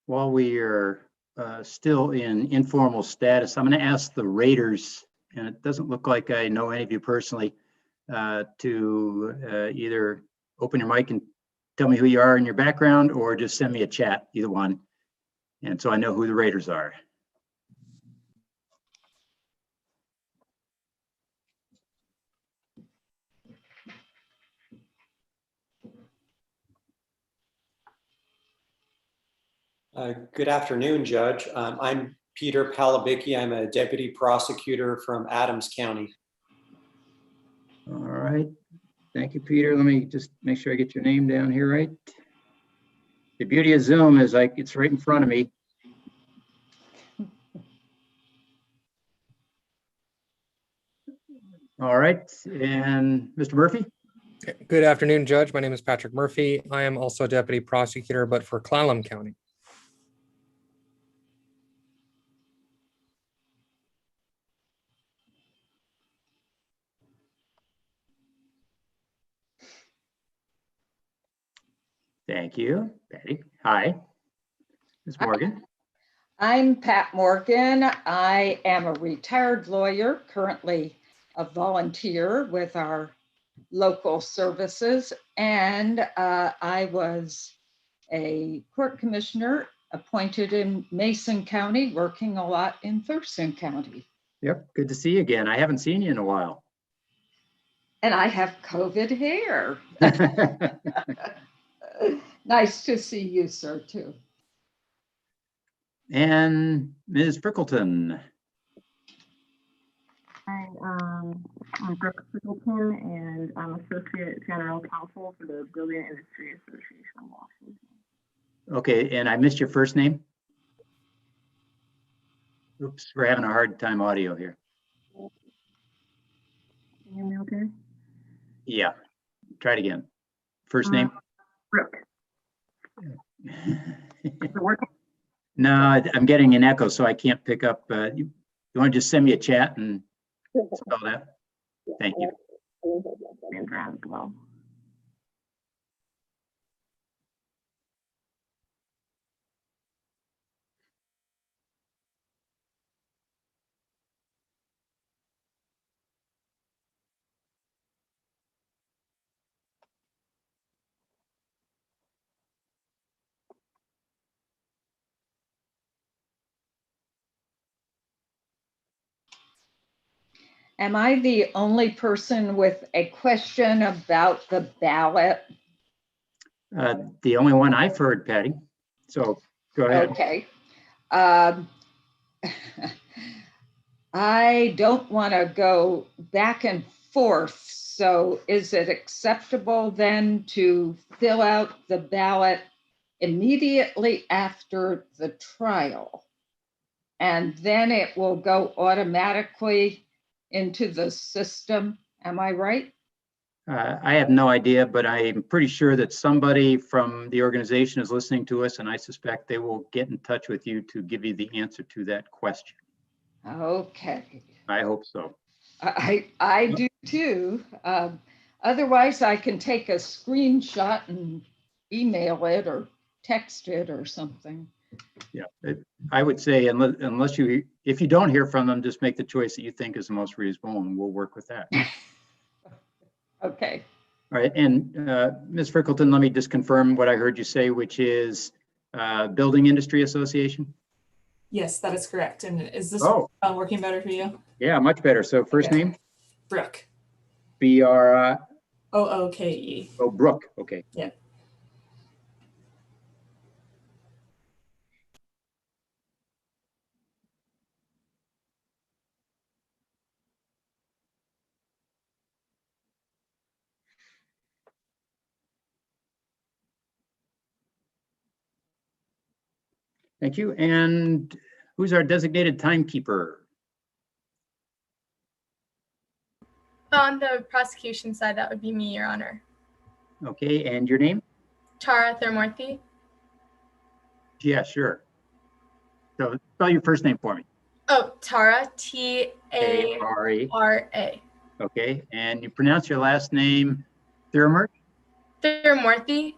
while we are still in informal status, I'm going to ask the raters, and it doesn't look like I know any of you personally, to either open your mic and tell me who you are and your background, or just send me a chat, either one. And so I know who the raters are. Good afternoon, Judge. I'm Peter Palabicki. I'm a deputy prosecutor from Adams County. All right. Thank you, Peter. Let me just make sure I get your name down here right. The beauty of Zoom is like it's right in front of me. All right. And Mr. Murphy? Good afternoon, Judge. My name is Patrick Murphy. I am also a deputy prosecutor, but for Clallam County. Thank you, Patty. Hi, Ms. Morgan. I'm Pat Morgan. I am a retired lawyer, currently a volunteer with our local services, and I was a court commissioner appointed in Mason County, working a lot in Thurston County. Yep, good to see you again. I haven't seen you in a while. And I have COVID hair. Nice to see you, sir, too. And Ms. Frickleton. Hi, I'm Brooke Frickleton, and I'm Associate General Counsel for the Building Industry Association of Washington. Okay, and I missed your first name. Oops, we're having a hard time audio here. Can you hear me okay? Yeah, try it again. First name? Brooke. No, I'm getting an echo, so I can't pick up. You want to just send me a chat and spell that? Thank you. Am I the only person with a question about the ballot? The only one I've heard, Patty. So go ahead. Okay. I don't want to go back and forth. So is it acceptable then to fill out the ballot immediately after the trial? And then it will go automatically into the system. Am I right? I have no idea, but I'm pretty sure that somebody from the organization is listening to us, and I suspect they will get in touch with you to give you the answer to that question. Okay. I hope so. I do too. Otherwise, I can take a screenshot and email it or text it or something. Yeah, I would say unless if you don't hear from them, just make the choice that you think is the most reasonable, and we'll work with that. Okay. All right, and Ms. Frickleton, let me just confirm what I heard you say, which is Building Industry Association? Yes, that is correct. And is this working better for you? Yeah, much better. So first name? Brooke. B-R-O-O-K-E. Oh, Brooke. Okay. Yeah. Thank you. And who's our designated timekeeper? On the prosecution side, that would be me, Your Honor. Okay, and your name? Tara Thermorthy. Yeah, sure. So spell your first name for me. Oh, Tara, T-A-R-A. Okay, and you pronounce your last name Thermort? Thermorthy.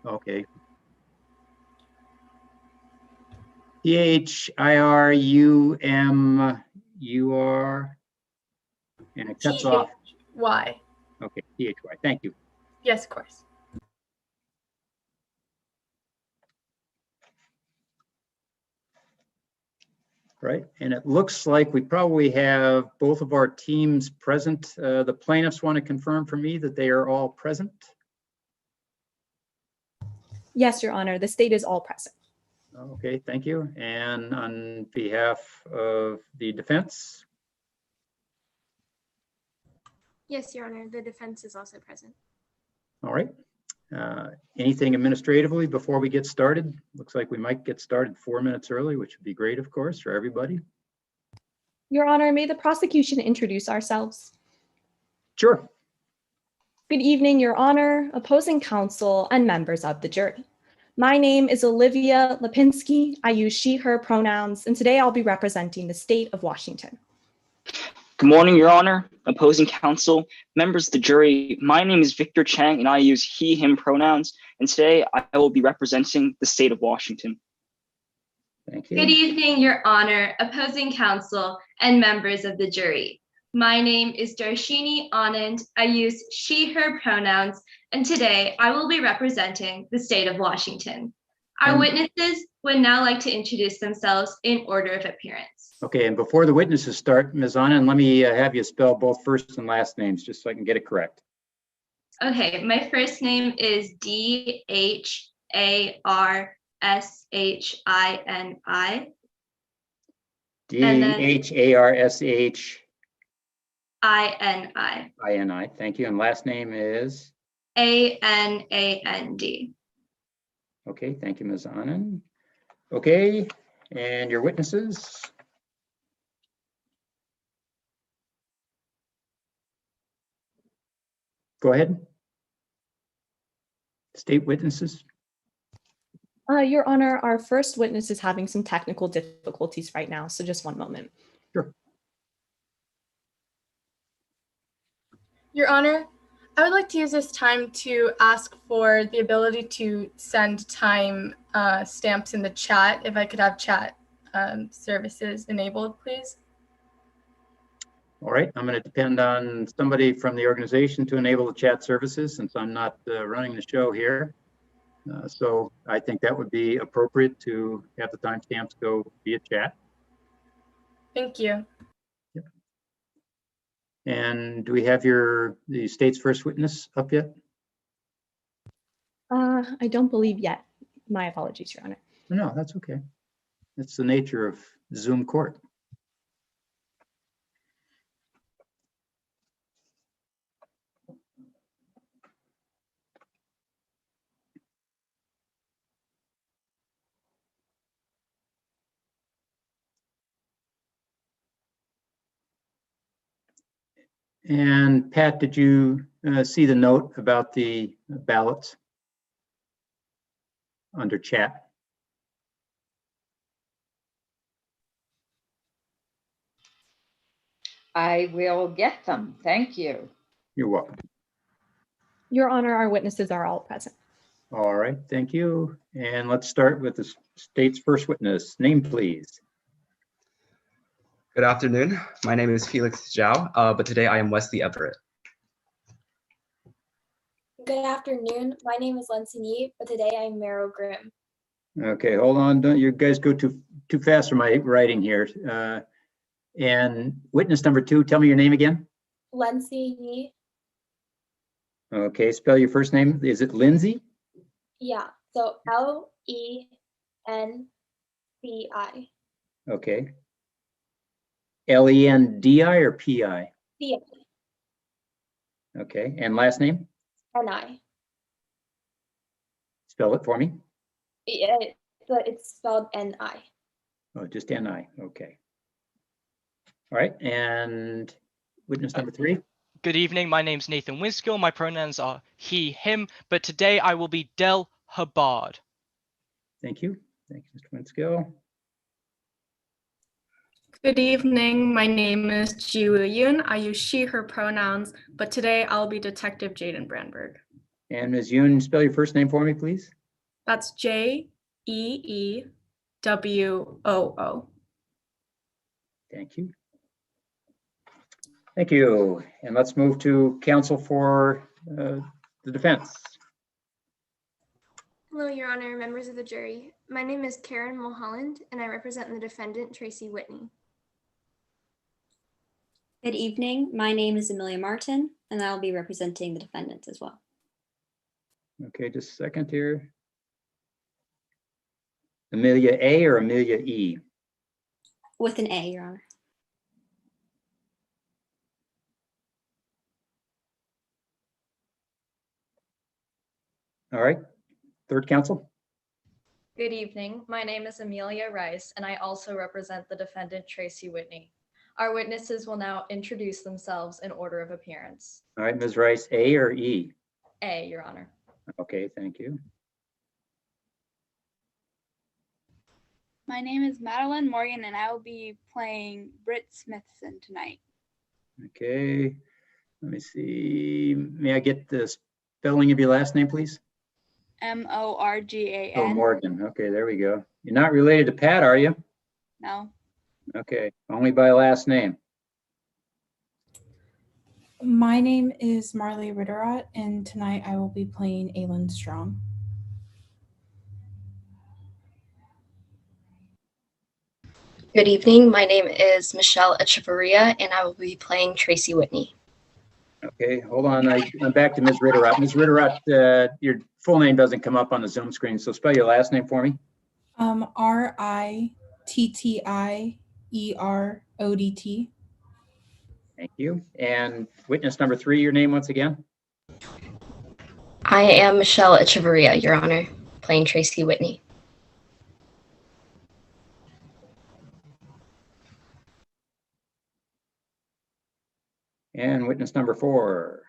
Okay. P-H-I-R-U-M-U-R. And it cuts off. T-H-Y. Okay, P-H-Y, thank you. Yes, of course. Right, and it looks like we probably have both of our teams present. The plaintiffs want to confirm for me that they are all present. Yes, Your Honor, the state is all present. Okay, thank you. And on behalf of the defense? Yes, Your Honor, the defense is also present. All right. Anything administratively before we get started? Looks like we might get started 4 minutes early, which would be great, of course, for everybody. Your Honor, may the prosecution introduce ourselves? Sure. Good evening, Your Honor, opposing counsel, and members of the jury. My name is Olivia Lipinski. I use she, her pronouns, and today I'll be representing the state of Washington. Good morning, Your Honor, opposing counsel, members of the jury. My name is Victor Chang, and I use he, him pronouns. And today I will be representing the state of Washington. Thank you. Good evening, Your Honor, opposing counsel, and members of the jury. My name is Darshini Anand. I use she, her pronouns, and today I will be representing the state of Washington. Our witnesses would now like to introduce themselves in order of appearance. Okay, and before the witnesses start, Ms. Anand, let me have you spell both first and last names just so I can get it correct. Okay, my first name is D-H-A-R-S-H-I-N-I. D-H-A-R-S-H. I-N-I. I-N-I, thank you. And last name is? A-N-A-N-D. Okay, thank you, Ms. Anand. Okay, and your witnesses? Go ahead. State witnesses. Your Honor, our first witness is having some technical difficulties right now, so just one moment. Sure. Your Honor, I would like to use this time to ask for the ability to send time stamps in the chat. If I could have chat services enabled, please. All right, I'm going to depend on somebody from the organization to enable the chat services since I'm not running the show here. So I think that would be appropriate to have the timestamps go via chat. Thank you. Yep. And do we have the state's first witness up yet? I don't believe yet. My apologies, Your Honor. No, that's okay. That's the nature of Zoom court. And Pat, did you see the note about the ballots under chat? I will get them. Thank you. You're welcome. Your Honor, our witnesses are all present. All right, thank you. And let's start with the state's first witness. Name, please. Good afternoon. My name is Felix Zhao, but today I am Wesley Everett. Good afternoon. My name is Lindsay Yee, but today I'm Meryl Grimm. Okay, hold on. Don't you guys go too fast for my writing here. And witness number 2, tell me your name again. Lindsay Yee. Okay, spell your first name. Is it Lindsay? Yeah, so L-E-N-C-I. Okay. L-E-N-D-I or P-I? C-I. Okay, and last name? N-I. Spell it for me. It's spelled N-I. Oh, just N-I, okay. All right, and witness number 3? Good evening, my name's Nathan Winskill. My pronouns are he, him, but today I will be Del Hubbard. Thank you. Thank you, Mr. Winskill. Good evening. My name is Jiwoo Yoon. I use she, her pronouns, but today I'll be Detective Jaden Brandberg. And Ms. Yoon, spell your first name for me, please. That's J-E-E-D-E-N. WOO. Thank you. Thank you. And let's move to counsel for the defense. Hello, Your Honor, members of the jury. My name is Karen Mulholland, and I represent the defendant, Tracy Whitney. Good evening. My name is Amelia Martin, and I'll be representing the defendants as well. Okay, just a second here. Amelia A or Amelia E? With an A, Your Honor. All right, third counsel. Good evening. My name is Amelia Rice, and I also represent the defendant, Tracy Whitney. Our witnesses will now introduce themselves in order of appearance. All right, Ms. Rice, A or E? A, Your Honor. Okay, thank you. My name is Madeline Morgan, and I will be playing Britt Smithson tonight. Okay, let me see. May I get the spelling of your last name, please? Morgan. Oh, Morgan. Okay, there we go. You're not related to Pat, are you? No. Okay, only by last name. My name is Marley Ritterott, and tonight I will be playing Aylin Strong. Good evening. My name is Michelle Echevarria, and I will be playing Tracy Whitney. Okay, hold on. I'm back to Ms. Ritterott. Ms. Ritterott, your full name doesn't come up on the Zoom screen, so spell your last name for me. Rittierott. Thank you. And witness number 3, your name once again? I am Michelle Echevarria, Your Honor, playing Tracy Whitney. And witness number 4.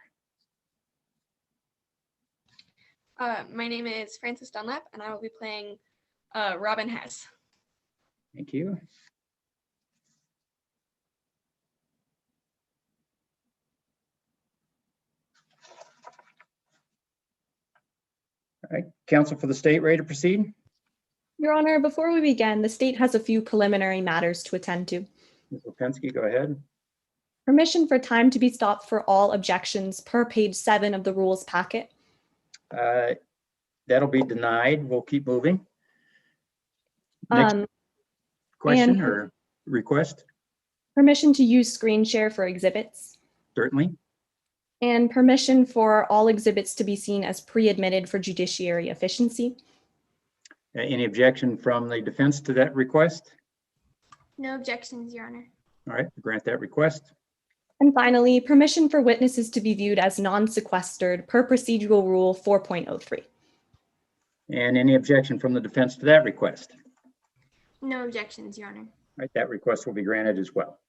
My name is Frances Dunlap, and I will be playing Robin Hess. Thank you. All right, counsel for the state, ready to proceed? Your Honor, before we begin, the state has a few preliminary matters to attend to. Ms. Lipinski, go ahead. Permission for time to be stopped for all objections per page 7 of the rules packet. That'll be denied. We'll keep moving. Next question or request? Permission to use screen share for exhibits. Certainly. And permission for all exhibits to be seen as pre-admitted for judiciary efficiency. Any objection from the defense to that request? No objections, Your Honor. All right, grant that request. And finally, permission for witnesses to be viewed as non-sequestered per procedural rule 4.03. And any objection from the defense to that request? No objections, Your Honor. All right, that request will be granted as well.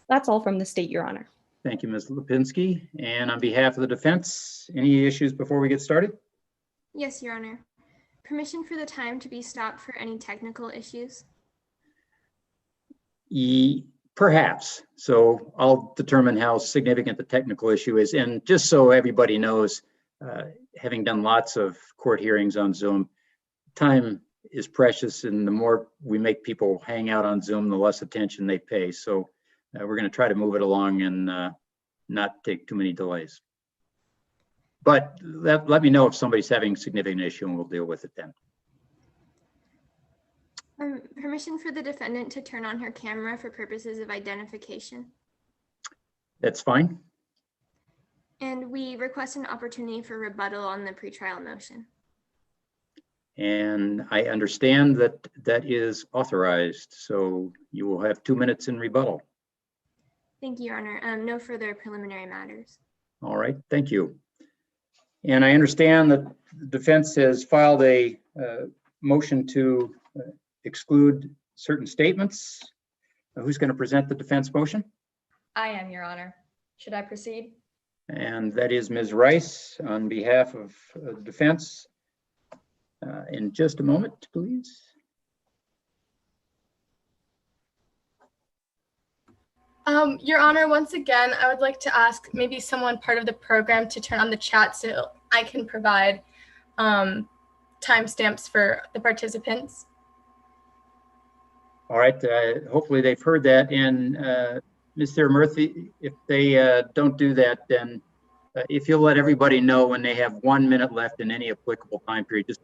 That's all from the state, Your Honor. Thank you, Ms. Lipinski. And on behalf of the defense, any issues before we get started? Yes, Your Honor. Permission for the time to be stopped for any technical issues? Perhaps. So I'll determine how significant the technical issue is. And just so everybody knows, having done lots of court hearings on Zoom, time is precious, and the more we make people hang out on Zoom, the less attention they pay. So we're going to try to move it along and not take too many delays. But let me know if somebody's having a significant issue, and we'll deal with it then. Permission for the defendant to turn on her camera for purposes of identification. That's fine. And we request an opportunity for rebuttal on the pretrial motion. And I understand that that is authorized, so you will have 2 minutes in rebuttal. Thank you, Your Honor. No further preliminary matters. All right, thank you. And I understand that the defense has filed a motion to exclude certain statements. Who's going to present the defense motion? I am, Your Honor. Should I proceed? And that is Ms. Rice on behalf of the defense. In just a moment, please. Your Honor, once again, I would like to ask maybe someone part of the program to turn on the chat so I can provide timestamps for the participants. All right, hopefully they've heard that. And Mr. Murphy, if they don't do that, then if you'll let everybody know when they have 1 minute left in any applicable time period, just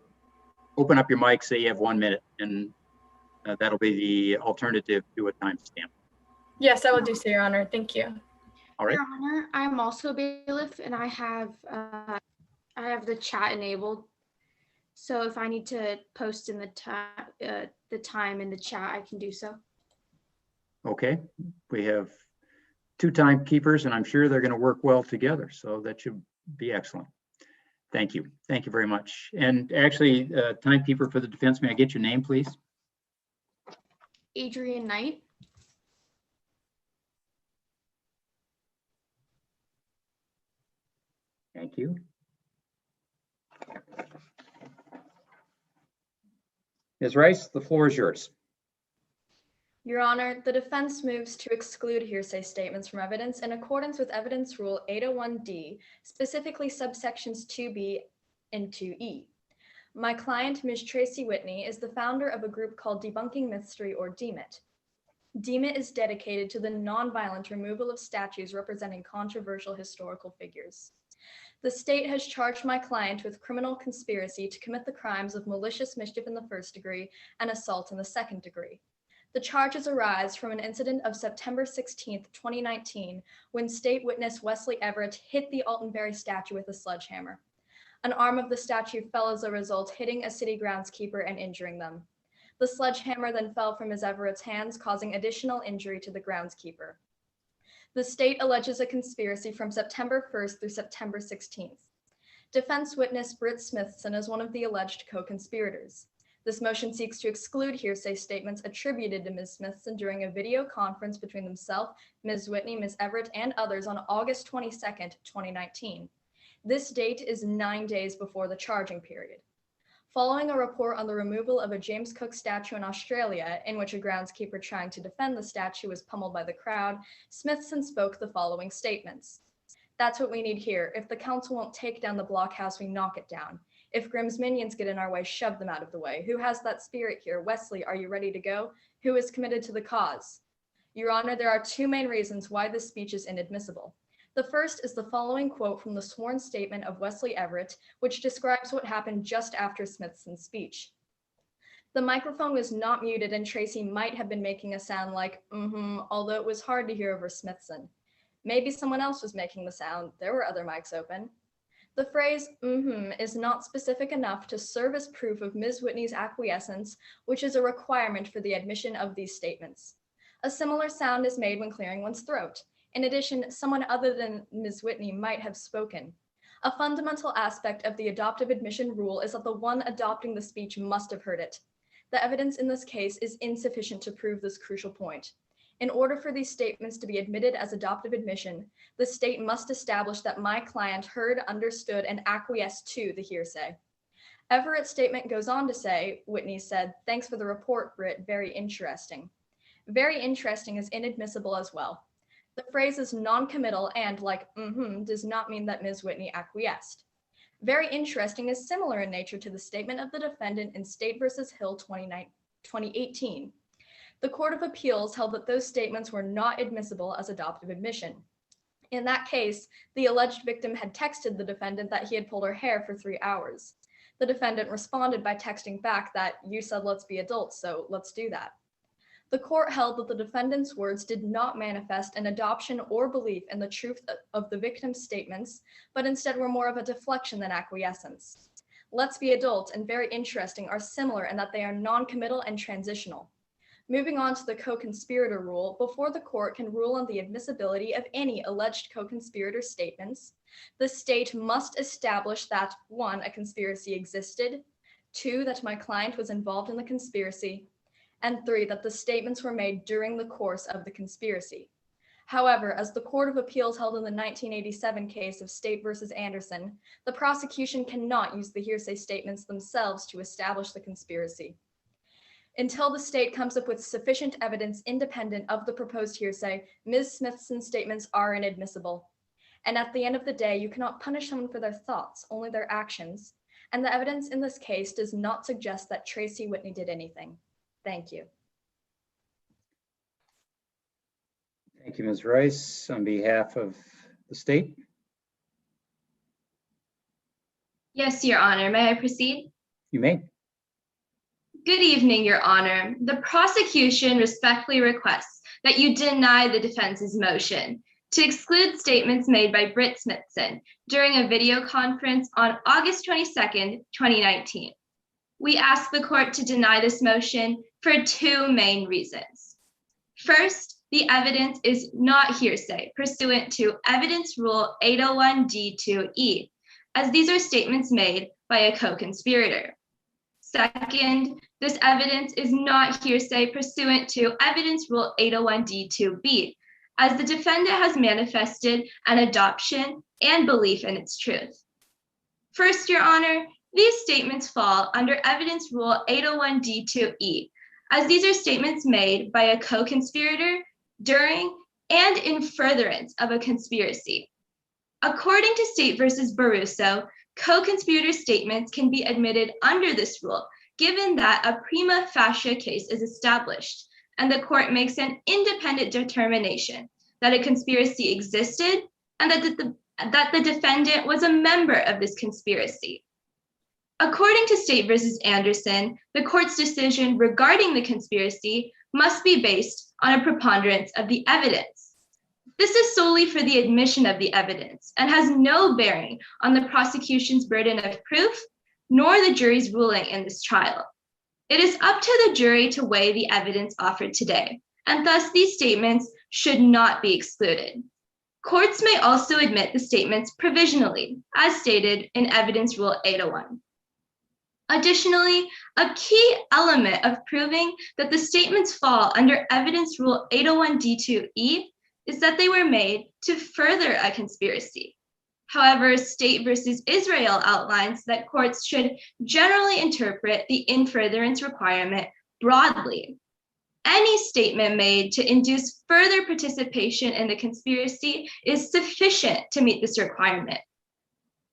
open up your mic, say you have 1 minute, and that'll be the alternative to a timestamp. Yes, I will do so, Your Honor. Thank you. All right. Your Honor, I'm also a bailiff, and I have the chat enabled. So if I need to post in the time in the chat, I can do so. Okay, we have 2 timekeepers, and I'm sure they're going to work well together. So that should be excellent. Thank you. Thank you very much. And actually, timekeeper for the defense, may I get your name, please? Adrian Knight. Thank you. Ms. Rice, the floor is yours. Your Honor, the defense moves to exclude hearsay statements from evidence in accordance with Evidence Rule 801D, specifically subsections 2B and 2E. My client, Ms. Tracy Whitney, is the founder of a group called Debunking Mystery, or DMIT. DMIT is dedicated to the nonviolent removal of statues representing controversial historical figures. The state has charged my client with criminal conspiracy to commit the crimes of malicious mischief in the 1st degree and assault in the 2nd degree. The charges arise from an incident of September 16, 2019, when state witness Wesley Everett hit the Altenberry statue with a sledgehammer. An arm of the statue fell as a result, hitting a city groundskeeper and injuring them. The sledgehammer then fell from Ms. Everett's hands, causing additional injury to the groundskeeper. The state alleges a conspiracy from September 1st through September 16th. Defense witness Britt Smithson is one of the alleged co-conspirators. This motion seeks to exclude hearsay statements attributed to Ms. Smithson during a video conference between himself, Ms. Whitney, Ms. Everett, and others on August 22nd, 2019. This date is 9 days before the charging period. Following a report on the removal of a James Cook statue in Australia, in which a groundskeeper trying to defend the statue was pummeled by the crowd, Smithson spoke the following statements. "That's what we need here. If the council won't take down the blockhouse, we knock it down. If Grimm's minions get in our way, shove them out of the way. Who has that spirit here? Wesley, are you ready to go? Who is committed to the cause?" Your Honor, there are 2 main reasons why this speech is inadmissible. The first is the following quote from the sworn statement of Wesley Everett, which describes what happened just after Smithson's speech. "The microphone was not muted and Tracy might have been making a sound like, although it was hard to hear over Smithson. Maybe someone else was making the sound. There were other mics open." The phrase, is not specific enough to serve as proof of Ms. Whitney's acquiescence, which is a requirement for the admission of these statements. A similar sound is made when clearing one's throat. In addition, someone other than Ms. Whitney might have spoken. A fundamental aspect of the adoptive admission rule is that the one adopting the speech must have heard it. The evidence in this case is insufficient to prove this crucial point. In order for these statements to be admitted as adoptive admission, the state must establish that my client heard, understood, and acquiesced to the hearsay. Everett's statement goes on to say, Whitney said, "Thanks for the report, Britt, very interesting." Very interesting is inadmissible as well. The phrase is non-committal and, like does not mean that Ms. Whitney acquiesced. Very interesting is similar in nature to the statement of the defendant in State v. Hill 2018. The Court of Appeals held that those statements were not admissible as adoptive admission. In that case, the alleged victim had texted the defendant that he had pulled her hair for 3 hours. The defendant responded by texting back that, "You said let's be adults, so let's do that." The court held that the defendant's words did not manifest an adoption or belief in the truth of the victim's statements, but instead were more of a deflection than acquiescence. "Let's be adults" and "very interesting" are similar in that they are non-committal and transitional. Moving on to the co-conspirator rule, before the court can rule on the admissibility of any alleged co-conspirator statements, the state must establish that 1, a conspiracy existed, 2, that my client was involved in the conspiracy, and 3, that the statements were made during the course of the conspiracy. However, as the Court of Appeals held in the 1987 case of State v. Anderson, the prosecution cannot use the hearsay statements themselves to establish the conspiracy. Until the state comes up with sufficient evidence independent of the proposed hearsay, Ms. Smithson's statements are inadmissible. And at the end of the day, you cannot punish someone for their thoughts, only their actions. And the evidence in this case does not suggest that Tracy Whitney did anything. Thank you. Thank you, Ms. Rice. On behalf of the state. Yes, Your Honor. May I proceed? You may. Good evening, Your Honor. The prosecution respectfully requests that you deny the defense's motion to exclude statements made by Britt Smithson during a video conference on August 22nd, 2019. We ask the court to deny this motion for two main reasons. First, the evidence is not hearsay pursuant to Evidence Rule 801D2E, as these are statements made by a co-conspirator. Second, this evidence is not hearsay pursuant to Evidence Rule 801D2B, as the defendant has manifested an adoption and belief in its truth. First, Your Honor, these statements fall under Evidence Rule 801D2E, as these are statements made by a co-conspirator during and in furtherance of a conspiracy. According to State v. Baruso, co-conspirator statements can be admitted under this rule, given that a prima facie case is established, and the court makes an independent determination that a conspiracy existed and that the defendant was a member of this conspiracy. According to State v. Anderson, the court's decision regarding the conspiracy must be based on a preponderance of the evidence. This is solely for the admission of the evidence and has no bearing on the prosecution's burden of proof, nor the jury's ruling in this trial. It is up to the jury to weigh the evidence offered today, and thus these statements should not be excluded. Courts may also admit the statements provisionally, as stated in Evidence Rule 801. Additionally, a key element of proving that the statements fall under Evidence Rule 801D2E is that they were made to further a conspiracy. However, State v. Israel outlines that courts should generally interpret the in furtherance requirement broadly. Any statement made to induce further participation in the conspiracy is sufficient to meet this requirement.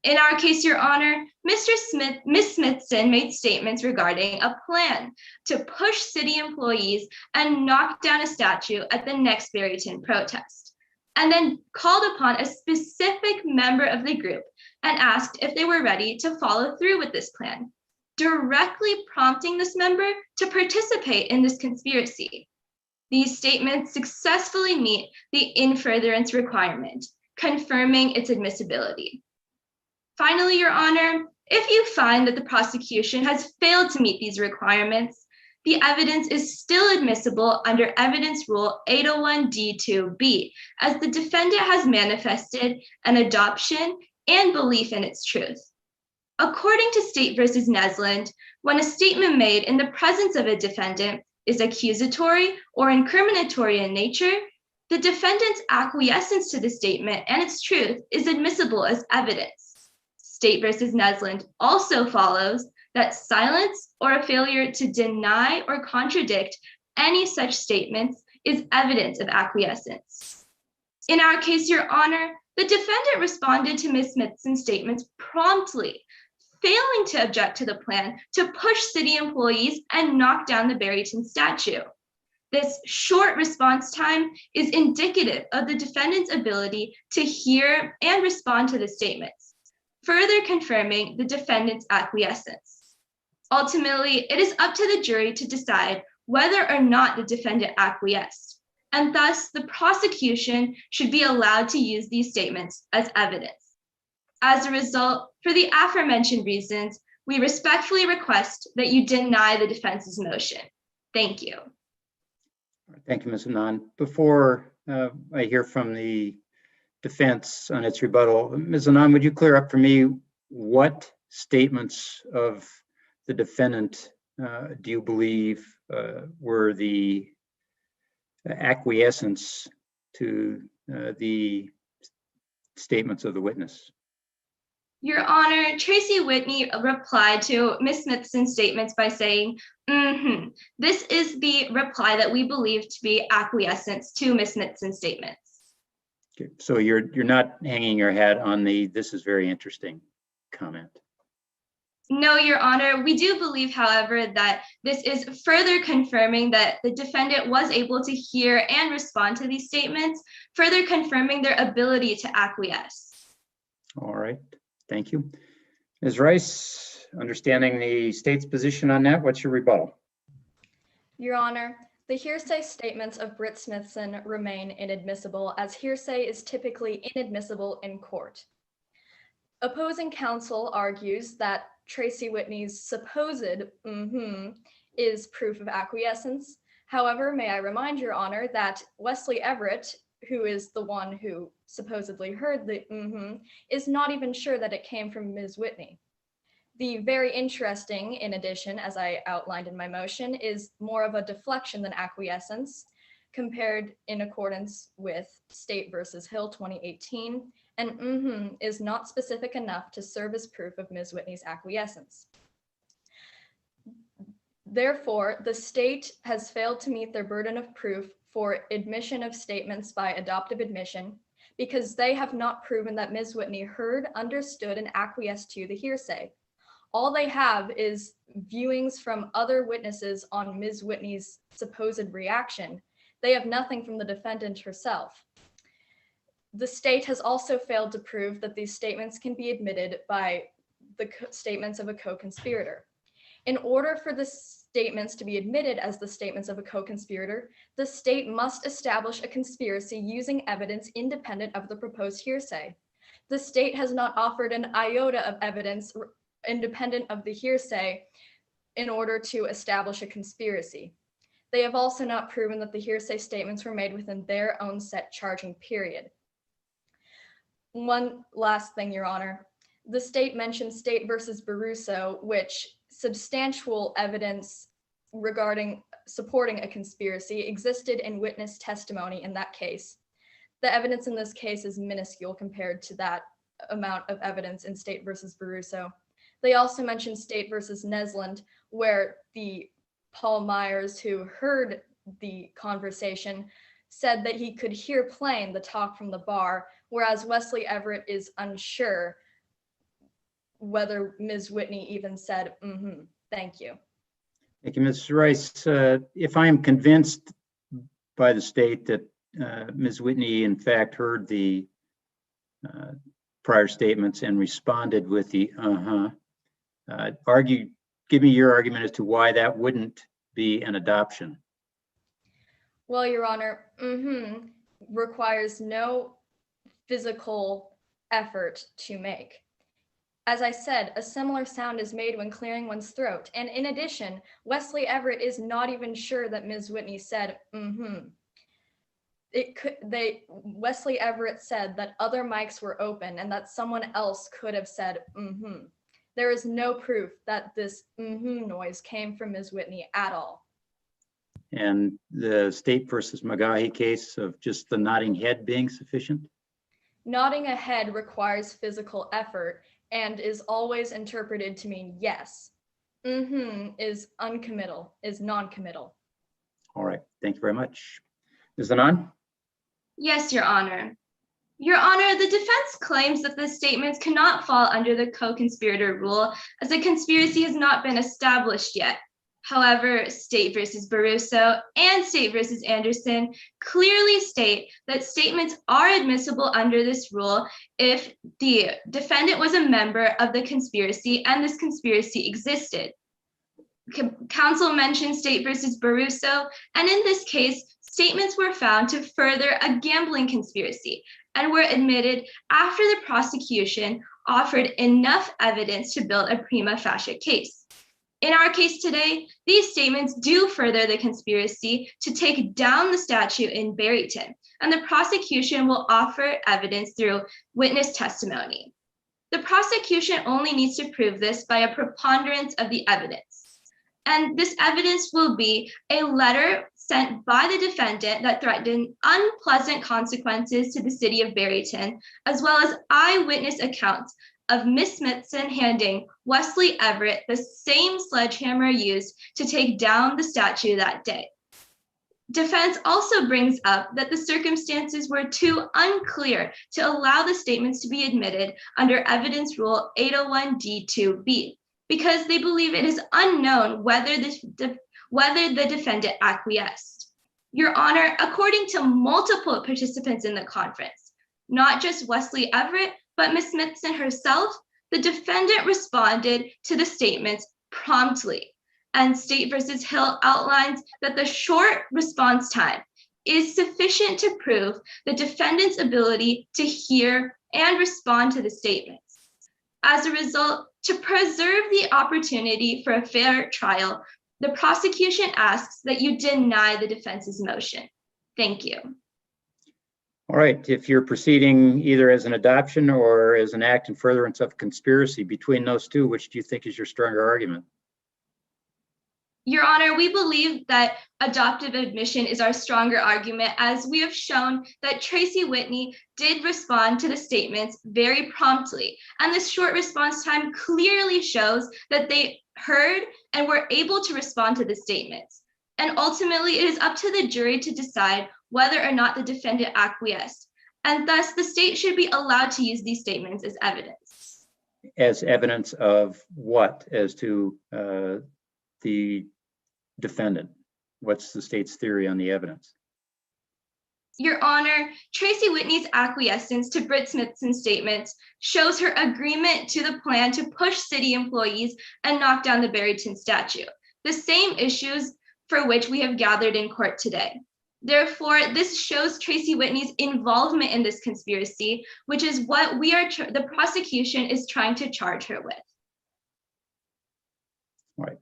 In our case, Your Honor, Ms. Smithson made statements regarding a plan to push city employees and knock down a statue at the next Barryton protest, and then called upon a specific member of the group and asked if they were ready to follow through with this plan, directly prompting this member to participate in this conspiracy. These statements successfully meet the in furtherance requirement, confirming its admissibility. Finally, Your Honor, if you find that the prosecution has failed to meet these requirements, the evidence is still admissible under Evidence Rule 801D2B, as the defendant has manifested an adoption and belief in its truth. According to State v. Nesland, when a statement made in the presence of a defendant is accusatory or incriminatory in nature, the defendant's acquiescence to the statement and its truth is admissible as evidence. State v. Nesland also follows that silence or a failure to deny or contradict any such statements is evidence of acquiescence. In our case, Your Honor, the defendant responded to Ms. Smithson's statements promptly, failing to object to the plan to push city employees and knock down the Barryton statue. This short response time is indicative of the defendant's ability to hear and respond to the statements, further confirming the defendant's acquiescence. Ultimately, it is up to the jury to decide whether or not the defendant acquiesced, and thus the prosecution should be allowed to use these statements as evidence. As a result, for the aforementioned reasons, we respectfully request that you deny the defense's motion. Thank you. Thank you, Ms. Anand. Before I hear from the defense on its rebuttal, Ms. Anand, would you clear up for me what statements of the defendant do you believe were the acquiescence to the statements of the witness? Your Honor, Tracy Whitney replied to Ms. Smithson's statements by saying, This is the reply that we believe to be acquiescence to Ms. Smithson's statements. Okay, so you're not hanging your hat on the "this is very interesting" comment? No, Your Honor. We do believe, however, that this is further confirming that the defendant was able to hear and respond to these statements, further confirming their ability to acquiesce. All right, thank you. Ms. Rice, understanding the state's position on that, what's your rebuttal? Your Honor, the hearsay statements of Britt Smithson remain inadmissible, as hearsay is typically inadmissible in court. Opposing counsel argues that Tracy Whitney's supposed is proof of acquiescence. However, may I remind Your Honor that Wesley Everett, who is the one who supposedly heard the is not even sure that it came from Ms. Whitney. The very interesting, in addition, as I outlined in my motion, is more of a deflection than acquiescence, compared in accordance with State versus Hill 2018, and is not specific enough to serve as proof of Ms. Whitney's acquiescence. Therefore, the state has failed to meet their burden of proof for admission of statements by adoptive admission because they have not proven that Ms. Whitney heard, understood, and acquiesced to the hearsay. All they have is viewings from other witnesses on Ms. Whitney's supposed reaction. They have nothing from the defendant herself. The state has also failed to prove that these statements can be admitted by the statements of a co-conspirator. In order for the statements to be admitted as the statements of a co-conspirator, the state must establish a conspiracy using evidence independent of the proposed hearsay. The state has not offered an iota of evidence independent of the hearsay in order to establish a conspiracy. They have also not proven that the hearsay statements were made within their own set charging period. One last thing, Your Honor. The state mentioned State versus Baruso, which substantial evidence regarding supporting a conspiracy existed in witness testimony in that case. The evidence in this case is minuscule compared to that amount of evidence in State versus Baruso. They also mentioned State versus Nesland, where the Paul Myers, who heard the conversation, said that he could hear plain the talk from the bar, whereas Wesley Everett is unsure whether Ms. Whitney even said, Thank you. Thank you, Ms. Rice. If I am convinced by the state that Ms. Whitney in fact heard the prior statements and responded with the give me your argument as to why that wouldn't be an adoption. Well, Your Honor, requires no physical effort to make. As I said, a similar sound is made when clearing one's throat. And in addition, Wesley Everett is not even sure that Ms. Whitney said, Wesley Everett said that other mics were open and that someone else could have said, There is no proof that this noise came from Ms. Whitney at all. And the State versus McGahee case of just the nodding head being sufficient? Nodding a head requires physical effort and is always interpreted to mean yes. Is uncommittal, is non-committal. All right, thank you very much. Ms. Anand? Yes, Your Honor. Your Honor, the defense claims that the statements cannot fall under the co-conspirator rule as a conspiracy has not been established yet. However, State versus Baruso and State versus Anderson clearly state that statements are admissible under this rule if the defendant was a member of the conspiracy and this conspiracy existed. Counsel mentioned State versus Baruso, and in this case, statements were found to further a gambling conspiracy and were admitted after the prosecution offered enough evidence to build a prima facie case. In our case today, these statements do further the conspiracy to take down the statue in Barryton, and the prosecution will offer evidence through witness testimony. The prosecution only needs to prove this by a preponderance of the evidence. And this evidence will be a letter sent by the defendant that threatened unpleasant consequences to the city of Barryton, as well as eyewitness accounts of Miss Smithson handing Wesley Everett the same sledgehammer used to take down the statue that day. Defense also brings up that the circumstances were too unclear to allow the statements to be admitted under Evidence Rule 801 D2B, because they believe it is unknown whether the defendant acquiesced. Your Honor, according to multiple participants in the conference, not just Wesley Everett, but Ms. Smithson herself, the defendant responded to the statements promptly. And State versus Hill outlines that the short response time is sufficient to prove the defendant's ability to hear and respond to the statements. As a result, to preserve the opportunity for a fair trial, the prosecution asks that you deny the defense's motion. Thank you. All right, if you're proceeding either as an adoption or as an act in furtherance of conspiracy between those two, which do you think is your stronger argument? Your Honor, we believe that adoptive admission is our stronger argument, as we have shown that Tracy Whitney did respond to the statements very promptly. And this short response time clearly shows that they heard and were able to respond to the statements. And ultimately, it is up to the jury to decide whether or not the defendant acquiesced. And thus, the state should be allowed to use these statements as evidence. As evidence of what? As to the defendant? What's the state's theory on the evidence? Your Honor, Tracy Whitney's acquiescence to Britt Smithson's statements shows her agreement to the plan to push city employees and knock down the Barrington statue, the same issues for which we have gathered in court today. Therefore, this shows Tracy Whitney's involvement in this conspiracy, which is what the prosecution is trying to charge her with. All right.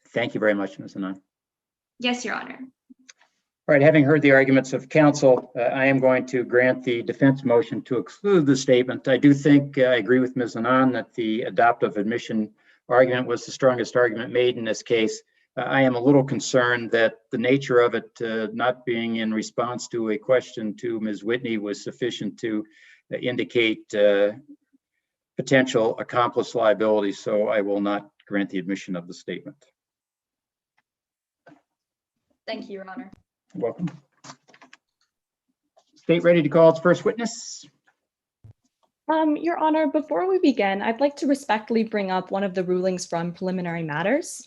Thank you very much, Ms. Anand. Yes, Your Honor. All right, having heard the arguments of counsel, I am going to grant the defense motion to exclude the statement. I do think I agree with Ms. Anand that the adoptive admission argument was the strongest argument made in this case. I am a little concerned that the nature of it not being in response to a question to Ms. Whitney was sufficient to indicate potential accomplice liability, so I will not grant the admission of the statement. Thank you, Your Honor. You're welcome. State ready to call its first witness? Your Honor, before we begin, I'd like to respectfully bring up one of the rulings from preliminary matters.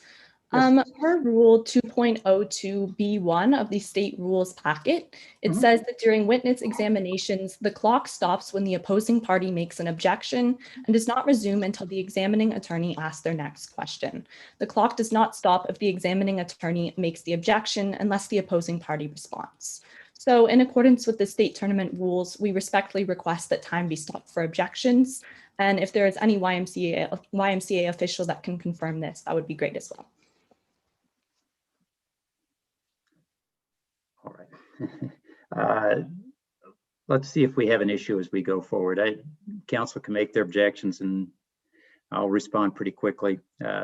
Per Rule 2.02B1 of the state rules packet, it says that during witness examinations, the clock stops when the opposing party makes an objection and does not resume until the examining attorney asks their next question. The clock does not stop if the examining attorney makes the objection unless the opposing party responds. So in accordance with the state tournament rules, we respectfully request that time be stopped for objections. And if there is any YMCA official that can confirm this, that would be great as well. All right. Let's see if we have an issue as we go forward. Council can make their objections and I'll respond pretty quickly.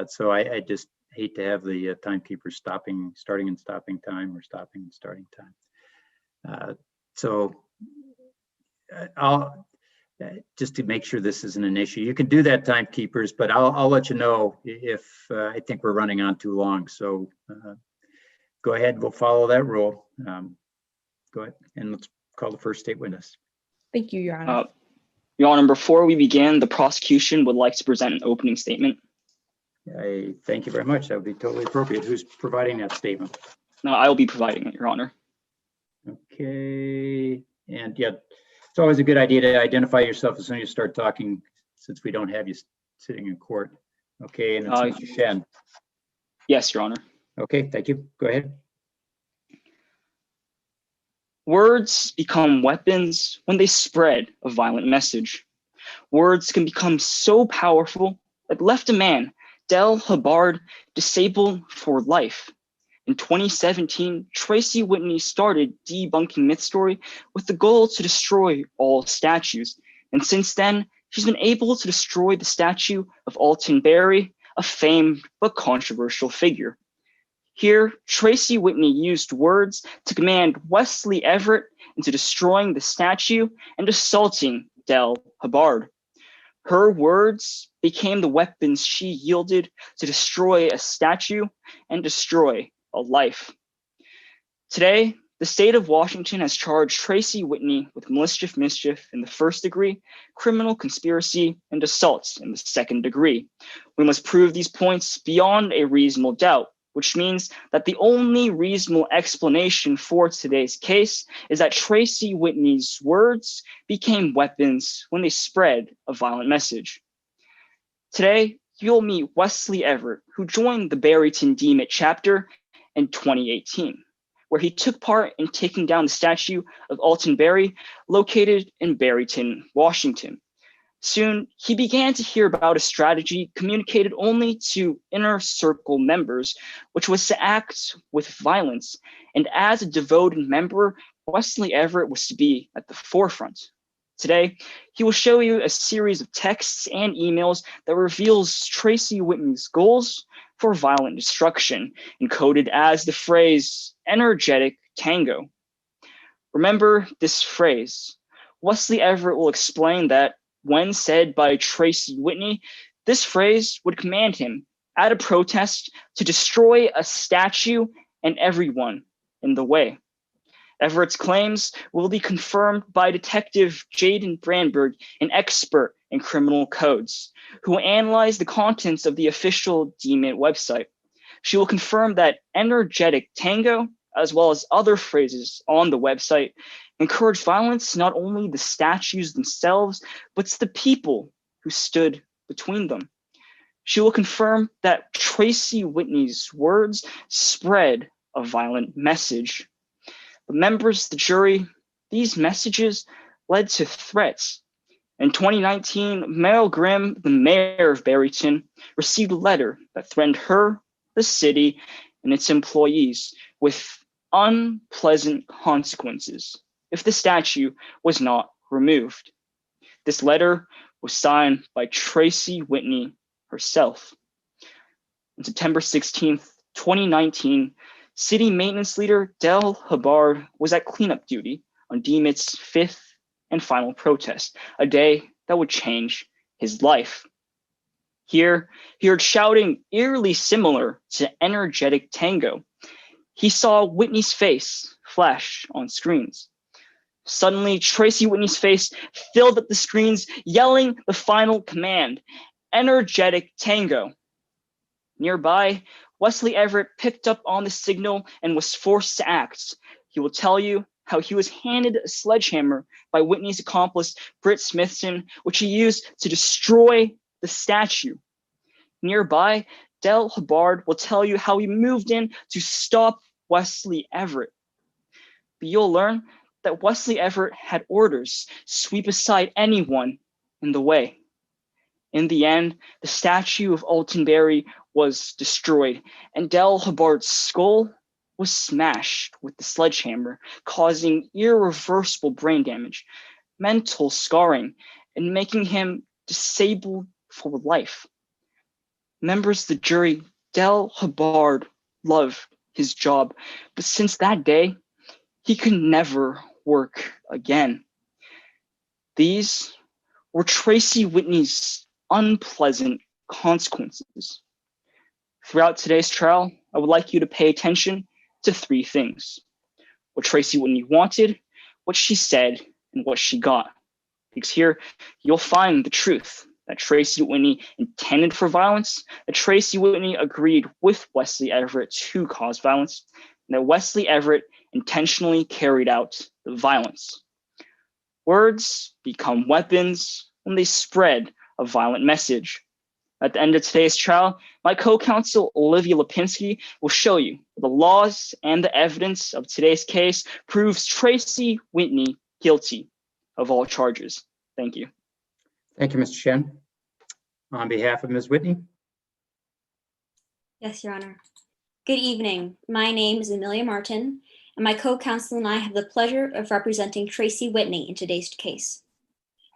So I just hate to have the timekeepers starting and stopping time or stopping and starting time. So I'll just to make sure this isn't an issue. You can do that, timekeepers, but I'll let you know if I think we're running on too long. So go ahead, we'll follow that rule. Go ahead and let's call the first state witness. Thank you, Your Honor. Your Honor, before we begin, the prosecution would like to present an opening statement. I thank you very much. That would be totally appropriate. Who's providing that statement? No, I will be providing it, Your Honor. Okay, and yeah, it's always a good idea to identify yourself as soon as you start talking, since we don't have you sitting in court. Okay, and it's Mr. Shen. Yes, Your Honor. Okay, thank you. Go ahead. Words become weapons when they spread a violent message. Words can become so powerful that left a man, Del Hubbard, disabled for life. In 2017, Tracy Whitney started debunking myth story with the goal to destroy all statues. And since then, she's been able to destroy the statue of Alton Berry, a famed but controversial figure. Here, Tracy Whitney used words to command Wesley Everett into destroying the statue and assaulting Del Hubbard. Her words became the weapons she yielded to destroy a statue and destroy a life. Today, The state of Washington has charged Tracy Whitney with malicious mischief in the first degree, criminal conspiracy, and assault in the second degree. We must prove these points beyond a reasonable doubt, which means that the only reasonable explanation for today's case is that Tracy Whitney's words became weapons when they spread a violent message. Today, you'll meet Wesley Everett, who joined the Barryton DMIT chapter in 2018, where he took part in taking down the statue of Alton Berry, located in Barryton, Washington. Soon, he began to hear about a strategy communicated only to inner circle members, which was to act with violence. And as a devoted member, Wesley Everett was to be at the forefront. Today, he will show you a series of texts and emails that reveals Tracy Whitney's goals for violent destruction, encoded as the phrase energetic tango. Remember this phrase. Wesley Everett will explain that when said by Tracy Whitney, this phrase would command him at a protest to destroy a statue and everyone in the way. Everett's claims will be confirmed by Detective Jaden Brandberg, an expert in criminal codes, who will analyze the contents of the official DMIT website. She will confirm that energetic tango, as well as other phrases on the website, encourage violence not only the statues themselves, but to the people who stood between them. She will confirm that Tracy Whitney's words spread a violent message. But members of the jury, these messages led to threats. In 2019, Meryl Grimm, the mayor of Barryton, received a letter that threatened her, the city, and its employees with unpleasant consequences if the statue was not removed. This letter was signed by Tracy Whitney herself. On September 16th, 2019, city maintenance leader Del Hubbard was at cleanup duty on DMIT's fifth and final protest, a day that would change his life. Here, he heard shouting eerily similar to energetic tango. He saw Whitney's face flash on screens. Suddenly, Tracy Whitney's face filled up the screens, yelling the final command, energetic tango. Nearby, Wesley Everett picked up on the signal and was forced to act. He will tell you how he was handed a sledgehammer by Whitney's accomplice, Britt Smithson, which he used to destroy the statue. Nearby, Del Hubbard will tell you how he moved in to stop Wesley Everett. But you'll learn that Wesley Everett had orders to sweep aside anyone in the way. In the end, the statue of Alton Berry was destroyed, and Del Hubbard's skull was smashed with the sledgehammer, causing irreversible brain damage, mental scarring, and making him disabled for life. Members of the jury, Del Hubbard loved his job, but since that day, he could never work again. These were Tracy Whitney's unpleasant consequences. Throughout today's trial, I would like you to pay attention to three things: what Tracy Whitney wanted, what she said, and what she got. Because here, you'll find the truth that Tracy Whitney intended for violence, that Tracy Whitney agreed with Wesley Everett to cause violence, and that Wesley Everett intentionally carried out the violence. Words become weapons when they spread a violent message. At the end of today's trial, my co-counsel Olivia Lipinski will show you the laws and the evidence of today's case proves Tracy Whitney guilty of all charges. Thank you. Thank you, Mr. Shen. On behalf of Ms. Whitney. Yes, Your Honor. Good evening. My name is Amelia Martin, and my co-counsel and I have the pleasure of representing Tracy Whitney in today's case.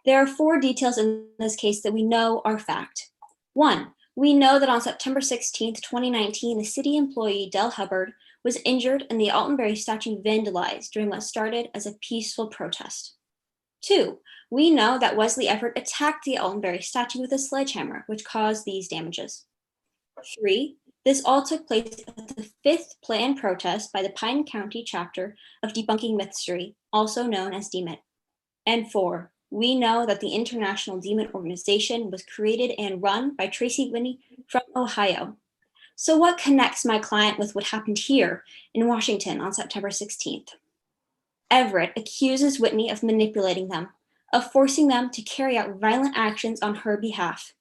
There are 4 details in this case that we know are fact. 1, we know that on September 16th, 2019, the city employee Del Hubbard was injured and the Alton Berry statue vandalized during what started as a peaceful protest. 2, we know that Wesley Everett attacked the Alton Berry statue with a sledgehammer, which caused these damages. 3, This all took place at the 5th planned protest by the Pine County chapter of Debunking Mystery, also known as DMIT. And 4, we know that the International DMIT Organization was created and run by Tracy Whitney from Ohio. So what connects my client with what happened here in Washington on September 16th? Everett accuses Whitney of manipulating them, of forcing them to carry out violent actions on her behalf.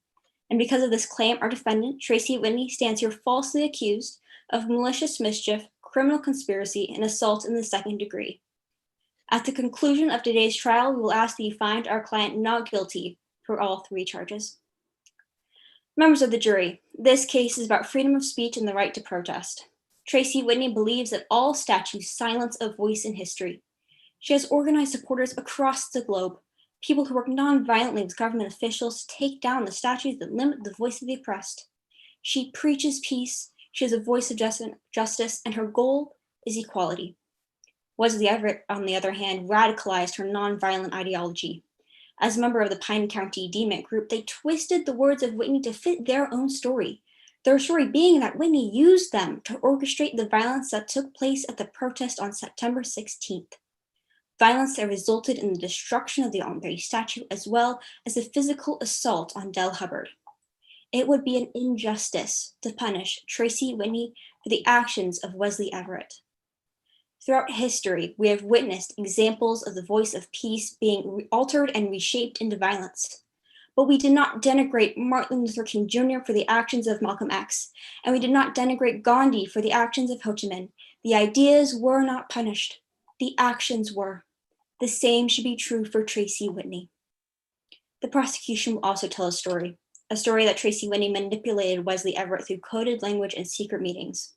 And because of this claim, our defendant, Tracy Whitney, stands here falsely accused of malicious mischief, criminal conspiracy, and assault in the 2nd degree. At the conclusion of today's trial, we will ask that you find our client not guilty for all 3 charges. Members of the jury, this case is about freedom of speech and the right to protest. Tracy Whitney believes that all statues silence a voice in history. She has organized supporters across the globe, people who work non-violently with government officials to take down the statues that limit the voice of the oppressed. She preaches peace, she is a voice of justice, and her goal is equality. Wesley Everett, on the other hand, radicalized her non-violent ideology. As a member of the Pine County DMIT group, they twisted the words of Whitney to fit their own story. Their story being that Whitney used them to orchestrate the violence that took place at the protest on September 16th. Violence that resulted in the destruction of the Alton Berry statue, as well as a physical assault on Del Hubbard. It would be an injustice to punish Tracy Whitney for the actions of Wesley Everett. Throughout history, we have witnessed examples of the voice of peace being altered and reshaped into violence. But we did not denigrate Martin Luther King Jr. for the actions of Malcolm X, and we did not denigrate Gandhi for the actions of Ho Chi Minh. The ideas were not punished. The actions were. The same should be true for Tracy Whitney. The prosecution will also tell a story that Tracy Whitney manipulated Wesley Everett through coded language and secret meetings.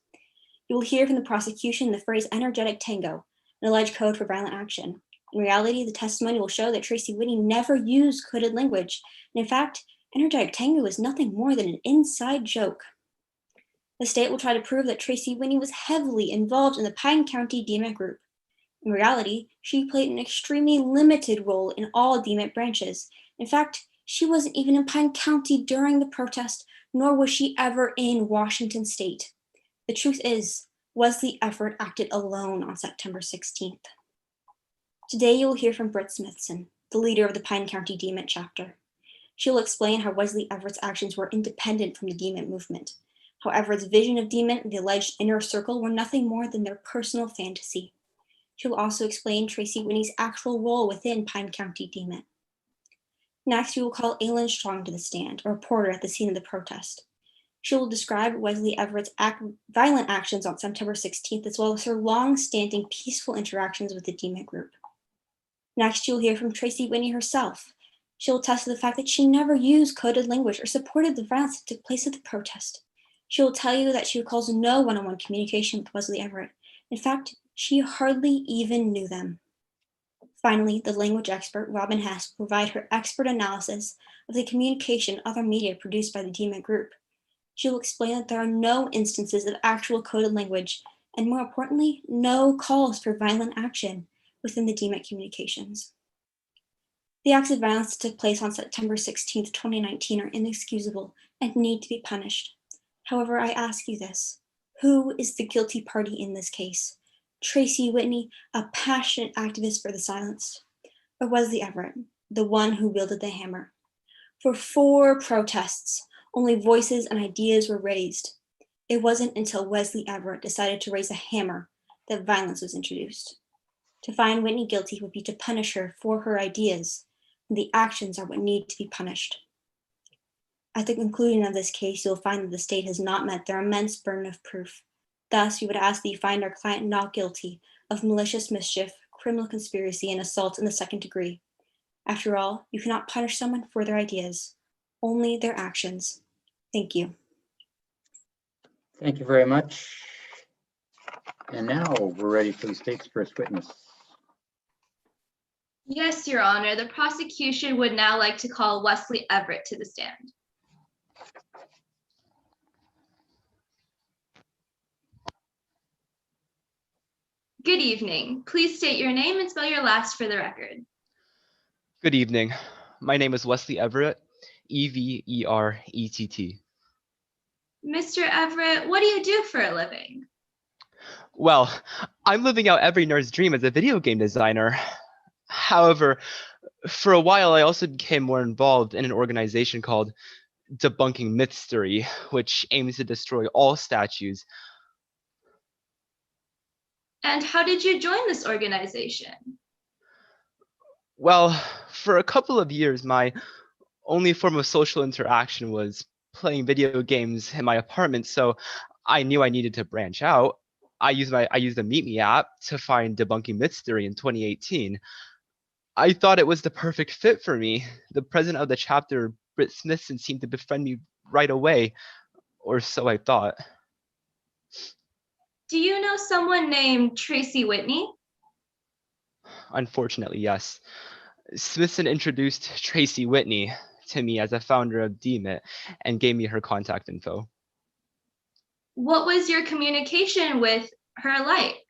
You will hear from the prosecution the phrase energetic tango, an alleged code for violent action. In reality, the testimony will show that Tracy Whitney never used coded language, and in fact, energetic tango is nothing more than an inside joke. The state will try to prove that Tracy Whitney was heavily involved in the Pine County DMIT group. In reality, she played an extremely limited role in all DMIT branches. In fact, she wasn't even in Pine County during the protest, nor was she ever in Washington state. The truth is, Wesley Everett acted alone on September 16th. Today, you will hear from Britt Smithson, the leader of the Pine County DMIT chapter. She will explain how Wesley Everett's actions were independent from the DMIT movement, how Everett's vision of DMIT and the alleged inner circle were nothing more than their personal fantasy. She will also explain Tracy Whitney's actual role within Pine County DMIT. Next, we will call Aylin Strong to the stand, a reporter at the scene of the protest. She will describe Wesley Everett's violent actions on September 16th, as well as her long-standing peaceful interactions with the DMIT group. Next, you'll hear from Tracy Whitney herself. She will attest to the fact that she never used coded language or supported the violence that took place at the protest. She will tell you that she recalls no one-on-one communication with Wesley Everett. In fact, she hardly even knew them. Finally, the language expert, Robin Hess, will provide her expert analysis of the communication other media produced by the DMIT group. She will explain that there are no instances of actual coded language, and more importantly, no calls for violent action within the DMIT communications. The acts of violence that took place on September 16, 2019 are inexcusable and need to be punished. However, I ask you this: who is the guilty party in this case? Tracy Whitney, a passionate activist for the silenced, or Wesley Everett, the one who wielded the hammer? For 4 protests, only voices and ideas were raised. It wasn't until Wesley Everett decided to raise a hammer that violence was introduced. To find Whitney guilty would be to punish her for her ideas, and the actions are what need to be punished. At the conclusion of this case, you'll find that the state has not met their immense burden of proof. Thus, we would ask that you find our client not guilty of malicious mischief, criminal conspiracy, and assault in the 2nd degree. After all, you cannot punish someone for their ideas, only their actions. Thank you. Thank you very much. And now we're ready for the state's first witness. Yes, Your Honor. The prosecution would now like to call Wesley Everett to the stand. Good evening. Please state your name and spell your last for the record. Good evening. My name is Wesley Everett, Everett. Mr. Everett, what do you do for a living? Well, I'm living out every nerd's dream as a video game designer. However, for a while, I also became more involved in an organization called Debunking Mystery, which aims to destroy all statues. And how did you join this organization? Well, for a couple of years, my only form of social interaction was playing video games in my apartment, so I knew I needed to branch out. I used the Meet Me app to find Debunking Mystery in 2018. I thought it was the perfect fit for me. The president of the chapter, Britt Smithson, seemed to befriend me right away, or so I thought. Do you know someone named Tracy Whitney? Unfortunately, yes. Smithson introduced Tracy Whitney to me as a founder of DMIT and gave me her contact info. What was your communication with her like?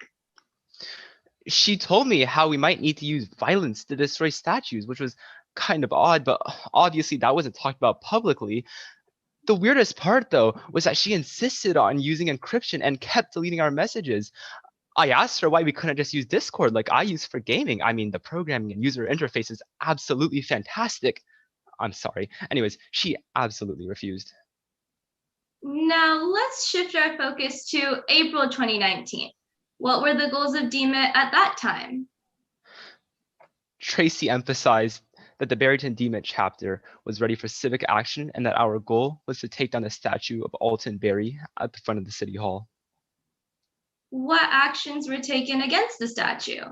She told me how we might need to use violence to destroy statues, which was kind of odd, but obviously that wasn't talked about publicly. The weirdest part, though, was that she insisted on using encryption and kept deleting our messages. I asked her why we couldn't just use Discord like I use for gaming. I mean, the programming and user interface is absolutely fantastic. I'm sorry. Anyways, she absolutely refused. Now let's shift our focus to April 2019. What were the goals of DMIT at that time? Tracy emphasized that the Barrington DMIT chapter was ready for civic action and that our goal was to take down the statue of Alton Berry at the front of the city hall. What actions were taken against the statue?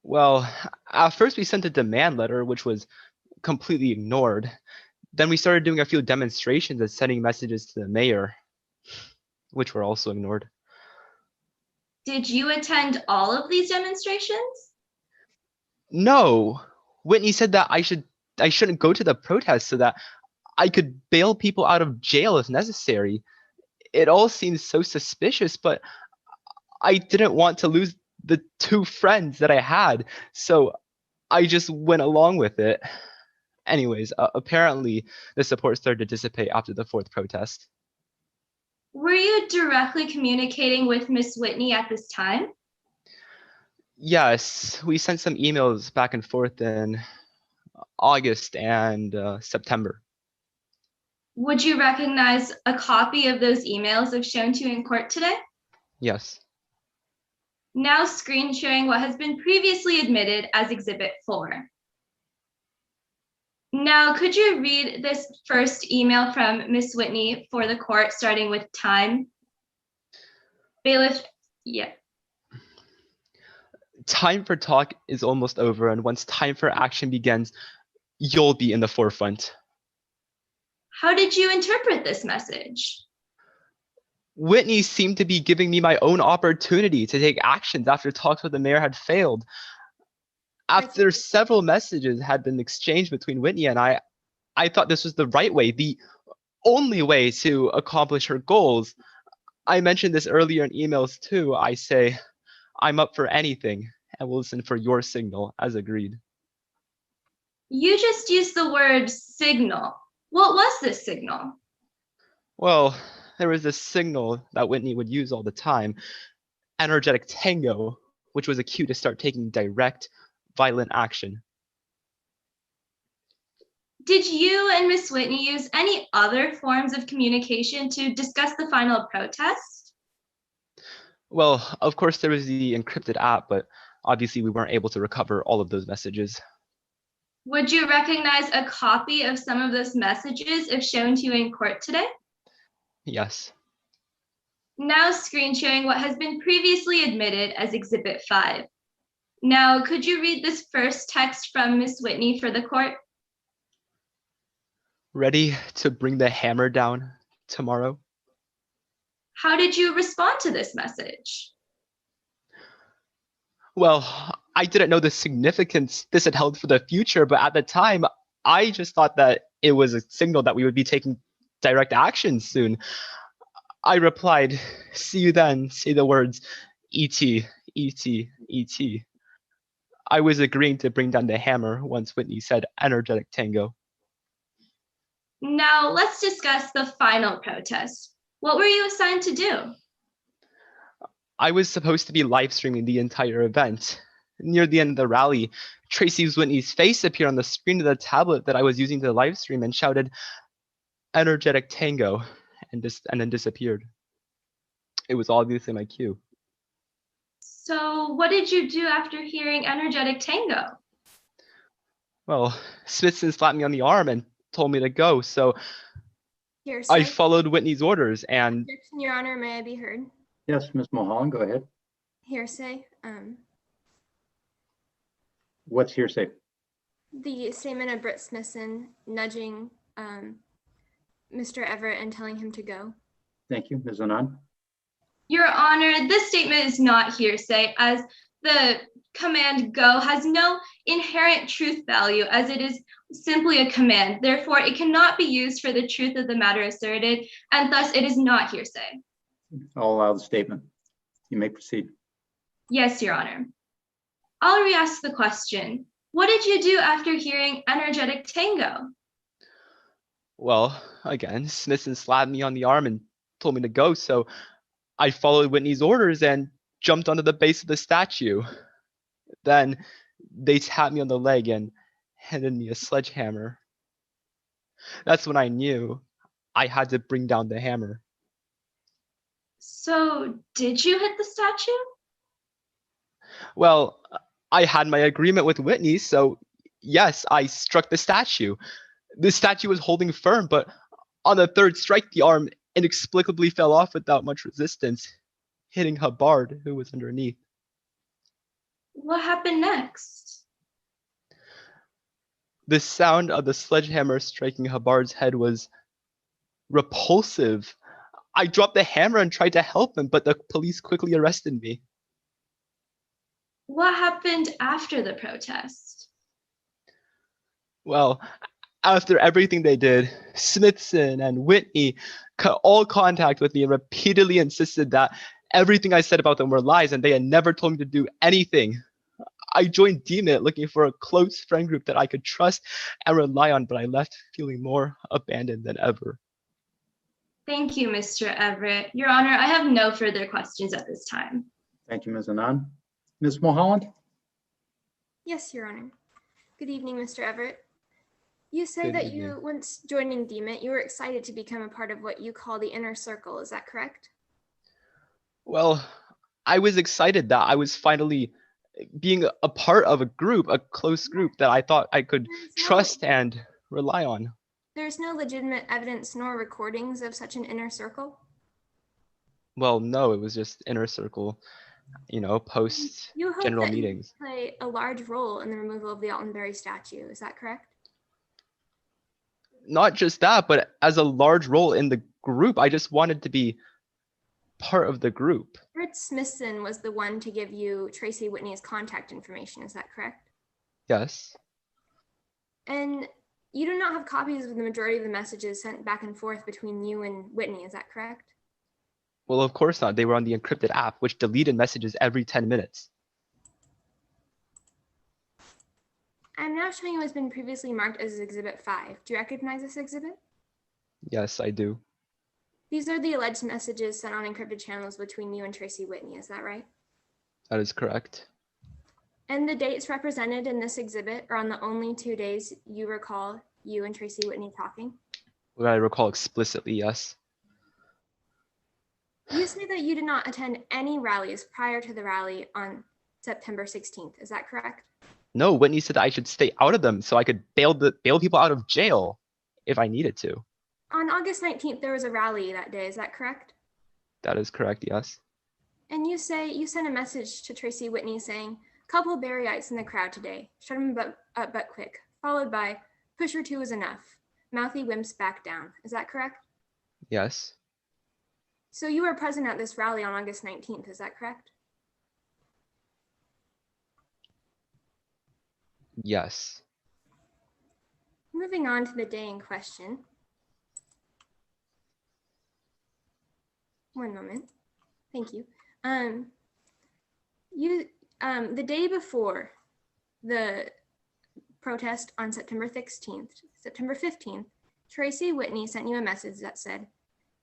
Well, at first we sent a demand letter, which was completely ignored. Then we started doing a few demonstrations and sending messages to the mayor, which were also ignored. Did you attend all of these demonstrations? No, Whitney said that I shouldn't go to the protest so that I could bail people out of jail if necessary. It all seems so suspicious, but I didn't want to lose the two friends that I had, so I just went along with it. Anyways, apparently the support started to dissipate after the fourth protest. Were you directly communicating with Miss Whitney at this time? Yes, we sent some emails back and forth in August and September. Would you recognize a copy of those emails if shown to you in court today? Yes. Now screen sharing what has been previously admitted as Exhibit 4. Now, could you read this first email from Miss Whitney for the court, starting with time? Bailiff, yeah. Time for talk is almost over, and once time for action begins, you'll be in the forefront. How did you interpret this message? Whitney seemed to be giving me my own opportunity to take actions after talks with the mayor had failed. After several messages had been exchanged between Whitney and I thought this was the right way, the only way to accomplish her goals. I mentioned this earlier in emails too. I say, I'm up for anything and will listen for your signal as agreed. You just used the word signal. What was this signal? Well, there was this signal that Whitney would use all the time, energetic tango, which was a cue to start taking direct, violent action. Did you and Miss Whitney use any other forms of communication to discuss the final protest? Well, of course there was the encrypted app, but obviously we weren't able to recover all of those messages. Would you recognize a copy of some of those messages if shown to you in court today? Yes. Now screen sharing what has been previously admitted as Exhibit 5. Now, could you read this first text from Miss Whitney for the court? Ready to bring the hammer down tomorrow? How did you respond to this message? Well, I didn't know the significance this had held for the future, but at the time, I just thought that it was a signal that we would be taking direct action soon. I replied, see you then, say the words, E.T., E.T., E.T. I was agreeing to bring down the hammer once Whitney said energetic tango. Now let's discuss the final protest. What were you assigned to do? I was supposed to be live streaming the entire event. Near the end of the rally, Tracy Whitney's face appeared on the screen of the tablet that I was using to live stream and shouted, "Energetic Tango," and then disappeared. It was obviously my cue. So what did you do after hearing Energetic Tango? Well, Smithson slapped me on the arm and told me to go, so Hearsay. I followed Whitney's orders and... Objection, Your Honor, may I be heard? Yes, Ms. Mulholland, go ahead. Hearsay. What's hearsay? The statement of Britt Smithson nudging Mr. Everett and telling him to go. Thank you. Ms. Anand? Your Honor, this statement is not hearsay, as the command go has no inherent truth value, as it is simply a command. Therefore, it cannot be used for the truth of the matter asserted, and thus it is not hearsay. I'll allow the statement. You may proceed. Yes, Your Honor. I'll re-ask the question. What did you do after hearing Energetic Tango? Well, again, Smithson slapped me on the arm and told me to go, so I followed Whitney's orders and jumped onto the base of the statue. Then they tapped me on the leg and handed me a sledgehammer. That's when I knew I had to bring down the hammer. So, did you hit the statue? Well, I had my agreement with Whitney, so yes, I struck the statue. The statue was holding firm, but on the third strike, the arm inexplicably fell off without much resistance, hitting Hubbard, who was underneath. What happened next? The sound of the sledgehammer striking Hubbard's head was repulsive. I dropped the hammer and tried to help him, but the police quickly arrested me. What happened after the protest? Well, after everything they did, Smithson and Whitney cut all contact with me and repeatedly insisted that everything I said about them were lies and they had never told me to do anything. I joined DMIT looking for a close friend group that I could trust and rely on, but I left feeling more abandoned than ever. Thank you, Mr. Everett. Your Honor, I have no further questions at this time. Thank you, Ms. Anand. Ms. Mulholland? Yes, Your Honor. Good evening, Mr. Everett. You say Good that evening. you, once joining DMIT, you were excited to become a part of what you call the inner circle. Is that correct? Well, I was excited that I was finally being a part of a group, a close group that I thought I could trust and rely on. There's no legitimate evidence nor recordings of such an inner circle? Well, no, it was just inner circle, post You hope general that meetings. you play a large role in the removal of the Altenberry statue. Is that correct? Not just that, but as a large role in the group, I just wanted to be part of the group. Britt Smithson was the one to give you Tracy Whitney's contact information. Is that correct? Yes. And you do not have copies of the majority of the messages sent back and forth between you and Whitney. Is that correct? Well, of course not. They were on the encrypted app, which deleted messages every 10 minutes. I'm now showing you what's been previously marked as Exhibit 5. Do you recognize this exhibit? Yes, I do. These are the alleged messages sent on encrypted channels between you and Tracy Whitney. Is that right? That is correct. And the dates represented in this exhibit are on the only 2 days you recall you and Tracy Whitney talking? What I recall explicitly, yes. You say that you did not attend any rallies prior to the rally on September 16th. Is that correct? No, Whitney said that I should stay out of them so I could bail people out of jail if I needed to. On August 19th, there was a rally that day. Is that correct? That is correct, yes. And you say you sent a message to Tracy Whitney saying, "Couple Barryites in the crowd today. Shut them up but quick." Followed by, "Pusher 2 is enough. Mouthy wimps back down." Is that correct? Yes. So you were present at this rally on August 19th. Is that correct? Yes. Moving on to the day in question. One moment. Thank you. The day before the protest on September 15th, Tracy Whitney sent you a message that said,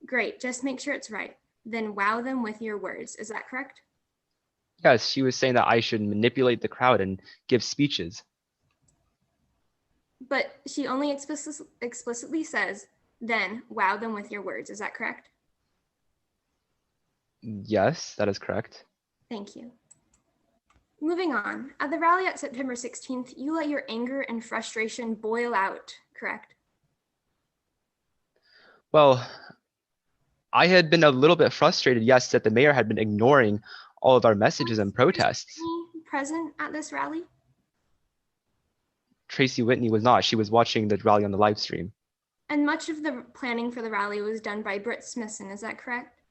"Great, just make sure it's right. Then wow them with your words." Is that correct? Yes, she was saying that I should manipulate the crowd and give speeches. But she only explicitly says, "Then wow them with your words." Is that correct? Yes, that is correct. Thank you. Moving on, at the rally at September 16th, you let your anger and frustration boil out, correct? Well, I had been a little bit frustrated, yes, that the mayor had been ignoring all of our messages and protests. Present at this rally? Tracy Whitney was not. She was watching the rally on the live stream. And much of the planning for the rally was done by Britt Smithson, is that correct?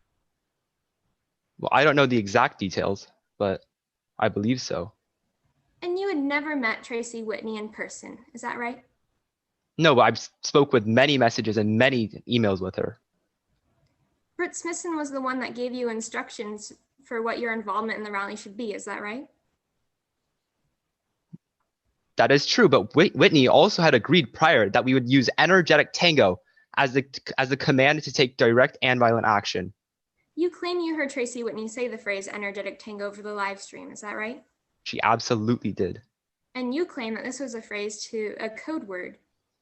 Well, I don't know the exact details, but I believe so. And you had never met Tracy Whitney in person, is that right? No, but I've spoke with many messages and many emails with her. Britt Smithson was the one that gave you instructions for what your involvement in the rally should be, is that right? That is true, but Whitney also had agreed prior that we would use energetic tango as the command to take direct and violent action. You claim you heard Tracy Whitney say the phrase energetic tango over the live stream, is that right? She absolutely did. And you claim that this was a code word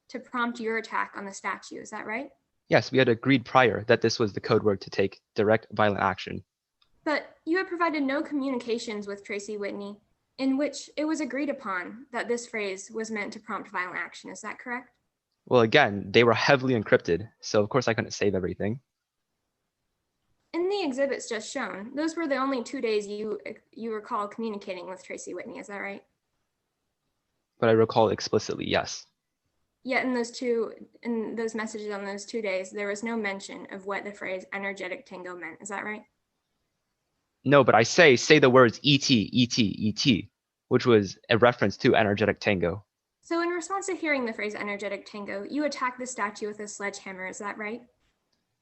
to prompt your attack on the statue, is that right? Yes, we had agreed prior that this was the code word to take direct violent action. But you had provided no communications with Tracy Whitney in which it was agreed upon that this phrase was meant to prompt violent action, is that correct? Well, again, they were heavily encrypted, so of course I couldn't save everything. In the exhibits just shown, those were the only 2 days you recall communicating with Tracy Whitney, is that right? But I recall explicitly, yes. Yet in those messages on those 2 days, there was no mention of what the phrase energetic tango meant, is that right? No, but I say the words ET, ET, ET, which was a reference to energetic tango. So in response to hearing the phrase energetic tango, you attacked the statue with a sledgehammer, is that right?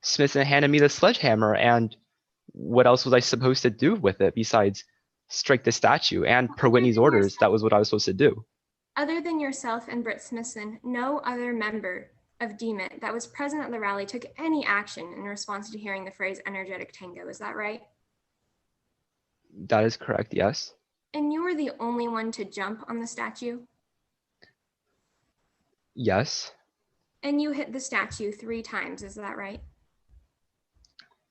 Smithson handed me the sledgehammer, and what else was I supposed to do with it besides strike the statue? And per Whitney's orders, that was what I was supposed to do. Other than yourself and Britt Smithson, no other member of DMIT that was present at the rally took any action in response to hearing the phrase energetic tango, is that right? That is correct, yes. And you were the only one to jump on the statue? Yes. And you hit the statue 3 times, is that right?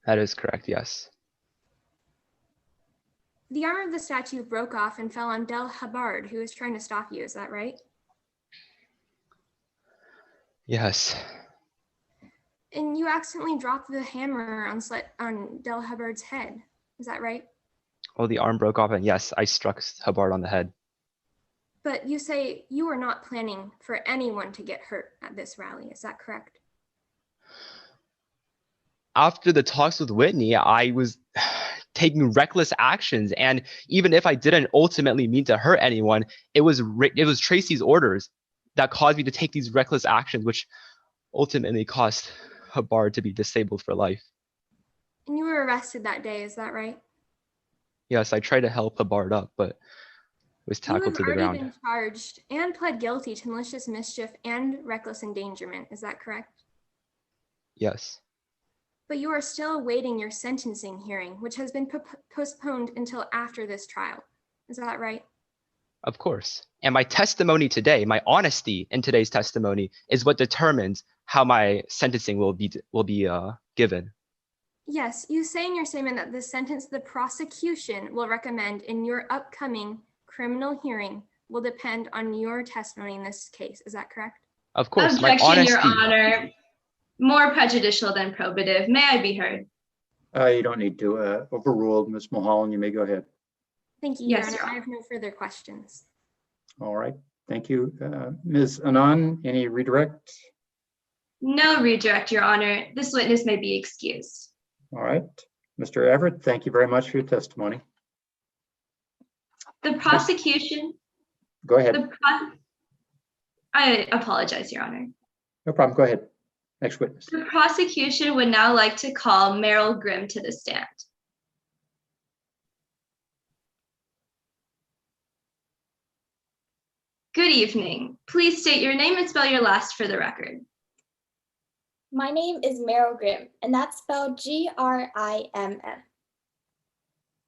That is correct, yes. The arm of the statue broke off and fell on Del Hubbard, who was trying to stop you, is that right? Yes. And you accidentally dropped the hammer on Del Hubbard's head, is that right? Well, the arm broke off, and yes, I struck Hubbard on the head. But you say you were not planning for anyone to get hurt at this rally, is that correct? After the talks with Whitney, I was taking reckless actions, and even if I didn't ultimately mean to hurt anyone, it was Tracy's orders that caused me to take these reckless actions, which ultimately cost Hubbard to be disabled for life. And you were arrested that day, is that right? Yes, I tried to help Hubbard up, but was tackled to the ground. You have already been charged and pled guilty to malicious mischief and reckless endangerment, is that correct? Yes. But you are still awaiting your sentencing hearing, which has been postponed until after this trial. Is that right? Of course. And my testimony today, my honesty in today's testimony, is what determines how my sentencing will be given. Yes, you say in your statement that the sentence the prosecution will recommend in your upcoming criminal hearing will depend on your testimony in this case. Is that correct? Of course. Objection, my honesty. Your Honor. More prejudicial than probative. May I be heard? You don't need to. Overruled. Ms. Mulholland, you may go ahead. Thank you, Yes, Your Honor. I have no further questions. All right. Thank you. Ms. Anand, any redirect? No redirect, Your Honor. This witness may be excused. All right. Mr. Everett, thank you very much for your testimony. The prosecution. Go ahead. I apologize, Your Honor. No problem. Go ahead. Next witness. The prosecution would now like to call Meryl Grimm to the stand. Good evening. Please state your name and spell your last for the record. My name is Meryl Grimm, and that's spelled Grimm.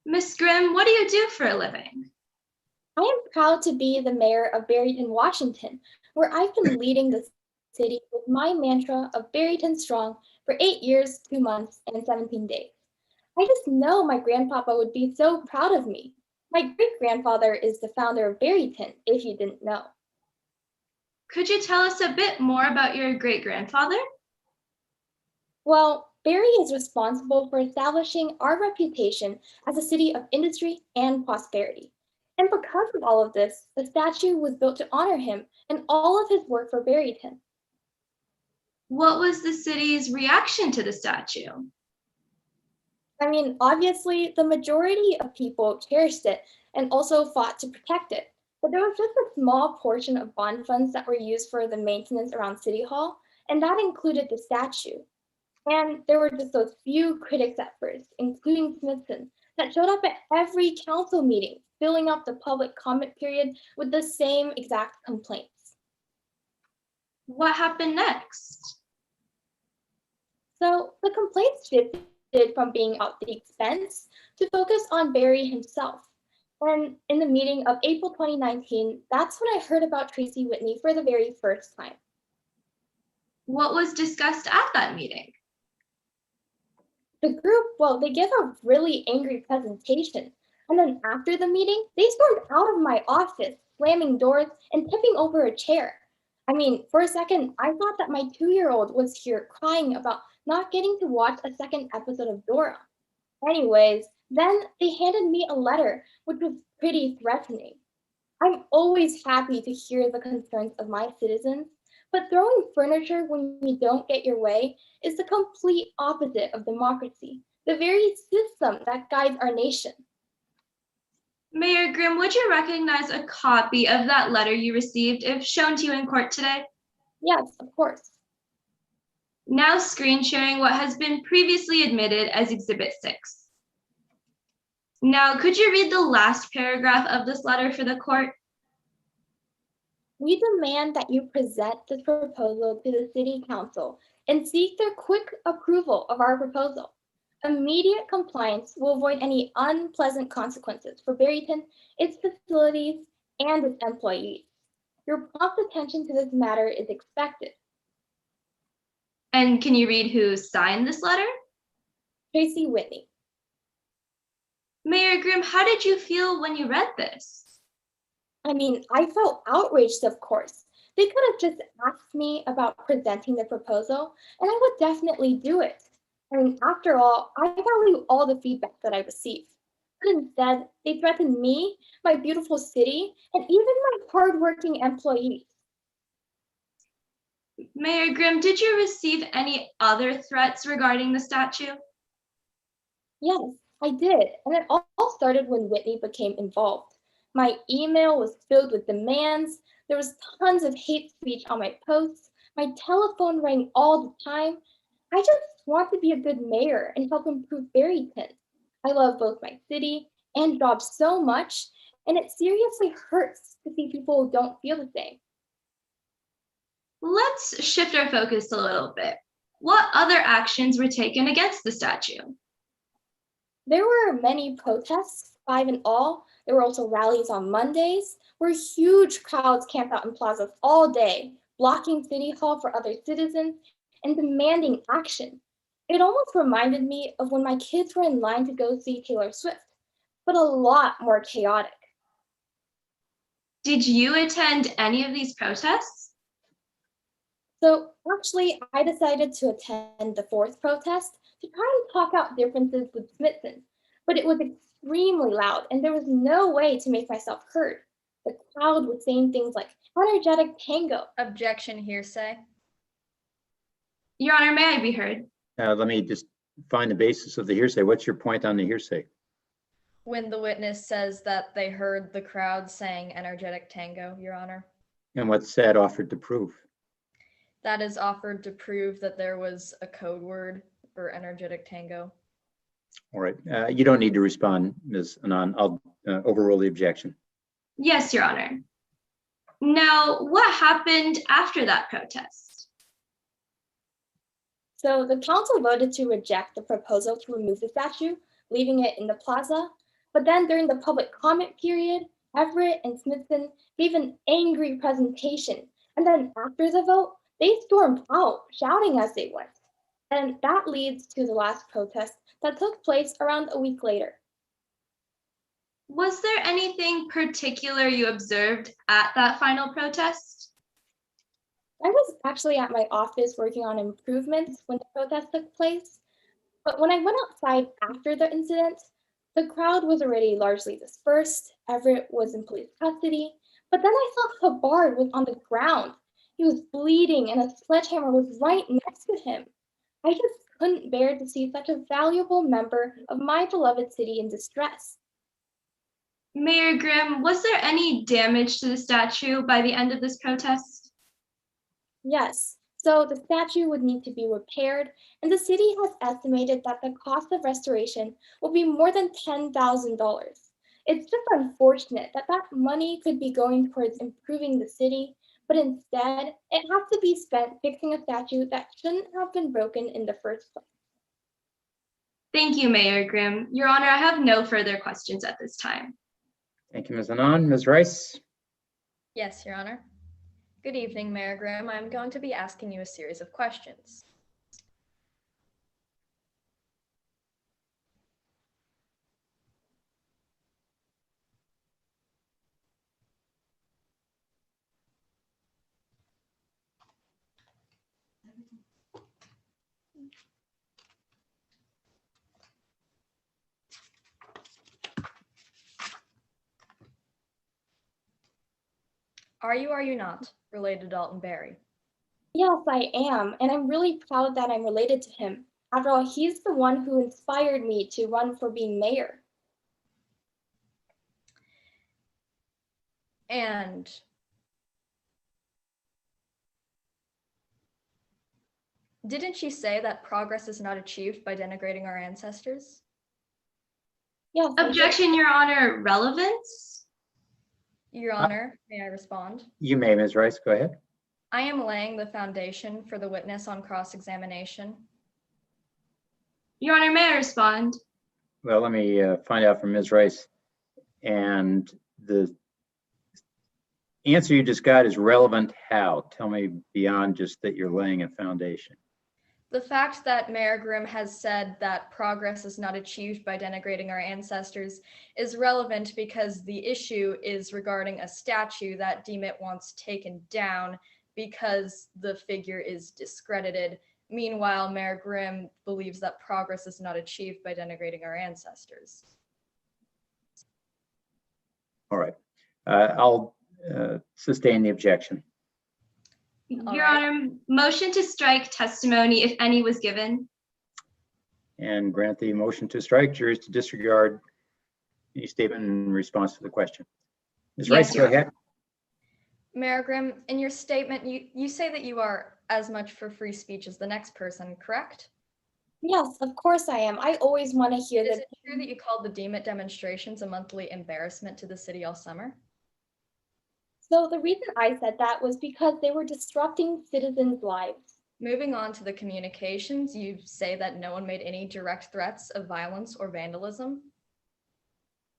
Miss Grimm, what do you do for a living? I am proud to be the mayor of Barryton, Washington, where I've been leading the city with my mantra of Barryton Strong for 8 years, 2 months, and 17 days. I just know my grandpapa would be so proud of me. My great-grandfather is the founder of Barryton, if you didn't know. Could you tell us a bit more about your great-grandfather? Well, Barry is responsible for establishing our reputation as a city of industry and prosperity. And because of all of this, the statue was built to honor him and all of his work for Barryton. What was the city's reaction to the statue? I mean, obviously, the majority of people cherished it and also fought to protect it. But there was just a small portion of bond funds that were used for the maintenance around City Hall, and that included the statue. And there were just those few critics at first, including Smithson, that showed up at every council meeting, filling up the public comment period with the same exact complaints. What happened next? So the complaints shifted from being about the expense to focus on Barry himself. And in the meeting of April 2019, that's when I heard about Tracy Whitney for the very first time. What was discussed at that meeting? The group, well, they gave a really angry presentation. And then after the meeting, they stormed out of my office, slamming doors and tipping over a chair. I mean, for a second, I thought that my 2-year-old was here crying about not getting to watch a second episode of Dora. Anyways, then they handed me a letter, which was pretty threatening. I'm always happy to hear the concerns of my citizens, but throwing furniture when you don't get your way is the complete opposite of democracy, the very system that guides our nation. Mayor Grimm, would you recognize a copy of that letter you received if shown to you in court today? Yes, of course. Now screen sharing what has been previously admitted as Exhibit 6. Now, could you read the last paragraph of this letter for the court? We demand that you present this proposal to the City Council and seek their quick approval of our proposal. Immediate compliance will avoid any unpleasant consequences for Barryton, its facilities, and its employees. Your prompt attention to this matter is expected. And can you read who signed this letter? Tracy Whitney. Mayor Grimm, how did you feel when you read this? I mean, I felt outraged, of course. They could have just asked me about presenting the proposal, and I would definitely do it. I mean, after all, I value all the feedback that I receive. But instead, they threatened me, my beautiful city, and even my hardworking employees. Mayor Grimm, did you receive any other threats regarding the statue? Yes, I did, and it all started when Whitney became involved. My email was filled with demands, there was tons of hate speech on my posts, my telephone rang all the time. I just want to be a good mayor and help improve Barryton. I love both my city and job so much, and it seriously hurts to see people who don't feel the same. Let's shift our focus a little bit. What other actions were taken against the statue? There were many protests, 5 in all. There were also rallies on Mondays, where huge crowds camped out in plazas all day, blocking City Hall for other citizens and demanding action. It almost reminded me of when my kids were in line to go see Taylor Swift, but a lot more chaotic. Did you attend any of these protests? So actually, I decided to attend the 4th protest to try and talk out differences with Smithson, but it was extremely loud and there was no way to make myself heard. The crowd was saying things like energetic tango. Objection, hearsay. Your Honor, may I be heard? Let me just find the basis of the hearsay. What's your point on the hearsay? When the witness says that they heard the crowd saying energetic tango, Your Honor. And what's that offered to prove? That is offered to prove that there was a code word for energetic tango. All right. You don't need to respond, Ms. Anand. I'll overrule the objection. Yes, Your Honor. Now, what happened after that protest? So the council voted to reject the proposal to remove the statue, leaving it in the plaza. But then during the public comment period, Everett and Smithson gave an angry presentation. And then after the vote, they stormed out, shouting as they went. And that leads to the last protest that took place around a week later. Was there anything particular you observed at that final protest? I was actually at my office working on improvements when the protest took place. But when I went outside after the incident, the crowd was already largely dispersed. Everett was in police custody. But then I saw Hubbard was on the ground. He was bleeding and a sledgehammer was right next to him. I just couldn't bear to see such a valuable member of my beloved city in distress. Mayor Grimm, was there any damage to the statue by the end of this protest? Yes, so the statue would need to be repaired, and the city has estimated that the cost of restoration will be more than $10,000. It's just unfortunate that that money could be going towards improving the city, but instead it has to be spent fixing a statue that shouldn't have been broken in the first place. Thank you, Mayor Grimm. Your Honor, I have no further questions at this time. Thank you, Ms. Anand. Ms. Rice? Yes, Your Honor. Good evening, Mayor Grimm. I'm going to be asking you a series of questions. Are you not related to Dalton Berry? Yes, I am, and I'm really proud that I'm related to him. After all, he's the one who inspired me to run for being mayor. And didn't she say that progress is not achieved by denigrating our ancestors? Yes. Objection, Your Honor. Relevance? Your Honor, may I respond? You may, Ms. Rice. Go ahead. I am laying the foundation for the witness on cross-examination. Your Honor, may I respond? Well, let me find out from Ms. Rice. And the answer you just got is relevant how? Tell me beyond just that you're laying a foundation. The fact that Mayor Grimm has said that progress is not achieved by denigrating our ancestors is relevant because the issue is regarding a statue that DMIT wants taken down because the figure is discredited. Meanwhile, Mayor Grimm believes that progress is not achieved by denigrating our ancestors. All right. I'll sustain the objection. Your Honor, motion to strike testimony, if any, was given. And grant the motion to strike. Jurors to disregard any statement in response to the question. Ms. Rice, go ahead. Mayor Grimm, in your statement, you say that you are as much for free speech as the next person, correct? Yes, of course I am. I always want to hear Is it true that you called the DMIT demonstrations a monthly embarrassment to the city all summer? So the reason I said that was because they were disrupting citizens' lives. Moving on to the communications, you say that no one made any direct threats of violence or vandalism.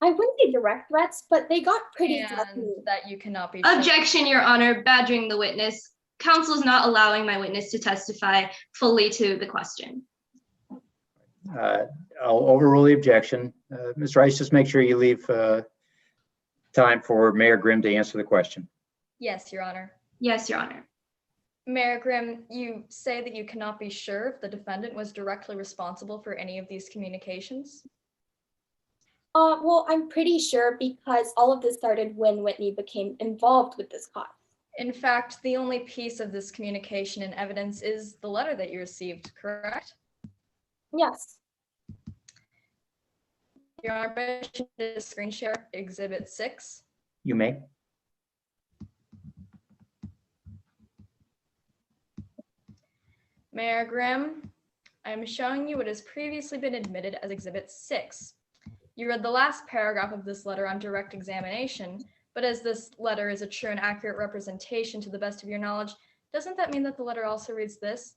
I wouldn't say direct threats, but they got pretty threatening. That you cannot be. Objection, Your Honor, badgering the witness. Counsel is not allowing my witness to testify fully to the question. I'll overrule the objection. Ms. Rice, just make sure you leave time for Mayor Grimm to answer the question. Yes, Your Honor. Yes, Your Honor. Mayor Grimm, you say that you cannot be sure if the defendant was directly responsible for any of these communications? Well, I'm pretty sure because all of this started when Whitney became involved with this cause. In fact, the only piece of this communication and evidence is the letter that you received, correct? Yes. Your Honor, permission to screen share Exhibit 6. You may. Mayor Grimm, I'm showing you what has previously been admitted as Exhibit 6. You read the last paragraph of this letter on direct examination, but as this letter is a true and accurate representation to the best of your knowledge, doesn't that mean that the letter also reads this?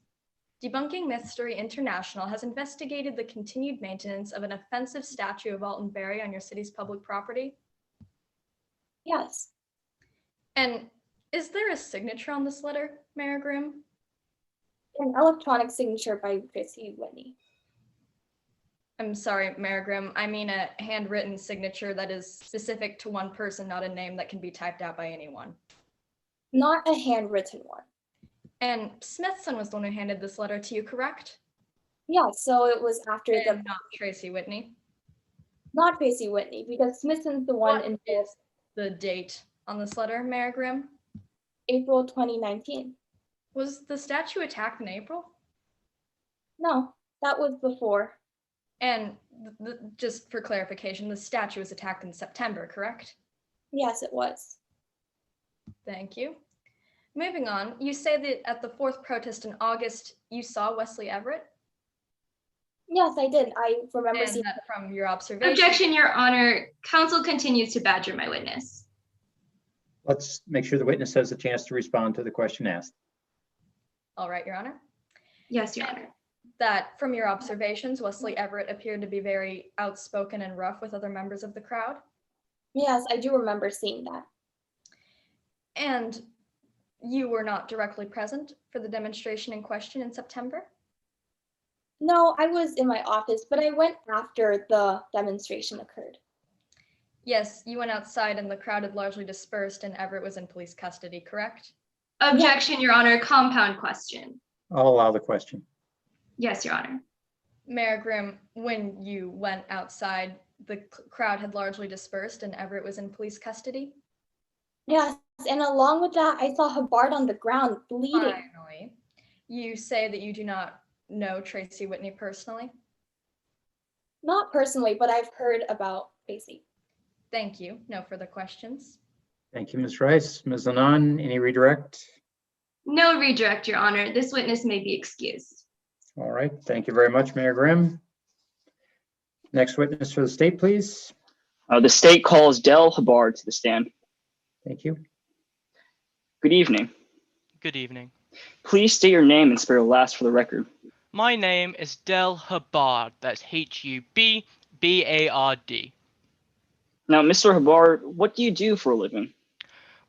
Debunking Mystery International has investigated the continued maintenance of an offensive statue of Alton Berry on your city's public property. Yes. And is there a signature on this letter, Mayor Grimm? An electronic signature by Tracy Whitney. I'm sorry, Mayor Grimm. I mean a handwritten signature that is specific to one person, not a name that can be typed out by anyone. Not a handwritten one. And Smithson was the one who handed this letter to you, correct? Yeah, so it was after and not Tracy Whitney. Not Tracy Whitney, because Smithson's the one in the date on this letter, Mayor Grimm? April 2019. Was the statue attacked in April? No, that was before. And just for clarification, the statue was attacked in September, correct? Yes, it was. Thank you. Moving on, you say that at the 4th protest in August, you saw Wesley Everett? Yes, I did. I remember And seeing that from your observation. Objection, Your Honor. Counsel continues to badger my witness. Let's make sure the witness has a chance to respond to the question asked. All right, Your Honor. Yes, Your Honor. That from your observations, Wesley Everett appeared to be very outspoken and rough with other members of the crowd? Yes, I do remember seeing that. And you were not directly present for the demonstration in question in September? No, I was in my office, but I went after the demonstration occurred. Yes, you went outside and the crowd had largely dispersed and Everett was in police custody, correct? Objection, Your Honor. Compound question. I'll allow the question. Yes, Your Honor. Mayor Grimm, when you went outside, the crowd had largely dispersed and Everett was in police custody? Yes, and along with that, I saw Hubbard on the ground bleeding. Finally, you say that you do not know Tracy Whitney personally? Not personally, but I've heard about Tracy. Thank you. No further questions. Thank you, Ms. Rice. Ms. Anand, any redirect? No redirect, Your Honor. This witness may be excused. All right. Thank you very much, Mayor Grimm. Next witness for the state, please. The state calls Del Hubbard to the stand. Thank you. Good evening. Good evening. Please state your name and spell your last for the record. My name is Del Hubbard. That's Hubbard. Now, Mr. Hubbard, what do you do for a living?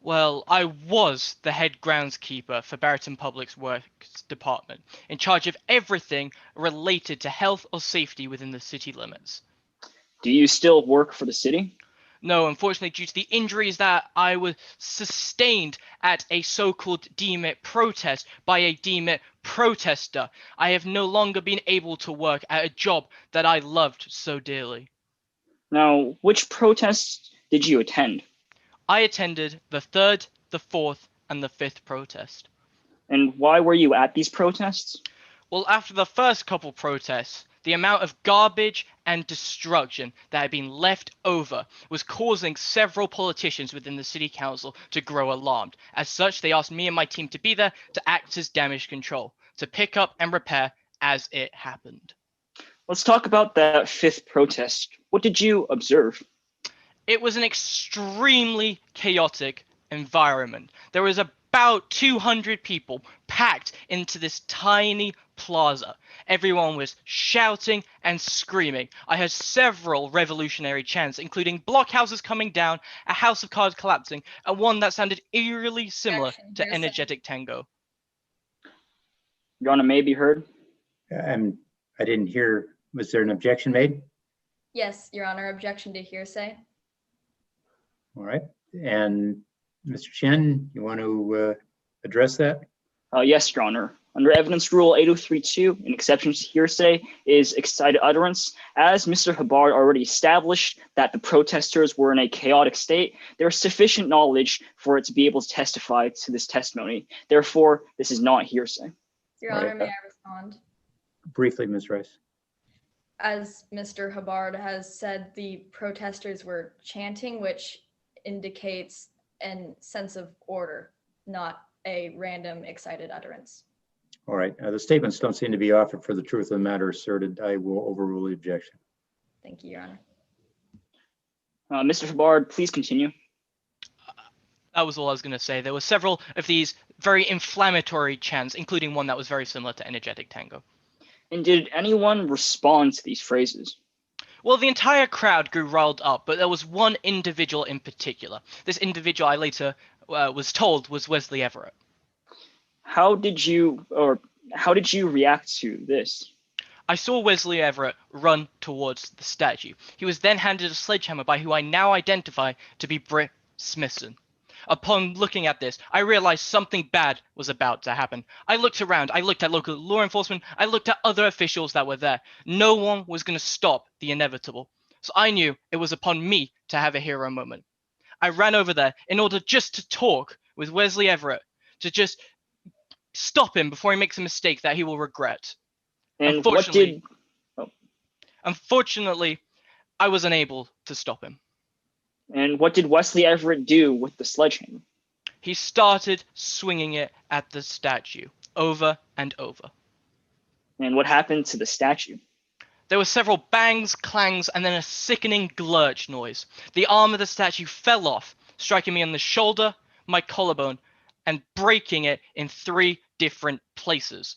Well, I was the head groundskeeper for Barrington Public Works Department, in charge of everything related to health or safety within the city limits. Do you still work for the city? No, unfortunately, due to the injuries that I was sustained at a so-called DMIT protest by a DMIT protester, I have no longer been able to work at a job that I loved so dearly. Now, which protests did you attend? I attended the 3rd, the 4th, and the 5th protest. And why were you at these protests? Well, after the first couple protests, the amount of garbage and destruction that had been left over was causing several politicians within the city council to grow alarmed. As such, they asked me and my team to be there to act as damage control, to pick up and repair as it happened. Let's talk about that 5th protest. What did you observe? It was an extremely chaotic environment. There was about 200 people packed into this tiny plaza. Everyone was shouting and screaming. I heard several revolutionary chants, including blockhouses coming down, a house of cards collapsing, and one that sounded eerily similar to Energetic Tango. Your Honor, may be heard. I didn't hear. Was there an objection made? Yes, Your Honor. Objection to hearsay. All right. And Mr. Chen, you want to address that? Yes, Your Honor. Under Evidence Rule 8032, an exception to hearsay is excited utterance. As Mr. Hubbard already established that the protesters were in a chaotic state, there is sufficient knowledge for it to be able to testify to this testimony. Therefore, this is not hearsay. Your Honor, may I respond? Briefly, Ms. Rice. As Mr. Hubbard has said, the protesters were chanting, which indicates a sense of order, not a random excited utterance. All right. The statements don't seem to be offered for the truth of the matter asserted. I will overrule the objection. Thank you, Your Honor. Mr. Hubbard, please continue. That was all I was going to say. There were several of these very inflammatory chants, including one that was very similar to Energetic Tango. And did anyone respond to these phrases? Well, the entire crowd grew riled up, but there was one individual in particular. This individual I later was told was Wesley Everett. How did you react to this? I saw Wesley Everett run towards the statue. He was then handed a sledgehammer by who I now identify to be Britt Smithson. Upon looking at this, I realized something bad was about to happen. I looked around, I looked at local law enforcement, I looked at other officials that were there. No one was going to stop the inevitable. So I knew it was upon me to have a hero moment. I ran over there in order just to talk with Wesley Everett, to just stop him before he makes a mistake that he will regret. And Unfortunately, I was unable to stop him. And what did Wesley Everett do with the sledgehammer? He started swinging it at the statue, over and over. And what happened to the statue? There were several bangs, clangs, and then a sickening glurch noise. The arm of the statue fell off, striking me on the shoulder, my collarbone, and breaking it in 3 different places.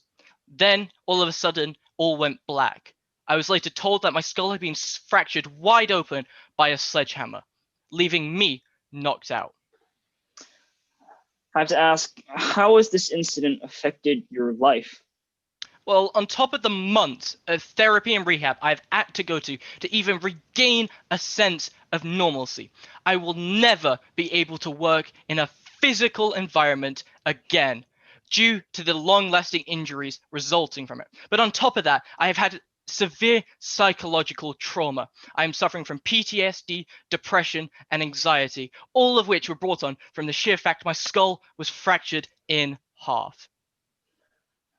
Then, all of a sudden, all went black. I was later told that my skull had been fractured wide open by a sledgehammer, leaving me knocked out. I have to ask, how has this incident affected your life? Well, on top of the months of therapy and rehab I've had to go to even regain a sense of normalcy, I will never be able to work in a physical environment again due to the long-lasting injuries resulting from it. But on top of that, I have had severe psychological trauma. I am suffering from PTSD, depression, and anxiety, all of which were brought on from the sheer fact my skull was fractured in half.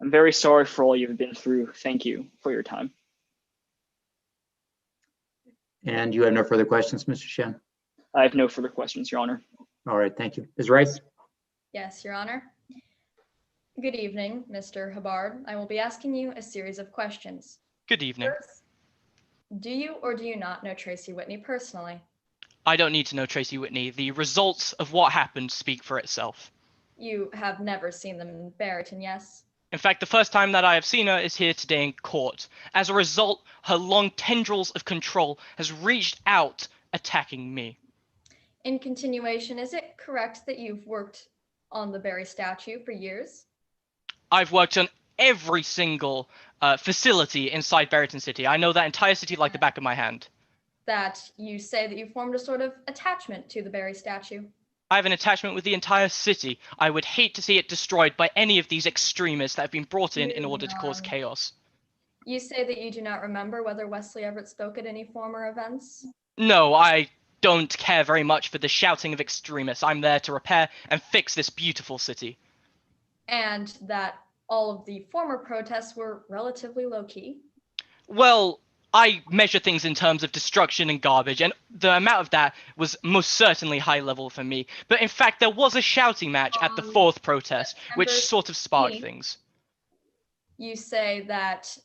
I'm very sorry for all you've been through. Thank you for your time. And you have no further questions, Mr. Shen? I have no further questions, Your Honor. All right, thank you. Ms. Rice? Yes, Your Honor. Good evening, Mr. Hubbard. I will be asking you a series of questions. Good evening. First, do you or do you not know Tracy Whitney personally? I don't need to know Tracy Whitney. The results of what happened speak for itself. You have never seen them in Barrington, yes? In fact, the first time that I have seen her is here today in court. As a result, her long tendrils of control has reached out, attacking me. In continuation, is it correct that you've worked on the Barry statue for years? I've worked on every single facility inside Barrington City. I know that entire city like the back of my hand. That you say that you formed a sort of attachment to the Barry statue? I have an attachment with the entire city. I would hate to see it destroyed by any of these extremists that have been brought in order to cause chaos. You say that you do not remember whether Wesley Everett spoke at any former events? No, I don't care very much for the shouting of extremists. I'm there to repair and fix this beautiful city. And that all of the former protests were relatively low-key? Well, I measure things in terms of destruction and garbage, and the amount of that was most certainly high level for me. But in fact, there was a shouting match at the 4th protest, which sort of sparked things. You say that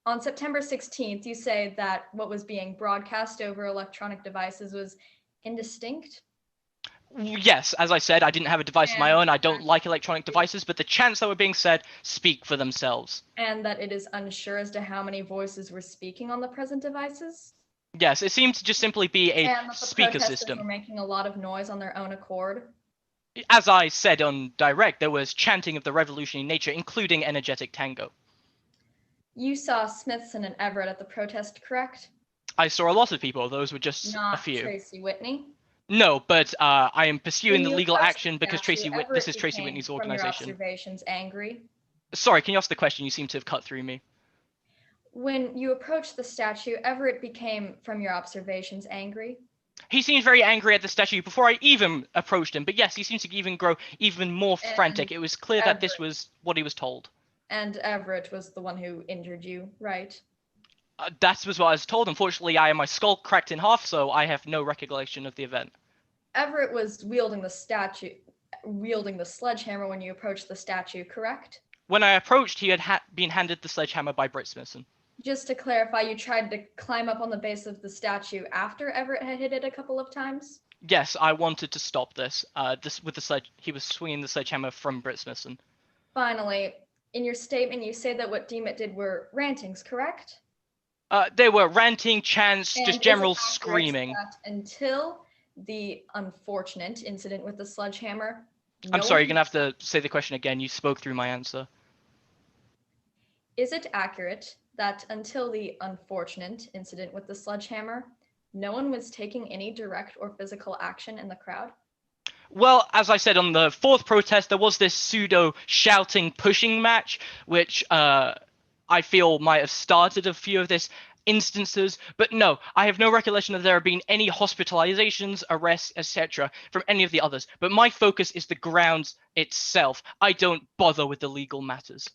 on September 16th, you say that what was being broadcast over electronic devices was indistinct? Yes, as I said, I didn't have a device of my own. I don't like electronic devices, but the chants that were being said speak for themselves. And that it is unsure as to how many voices were speaking on the present devices? Yes, it seemed to just simply be a speaker system. Were making a lot of noise on their own accord? As I said on direct, there was chanting of the revolutionary nature, including Energetic Tango. You saw Smithson and Everett at the protest, correct? I saw a lot of people. Those were just a few. Not Tracy Whitney? No, but I am pursuing the legal action because this is Tracy Whitney's organization. organization. From your observations, angry? Sorry, can you ask the question? You seem to have cut through me. When you approached the statue, Everett became, from your observations, angry? He seemed very angry at the statue before I even approached him, but yes, he seemed to even grow even more frantic. It was clear that this was what he was told. And Everett was the one who injured you, right? That was what I was told. Unfortunately, I had my skull cracked in half, so I have no recollection of the event. Everett was wielding the sledgehammer when you approached the statue, correct? When I approached, he had been handed the sledgehammer by Britt Smithson. Just to clarify, you tried to climb up on the base of the statue after Everett had hit it a couple of times? Yes, I wanted to stop this. He was swinging the sledgehammer from Britt Smithson. Finally, in your statement, you say that what Demet did were rantings, correct? They were ranting, chants, And just is it general accurate screaming. that until the unfortunate incident with the sledgehammer, I'm no sorry, you're one- gonna have to say the question again. You spoke through my answer. Is it accurate that until the unfortunate incident with the sledgehammer, no one was taking any direct or physical action in the crowd? Well, as I said on the fourth protest, there was this pseudo shouting pushing match, which I feel might have started a few of these instances. But no, I have no recollection of there being any hospitalizations, arrests, etc. from any of the others. But my focus is the grounds itself. I don't bother with the legal matters.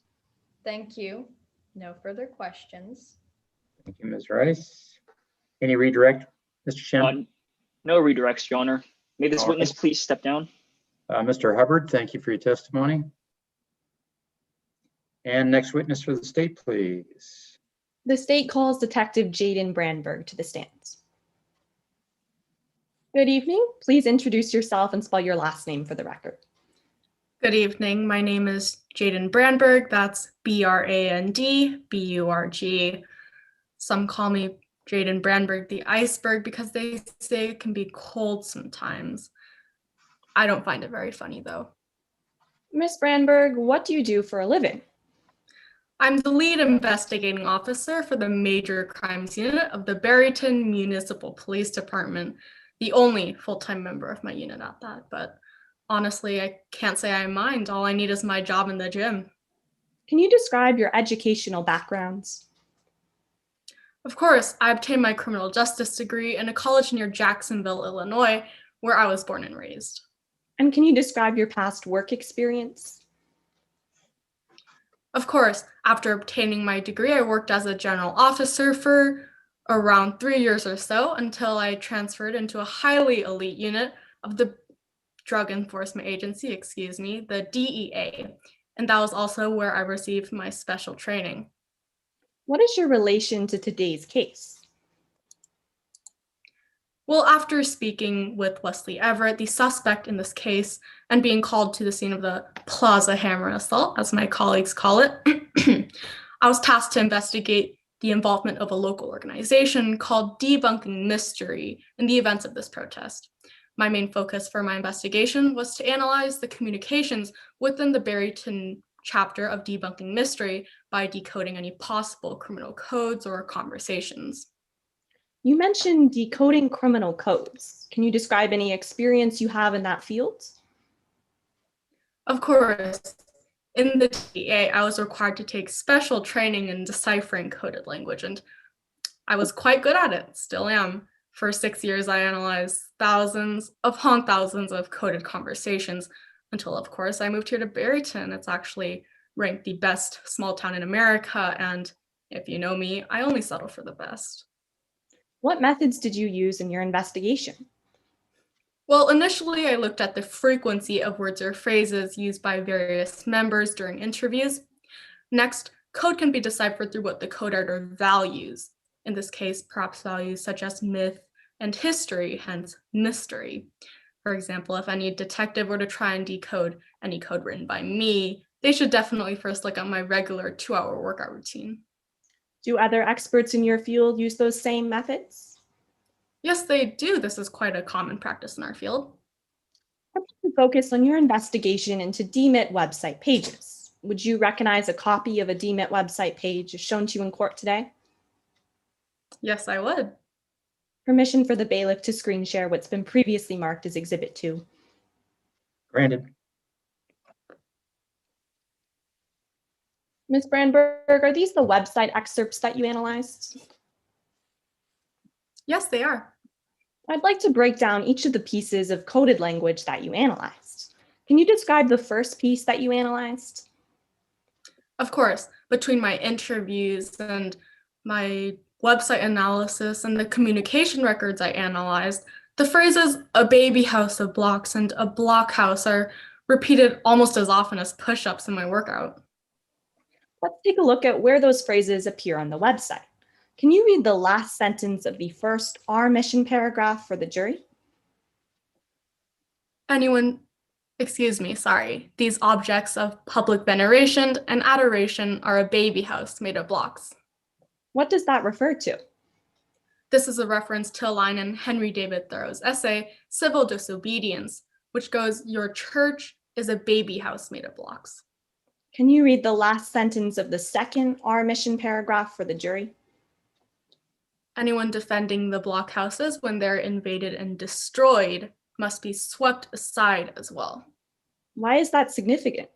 Thank you. No further questions. Thank you, Ms. Rice. Any redirect, Mr. Shen? No redirects, Your Honor. May this witness please step down. Mr. Hubbard, thank you for your testimony. And next witness for the state, please. The state calls Detective Jaden Brandberg to the stands. Good evening. Please introduce yourself and spell your last name for the record. Good evening. My name is Jaden Brandberg. That's B-R-A-N-D-B-U-R-G. Some call me Jaden Brandberg the iceberg because they say it can be cold sometimes. I don't find it very funny though. Ms. Brandberg, what do you do for a living? I'm the lead investigating officer for the Major Crimes Unit of the Barryton Municipal Police Department, the only full-time member of my unit at that, but honestly, I can't say I mind. All I need is my job in the gym. Can you describe your educational backgrounds? Of course, I obtained my criminal justice degree in a college near Jacksonville, Illinois, where I was born and raised. And can you describe your past work experience? Of course, after obtaining my degree, I worked as a general officer for around 3 years or so until I transferred into a highly elite unit of the Drug Enforcement Agency, the DEA. And that was also where I received my special training. What is your relation to today's case? Well, after speaking with Wesley Everett, the suspect in this case, and being called to the scene of the Plaza Hammer assault, as my colleagues call it, I was tasked to investigate the involvement of a local organization called Debunking Mystery in the events of this protest. My main focus for my investigation was to analyze the communications within the Barryton chapter of Debunking Mystery by decoding any possible criminal codes or conversations. You mentioned decoding criminal codes. Can you describe any experience you have in that field? Of course. In the DEA, I was required to take special training in deciphering coded language, and I was quite good at it, still am. For 6 years, I analyzed thousands upon thousands of coded conversations until, of course, I moved here to Barryton. It's actually ranked the best small town in America, and if you know me, I only settle for the best. What methods did you use in your investigation? Well, initially I looked at the frequency of words or phrases used by various members during interviews. Next, code can be deciphered through what the code editor values. In this case, perhaps values such as myth and history, hence mystery. For example, if any detective were to try and decode any code written by me, they should definitely first look at my regular 2-hour workout routine. Do other experts in your field use those same methods? Yes, they do. This is quite a common practice in our field. I'd like to focus on your investigation into DMIT website pages. Would you recognize a copy of a DMIT website page shown to you in court today? Yes, I would. Permission for the bailiff to screen share what's been previously marked as Exhibit 2. Granted. Ms. Brandberg, are these the website excerpts that you analyzed? Yes, they are. I'd like to break down each of the pieces of coded language that you analyzed. Can you describe the first piece that you analyzed? Of course, between my interviews and my website analysis and the communication records I analyzed, the phrases "a baby house of blocks" and "a blockhouse" are repeated almost as often as push-ups in my workout. Let's take a look at where those phrases appear on the website. Can you read the last sentence of the first Our Mission paragraph for the jury? These objects of public veneration and adoration are a baby house made of blocks. What does that refer to? This is a reference to a line in Henry David Thoreau's essay, Civil Disobedience, which goes, "Your church is a baby house made of blocks." Can you read the last sentence of the second our mission paragraph for the jury? Anyone defending the blockhouses when they're invaded and destroyed must be swept aside as well. Why is that significant?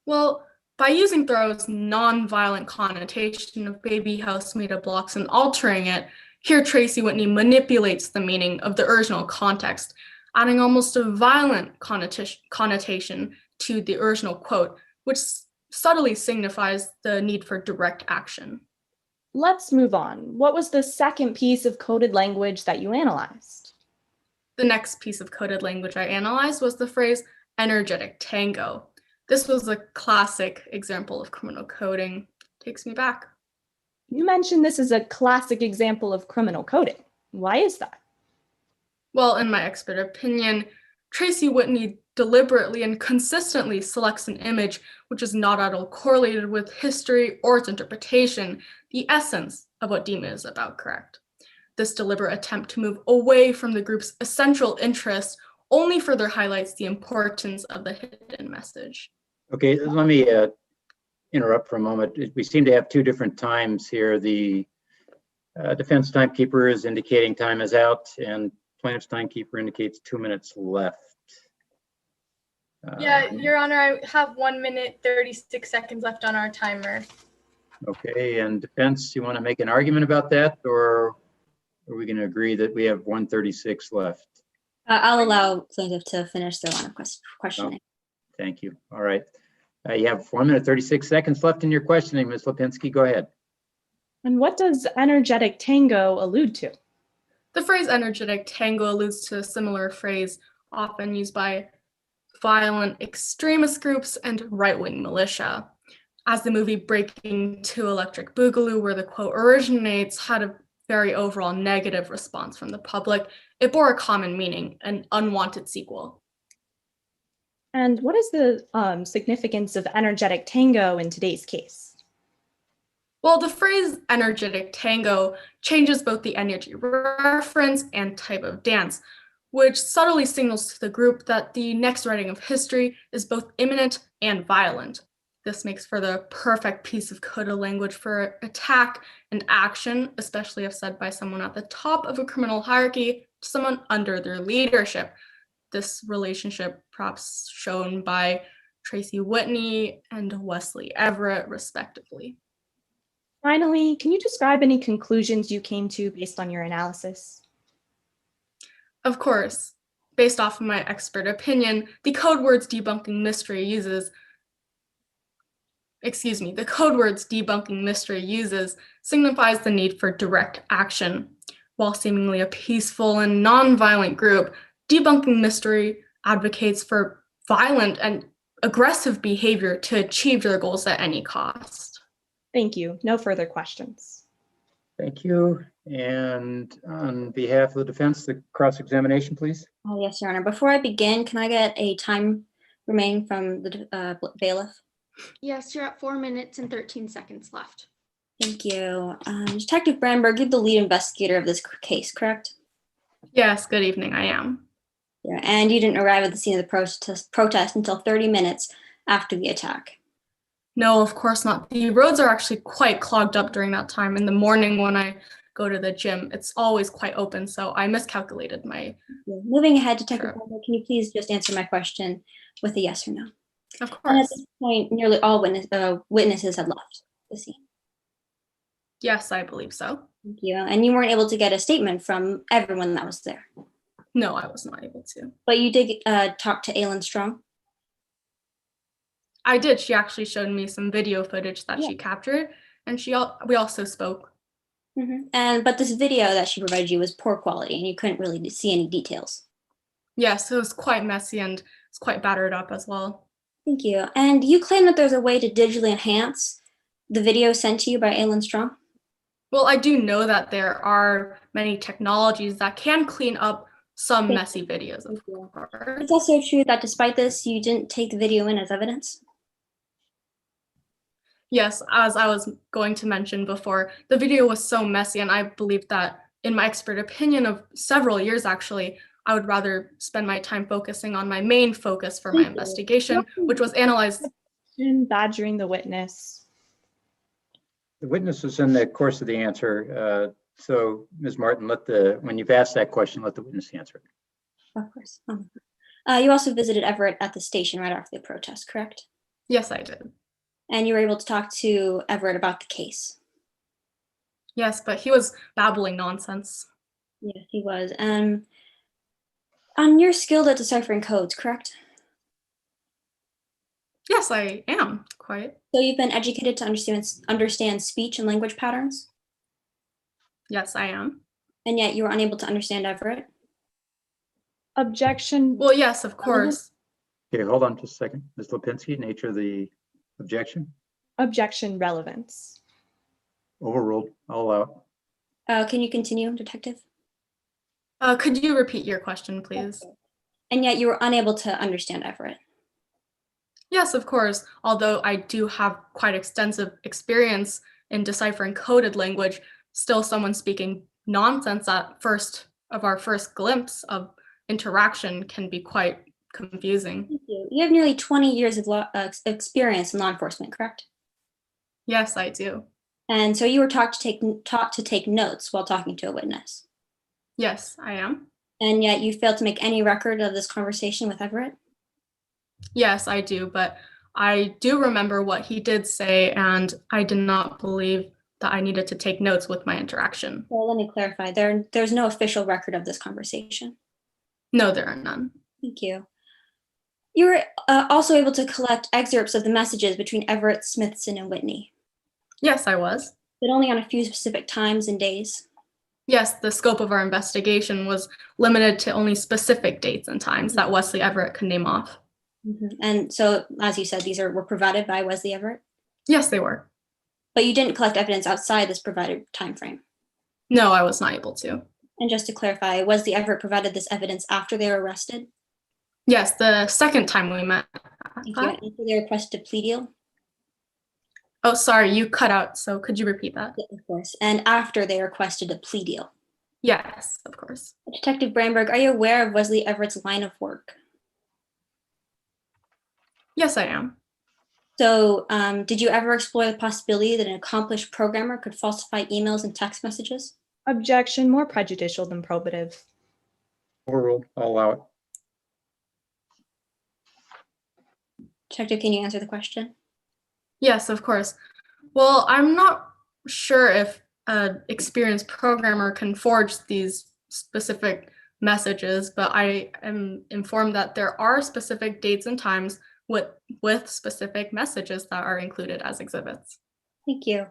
Well, by using Thoreau's non-violent connotation of baby house made of blocks and altering it, here Tracy Whitney manipulates the meaning of the original context, adding almost a violent connotation to the original quote, which subtly signifies the need for direct action. Let's move on. What was the second piece of coded language that you analyzed? The next piece of coded language I analyzed was the phrase energetic tango. This was a classic example of criminal coding. Takes me back. You mentioned this is a classic example of criminal coding. Why is that? Well, in my expert opinion, Tracy Whitney deliberately and consistently selects an image which is not at all correlated with history or its interpretation, the essence of what Dima is about, correct? This deliberate attempt to move away from the group's essential interest only further highlights the importance of the hidden message. Okay, let me interrupt for a moment. We seem to have two different times here. The defense timekeeper is indicating time is out, and plaintiff's timekeeper indicates 2 minutes left. Yeah, Your Honor, I have 1 minute, 36 seconds left on our timer. Okay, and defense, you want to make an argument about that, or are we going to agree that we have 1:36 left? I'll allow plaintiff to finish their line of questioning. Oh, thank you. All right. You have 1 minute, 36 seconds left in your questioning, Ms. Lipinski. Go ahead. And what does energetic tango allude to? The phrase energetic tango alludes to a similar phrase often used by violent extremist groups and right-wing militia. As the movie Breaking 2 Electric Boogaloo, where the quote originates, had a very overall negative response from the public, it bore a common meaning, an unwanted sequel. And what is the significance of energetic tango in today's case? Well, the phrase energetic tango changes both the energy reference and type of dance, which subtly signals to the group that the next writing of history is both imminent and violent. This makes for the perfect piece of coded language for attack and action, especially if said by someone at the top of a criminal hierarchy to someone under their leadership. This relationship perhaps shown by Tracy Whitney and Wesley Everett, respectively. Finally, can you describe any conclusions you came to based on your analysis? Of course, based off of my expert opinion, the code words debunking mystery uses signifies the need for direct action. While seemingly a peaceful and non-violent group, debunking mystery advocates for violent and aggressive behavior to achieve their goals at any cost. Thank you. No further questions. Thank you. And on behalf of the defense, the cross-examination, please. Oh, yes, Your Honor. Before I begin, can I get a time remaining from the bailiff? Yes, you're at 4 minutes and 13 seconds left. Thank you. Detective Brandberg, you're the lead investigator of this case, correct? Yes, good evening, I am. Yeah, and you didn't arrive at the scene of the protest until 30 minutes after the attack. No, of course not. The roads are actually quite clogged up during that time. In the morning when I go to the gym, it's always quite open, so I miscalculated my... Moving ahead, Detective Brandberg, can you please just answer my question with a yes or no? Of course. And at this point, nearly all witnesses had left the scene. Yes, I believe so. Thank you. And you weren't able to get a statement from everyone that was there? No, I was not able to. But you did talk to Aylin Strong? I did. She actually showed me some video footage that she captured, and we also spoke. Mm-hmm. But this video that she provided you was poor quality, and you couldn't really see any details. Yes, it was quite messy, and it's quite battered up as well. Thank you. And you claim that there's a way to digitally enhance the video sent to you by Aylin Strong? Well, I do know that there are many technologies that can clean up some Thank messy videos, of course. It's also true that despite this, you didn't take the video in as evidence. Yes, as I was going to mention before, the video was so messy, and I believe that, in my expert opinion of several years actually, I would rather spend my time focusing on my main focus for my investigation, which was analyze. Badgering the witness. The witness was in the course of the answer. So Ms. Martin, when you've asked that question, let the witness answer it. Of course. You also visited Everett at the station right after the protest, correct? Yes, I did. And you were able to talk to Everett about the case. Yes, but he was babbling nonsense. Yes, he was. You're skilled at deciphering codes, correct? Yes, I am, quite. So you've been educated to understand speech and language patterns? Yes, I am. And yet you were unable to understand Everett? Objection. Well, yes, of course. Okay, hold on just a second. Ms. Lipinski, nature of the objection? Objection, relevance. Overruled. I'll allow it. Can you continue, Detective? Could you repeat your question, please? Okay. And yet you were unable to understand Everett? Yes, of course. Although I do have quite extensive experience in deciphering coded language, still someone speaking nonsense at our first glimpse of interaction can be quite confusing. Thank you. You have nearly 20 years of experience in law enforcement, correct? Yes, I do. And so you were taught to take notes while talking to a witness? Yes, I am. And yet you failed to make any record of this conversation with Everett? Yes, I do, but I do remember what he did say, and I did not believe that I needed to take notes with my interaction. Well, let me clarify. There's no official record of this conversation? No, there are none. Thank you. You were also able to collect excerpts of the messages between Everett, Smithson, and Whitney? Yes, I was. But only on a few specific times and days? Yes, the scope of our investigation was limited to only specific dates and times that Wesley Everett could name off. Mm-hmm. And so, as you said, these were provided by Wesley Everett? Yes, they were. But you didn't collect evidence outside this provided time frame? No, I was not able to. And just to clarify, Wesley Everett provided this evidence after they were arrested? Yes, the second time we met. Thank you. After they requested a plea deal? Oh, sorry, you cut out, so could you repeat that? Yeah, of course. And after they requested a plea deal? Yes, of course. Detective Brandberg, are you aware of Wesley Everett's line of work? Yes, I am. So did you ever explore the possibility that an accomplished programmer could falsify emails and text messages? Objection, more prejudicial than probative. Overruled. I'll allow it. Detective, can you answer the question? Yes, of course. Well, I'm not sure if an experienced programmer can forge these specific messages, but I am informed that there are specific dates and times with specific messages that are included as exhibits. Thank you.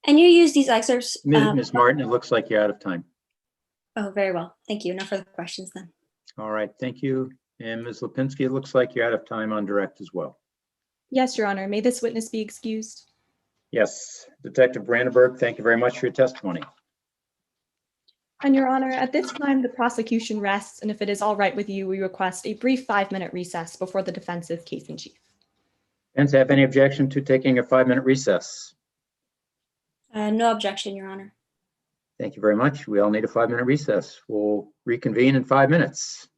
And you use these excerpts. Ms. Martin, it looks like you're out of time. Oh, very well. Thank you. No further questions then. All right, thank you. And Ms. Lipinski, it looks like you're out of time on direct as well. Yes, Your Honor. May this witness be excused? Yes. Detective Brandenburg, thank you very much for your testimony. And Your Honor, at this time, the prosecution rests, and if it is all right with you, we request a brief 5-minute recess before the defense's case in chief. Defense have any objection to taking a 5-minute recess? No objection, Your Honor. Thank you very much. We all need a 5-minute recess. We'll reconvene in 5 minutes.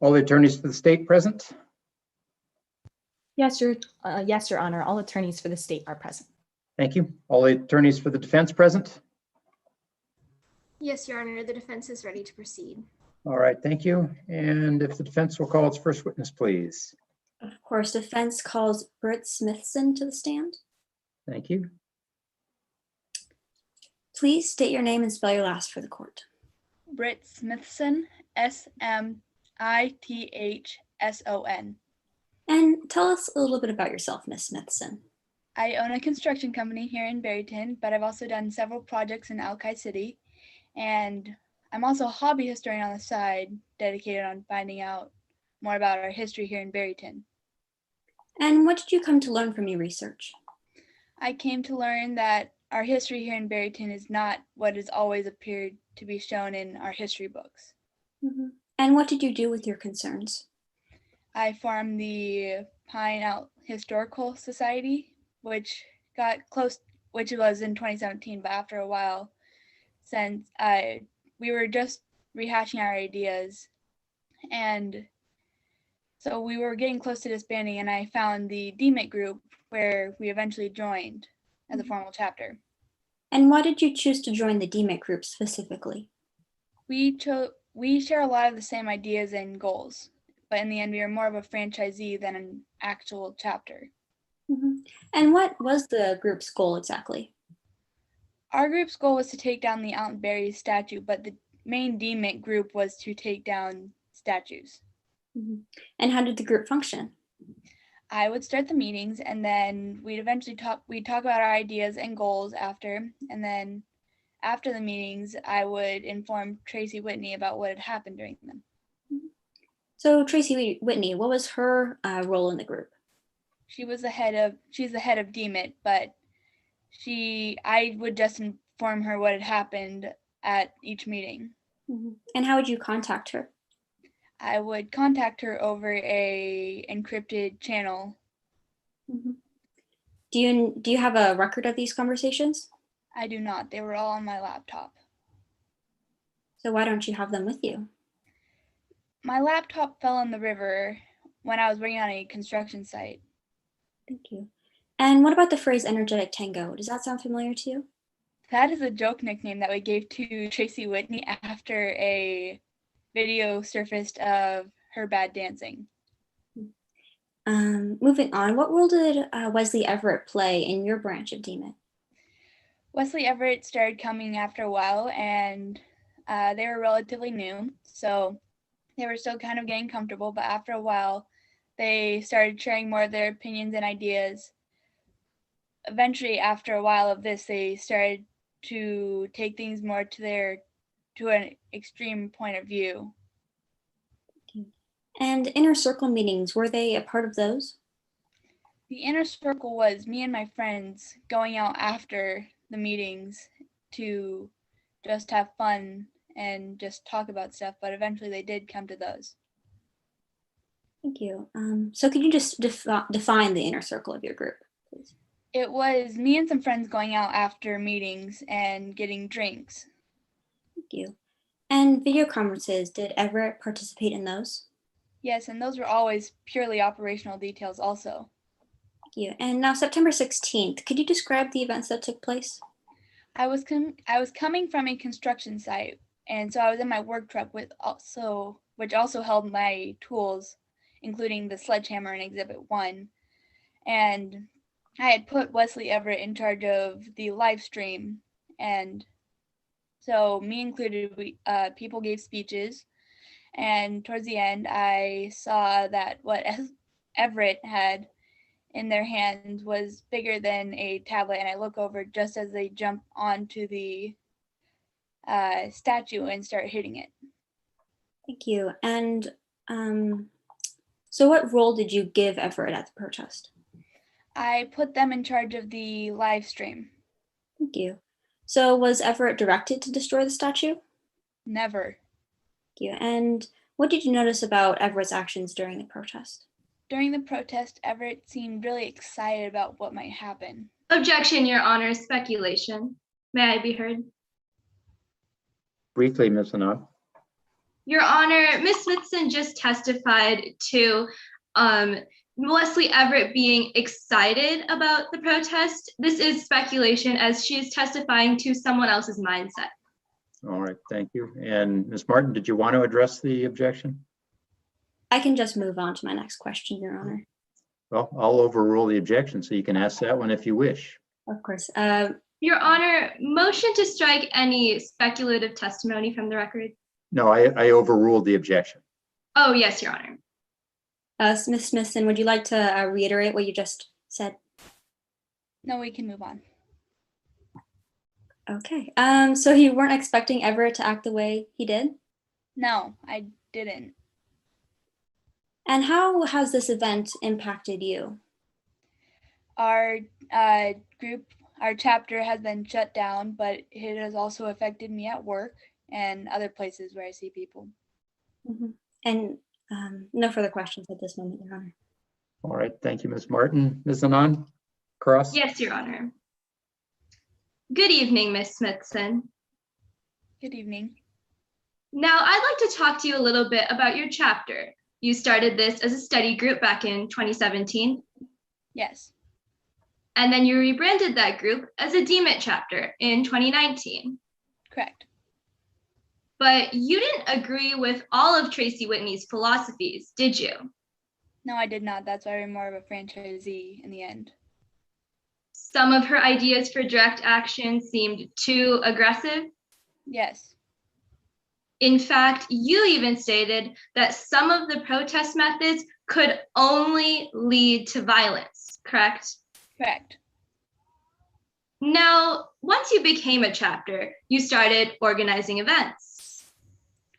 All the attorneys for the state present? Yes, Your Honor. All attorneys for the state are present. Thank you. All the attorneys for the defense present? Yes, Your Honor, the defense is ready to proceed. All right, thank you. And if the defense will call its first witness, please. Of course, defense calls Britt Smithson to the stand. Thank you. Please state your name and spell your last for the court. Britt Smithson, Smithson. And tell us a little bit about yourself, Miss Smithson. I own a construction company here in Barryton, but I've also done several projects in Alki City. And I'm also a hobby historian on the side, dedicated on finding out more about our history here in Barryton. And what did you come to learn from your research? I came to learn that our history here in Barryton is not what has always appeared to be shown in our history books. Mm-hmm. And what did you do with your concerns? I formed the Pine Out Historical Society, which was in 2017, but after a while, since we were just rehashing our ideas, and so we were getting close to disbanding, and I found the DMIT group where we eventually joined as a formal chapter. And why did you choose to join the DMIT group specifically? We share a lot of the same ideas and goals, but in the end, we are more of a franchisee than an actual chapter. Mm-hmm. And what was the group's goal exactly? Our group's goal was to take down the Alton Berry statue, but the main DMIT group was to take down statues. Mm-hmm. And how did the group function? I would start the meetings, and then we'd talk about our ideas and goals after, and then after the meetings, I would inform Tracy Whitney about what had happened during them. So Tracy Whitney, what was her role in the group? She's the head of DMIT, but I would just inform her what had happened at each meeting. Mm-hmm. And how would you contact her? I would contact her over a encrypted channel. Mm-hmm. Do you have a record of these conversations? I do not. They were all on my laptop. So why don't you have them with you? My laptop fell in the river when I was working on a construction site. Thank you. And what about the phrase energetic tango? Does that sound familiar to you? That is a joke nickname that we gave to Tracy Whitney after a video surfaced of her bad dancing. Moving on, what role did Wesley Everett play in your branch of DMIT? Wesley Everett started coming after a while, and they were relatively new, so they were still kind of getting comfortable, but after a while, they started sharing more of their opinions and ideas. Eventually, after a while of this, they started to take things more to an extreme point of view. And inner circle meetings, were they a part of those? The inner circle was me and my friends going out after the meetings to just have fun and just talk about stuff, but eventually they did come to those. Thank you. So could you just define the inner circle of your group, please? It was me and some friends going out after meetings and getting drinks. Thank you. And video conferences, did Everett participate in those? Yes, and those were always purely operational details also. Thank you. And now September 16th, could you describe the events that took place? I was coming from a construction site, and so I was in my work truck which also held my tools, including the sledgehammer in Exhibit 1. And I had put Wesley Everett in charge of the live stream, and so me included, people gave speeches, and towards the end, I saw that what Everett had in their hands was bigger than a tablet, and I look over just as they jump onto the statue and start hitting it. Thank you. And so what role did you give Everett at the protest? I put them in charge of the live stream. Thank you. So was Everett directed to destroy the statue? Never. Thank you. And what did you notice about Everett's actions during the protest? During the protest, Everett seemed really excited about what might happen. Objection, Your Honor, speculation. May I be heard? Briefly, Ms. Anand. Your Honor, Ms. Smithson just testified to Leslie Everett being excited about the protest. This is speculation as she is testifying to someone else's mindset. All right, thank you. And Ms. Martin, did you want to address the objection? I can just move on to my next question, Your Honor. Well, I'll overrule the objection, so you can ask that one if you wish. Of course. Your Honor, motion to strike any speculative testimony from the record. No, I overruled the objection. Oh, yes, Your Honor. Ms. Smithson, would you like to reiterate what you just said? No, we can move on. Okay. So you weren't expecting Everett to act the way he did? No, I didn't. And how has this event impacted you? Our group, our chapter has been shut down, but it has also affected me at work and other places where I see people. Mm-hmm. And no further questions at this moment, Your Honor. All right, thank you, Ms. Martin. Ms. Anand, cross? Yes, Your Honor. Good evening, Ms. Smithson. Good evening. Now, I'd like to talk to you a little bit about your chapter. You started this as a study group back in 2017. Yes. And then you rebranded that group as a DMIT chapter in 2019. Correct. But you didn't agree with all of Tracy Whitney's philosophies, did you? No, I did not. That's why I'm more of a franchisee in the end. Some of her ideas for direct action seemed too aggressive. Yes. In fact, you even stated that some of the protest methods could only lead to violence, correct? Correct. Now, once you became a chapter, you started organizing events.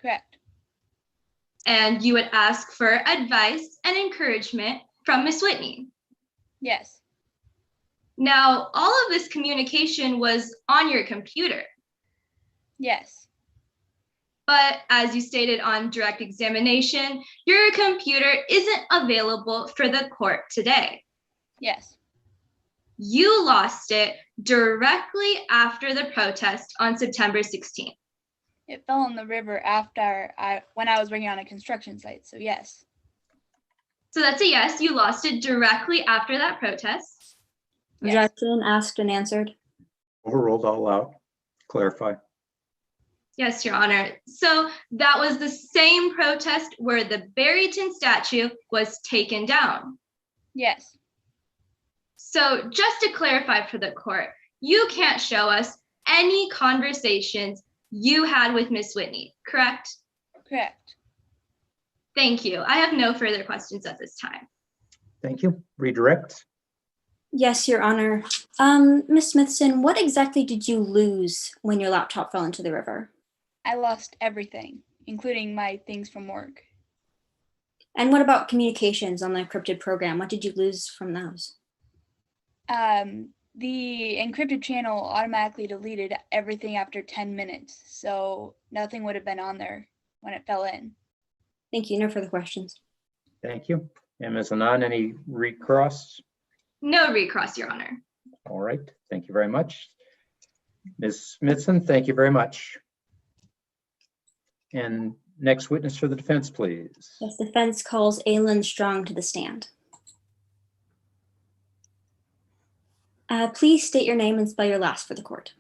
Correct. And you would ask for advice and encouragement from Miss Whitney. Yes. Now, all of this communication was on your computer. Yes. But as you stated on direct examination, your computer isn't available for the court today. Yes. You lost it directly after the protest on September 16th. It fell in the river after when I was working on a construction site, so yes. So that's a yes, you lost it directly after that protest. Objection, asked and answered. Overruled, all out. Clarify. Yes, Your Honor. So that was the same protest where the Barryton statue was taken down. Yes. So just to clarify for the court, you can't show us any conversations you had with Miss Whitney, correct? Correct. Thank you. I have no further questions at this time. Thank you. Redirect. Yes, Your Honor. Ms. Smithson, what exactly did you lose when your laptop fell into the river? I lost everything, including my things from work. And what about communications on the encrypted program? What did you lose from those? The encrypted channel automatically deleted everything after 10 minutes, so nothing would have been on there when it fell in. Thank you. No further questions. Thank you. And Ms. Anand, any recross? No recross, Your Honor. All right. Thank you very much. Ms. Smithson, thank you very much. And next witness for the defense, please. Yes, defense calls Aylin Strong to the stand. Please state your name and spell your last for the court.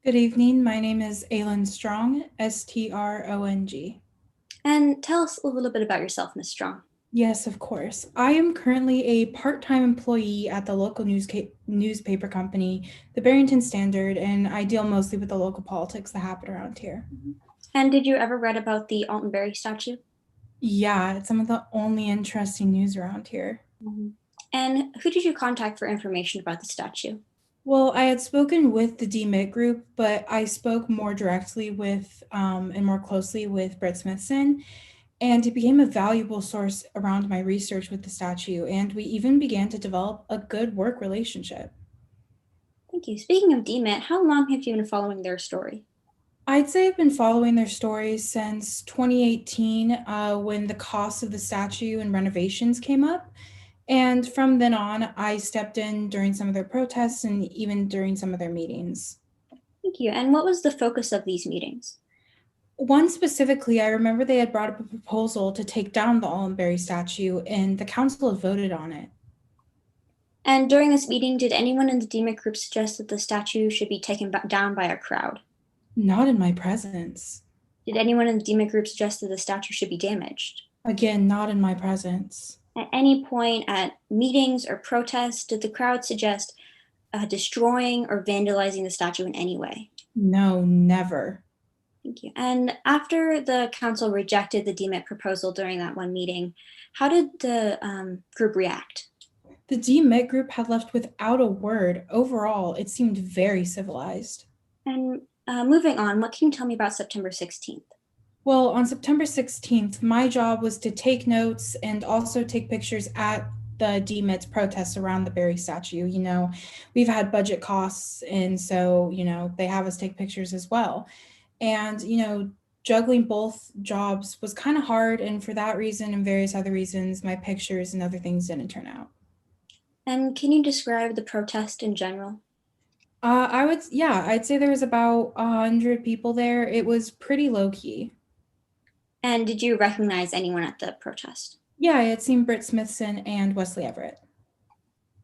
Good evening. My name is Aylin Strong, S-T-R-O-N-G. And tell us a little bit about yourself, Ms. Strong. Yes, of course. I am currently a part-time employee at the local newspaper company, the Barrington Standard, and I deal mostly with the local politics that happen around here. And did you ever read about the Alton Berry statue? Yeah, it's some of the only interesting news around here. Mm-hmm. And who did you contact for information about the statue? Well, I had spoken with the DMIT group, but I spoke more directly with and more closely with Brett Smithson, and it became a valuable source around my research with the statue, and we even began to develop a good work relationship. Thank you. Speaking of DMIT, how long have you been following their story? I'd say I've been following their story since 2018 when the cost of the statue and renovations came up. And from then on, I stepped in during some of their protests and even during some of their meetings. Thank you. And what was the focus of these meetings? One specifically, I remember they had brought up a proposal to take down the Allenberry statue, and the council had voted on it. And during this meeting, did anyone in the DMIC group suggest that the statue should be taken down by a crowd? Not in my presence. Did anyone in the DMIC group suggest that the statue should be damaged? Again, not in my presence. At any point at meetings or protests, did the crowd suggest destroying or vandalizing the statue in any way? No, never. Thank you. And after the council rejected the DMIC proposal during that one meeting, how did the group react? The DMIC group had left without a word. Overall, it seemed very civilized. And moving on, what can you tell me about September 16th? Well, on September 16th, my job was to take notes and also take pictures at the DMIT's protests around the Berry statue. You know, we've had budget costs, and so, you know, they have us take pictures as well. And, you know, juggling both jobs was kind of hard. And for that reason and various other reasons, my pictures and other things didn't turn out. And can you describe the protest in general? I'd say there was about 100 people there. It was pretty low key. And did you recognize anyone at the protest? Yeah, I had seen Britt Smithson and Wesley Everett.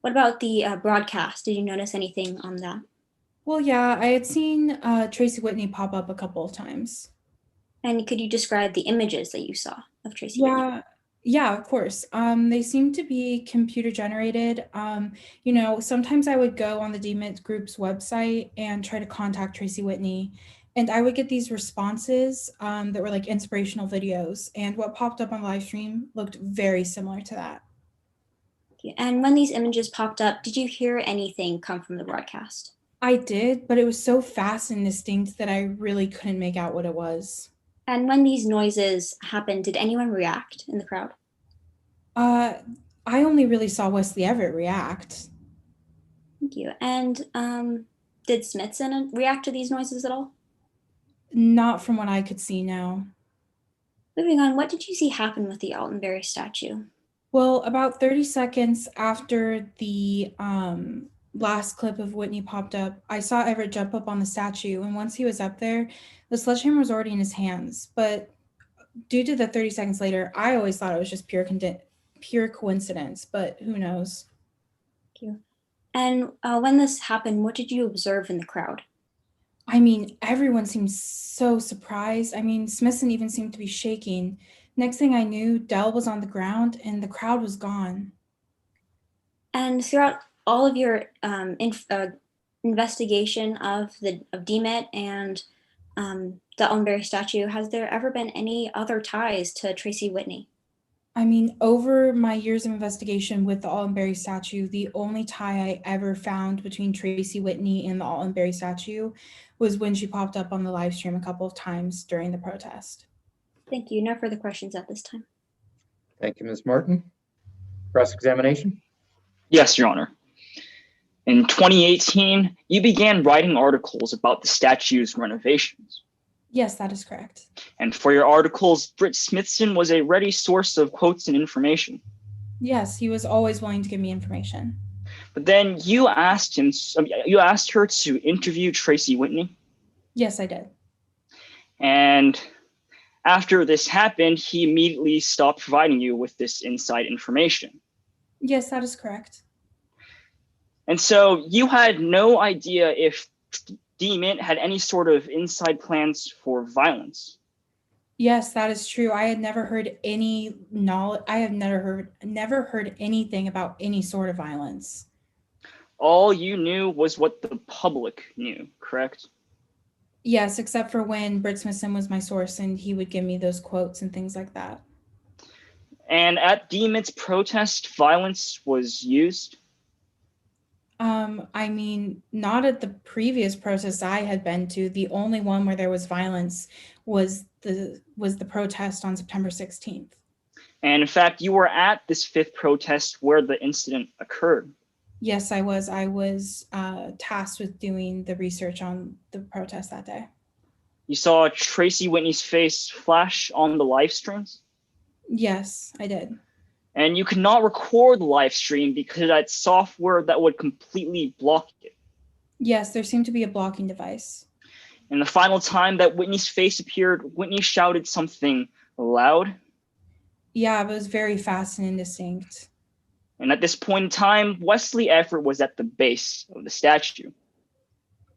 What about the broadcast? Did you notice anything on that? Well, yeah, I had seen Tracy Whitney pop up a couple of times. And could you describe the images that you saw of Tracy Whitney? Yeah, of course. They seem to be computer generated. You know, sometimes I would go on the DMIT group's website and try to contact Tracy Whitney, and I would get these responses that were like inspirational videos, and what popped up on the live stream looked very similar to that. And when these images popped up, did you hear anything come from the broadcast? I did, but it was so fast and distinct that I really couldn't make out what it was. And when these noises happened, did anyone react in the crowd? I only really saw Wesley Everett react. Thank you. And did Smithson react to these noises at all? Not from what I could see, no. Moving on, what did you see happen with the Altenberry statue? Well, about 30 seconds after the last clip of Whitney popped up, I saw Everett jump up on the statue, and once he was up there, the sledgehammer was already in his hands. But due to the 30 seconds later, I always thought it was just pure coincidence, but who knows? Thank you. And when this happened, what did you observe in the crowd? I mean, everyone seemed so surprised. I mean, Smithson even seemed to be shaking. Next thing I knew, Dell was on the ground and the crowd was gone. And throughout all of your investigation of DMIT and the Altenberry statue, has there ever been any other ties to Tracy Whitney? I mean, over my years of investigation with the Altenberry statue, the only tie I ever found between Tracy Whitney and the Altenberry statue was when she popped up on the live stream a couple of times during the protest. Thank you. No further questions at this time. Thank you, Ms. Martin. Cross-examination? Yes, Your Honor. In 2018, you began writing articles about the statue's renovations. Yes, that is correct. And for your articles, Britt Smithson was a ready source of quotes and information. Yes, he was always willing to give me information. But then you asked her to interview Tracy Whitney? Yes, I did. And after this happened, he immediately stopped providing you with this inside information. Yes, that is correct. And so you had no idea if DMIT had any sort of inside plans for violence. Yes, that is true. I had never heard any knowledge. I have never heard anything about any sort of violence. All you knew was what the public knew, correct? Yes, except for when Britt Smithson was my source and he would give me those quotes and things like that. And at DMIT's protest, violence was used? I mean, not at the previous protests I had been to. The only one where there was violence was the protest on September 16th. And in fact, you were at this fifth protest where the incident occurred. Yes, I was. I was tasked with doing the research on the protest that day. You saw Tracy Whitney's face flash on the live streams? Yes, I did. And you could not record the live stream because that software that would completely block it. Yes, there seemed to be a blocking device. And the final time that Whitney's face appeared, Whitney shouted something loud. Yeah, it was very fast and indistinct. And at this point in time, Wesley Everett was at the base of the statue.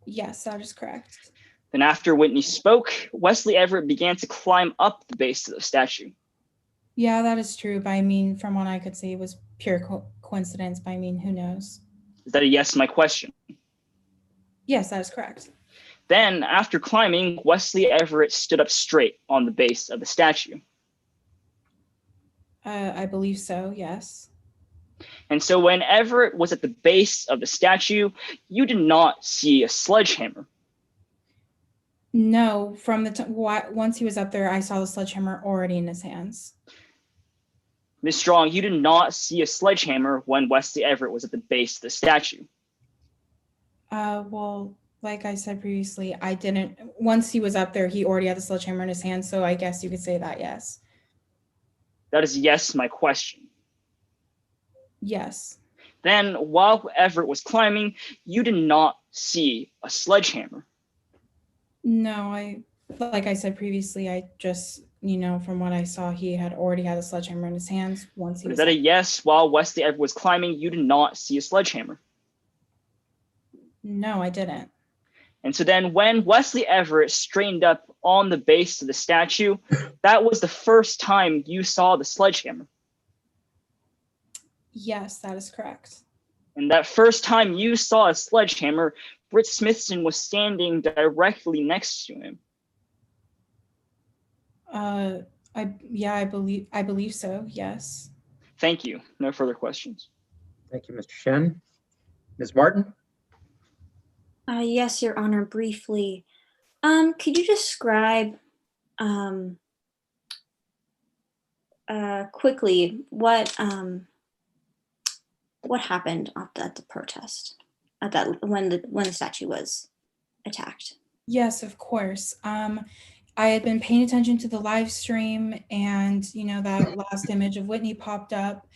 Yes, that is correct. Then after Whitney spoke, Wesley Everett began to climb up the base of the statue. Yeah, that is true. But I mean, from what I could see, it was pure coincidence. But I mean, who knows? Is that a yes to my question? Yes, that is correct. Then, after climbing, Wesley Everett stood up straight on the base of the statue. I believe so, yes. And so when Everett was at the base of the statue, you did not see a sledgehammer. No, from the once he was up there, I saw the sledgehammer already in his hands. Ms. Strong, you did not see a sledgehammer when Wesley Everett was at the base of the statue. Well, like I said previously, I didn't. Once he was up there, he already had the sledgehammer in his hand, so I guess you could say that, yes. That is yes to my question. Yes. Then, while Everett was climbing, you did not see a sledgehammer. No, like I said previously, I just, from what I saw, he had already had a sledgehammer in his hands once he was. Is that a yes? While Wesley Everett was climbing, you did not see a sledgehammer. No, I didn't. And so then when Wesley Everett straightened up on the base of the statue, that was the first time you saw the sledgehammer. Yes, that is correct. And that first time you saw a sledgehammer, Britt Smithson was standing directly next to him. I believe so, yes. Thank you. No further questions. Thank you, Mr. Shen. Ms. Martin? Yes, Your Honor, briefly. Could you describe quickly what happened at the protest when the statue was attacked? Yes, of course. I had been paying attention to the live stream, and that last image of Whitney popped up,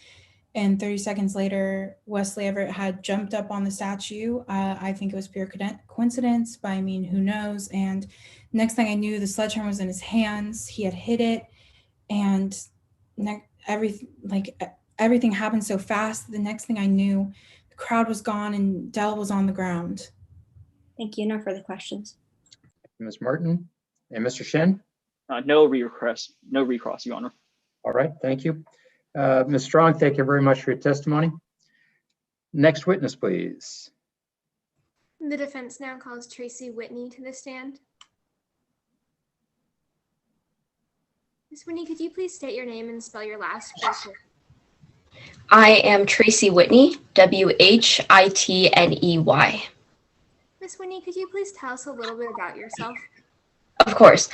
and 30 seconds later, Wesley Everett had jumped up on the statue. I think it was pure coincidence, but I mean, who knows? And next thing I knew, the sledgehammer was in his hands. He had hit it, and everything happened so fast. The next thing I knew, the crowd was gone and Dell was on the ground. Thank you. No further questions. Ms. Martin and Mr. Shen? No recross, Your Honor. All right, thank you. Ms. Strong, thank you very much for your testimony. Next witness, please. The defense now calls Tracy Whitney to the stand. Ms. Whitney, could you please state your name and spell your last name? I am Tracy Whitney, Whitney. Ms. Whitney, could you please tell us a little bit about yourself? Of course.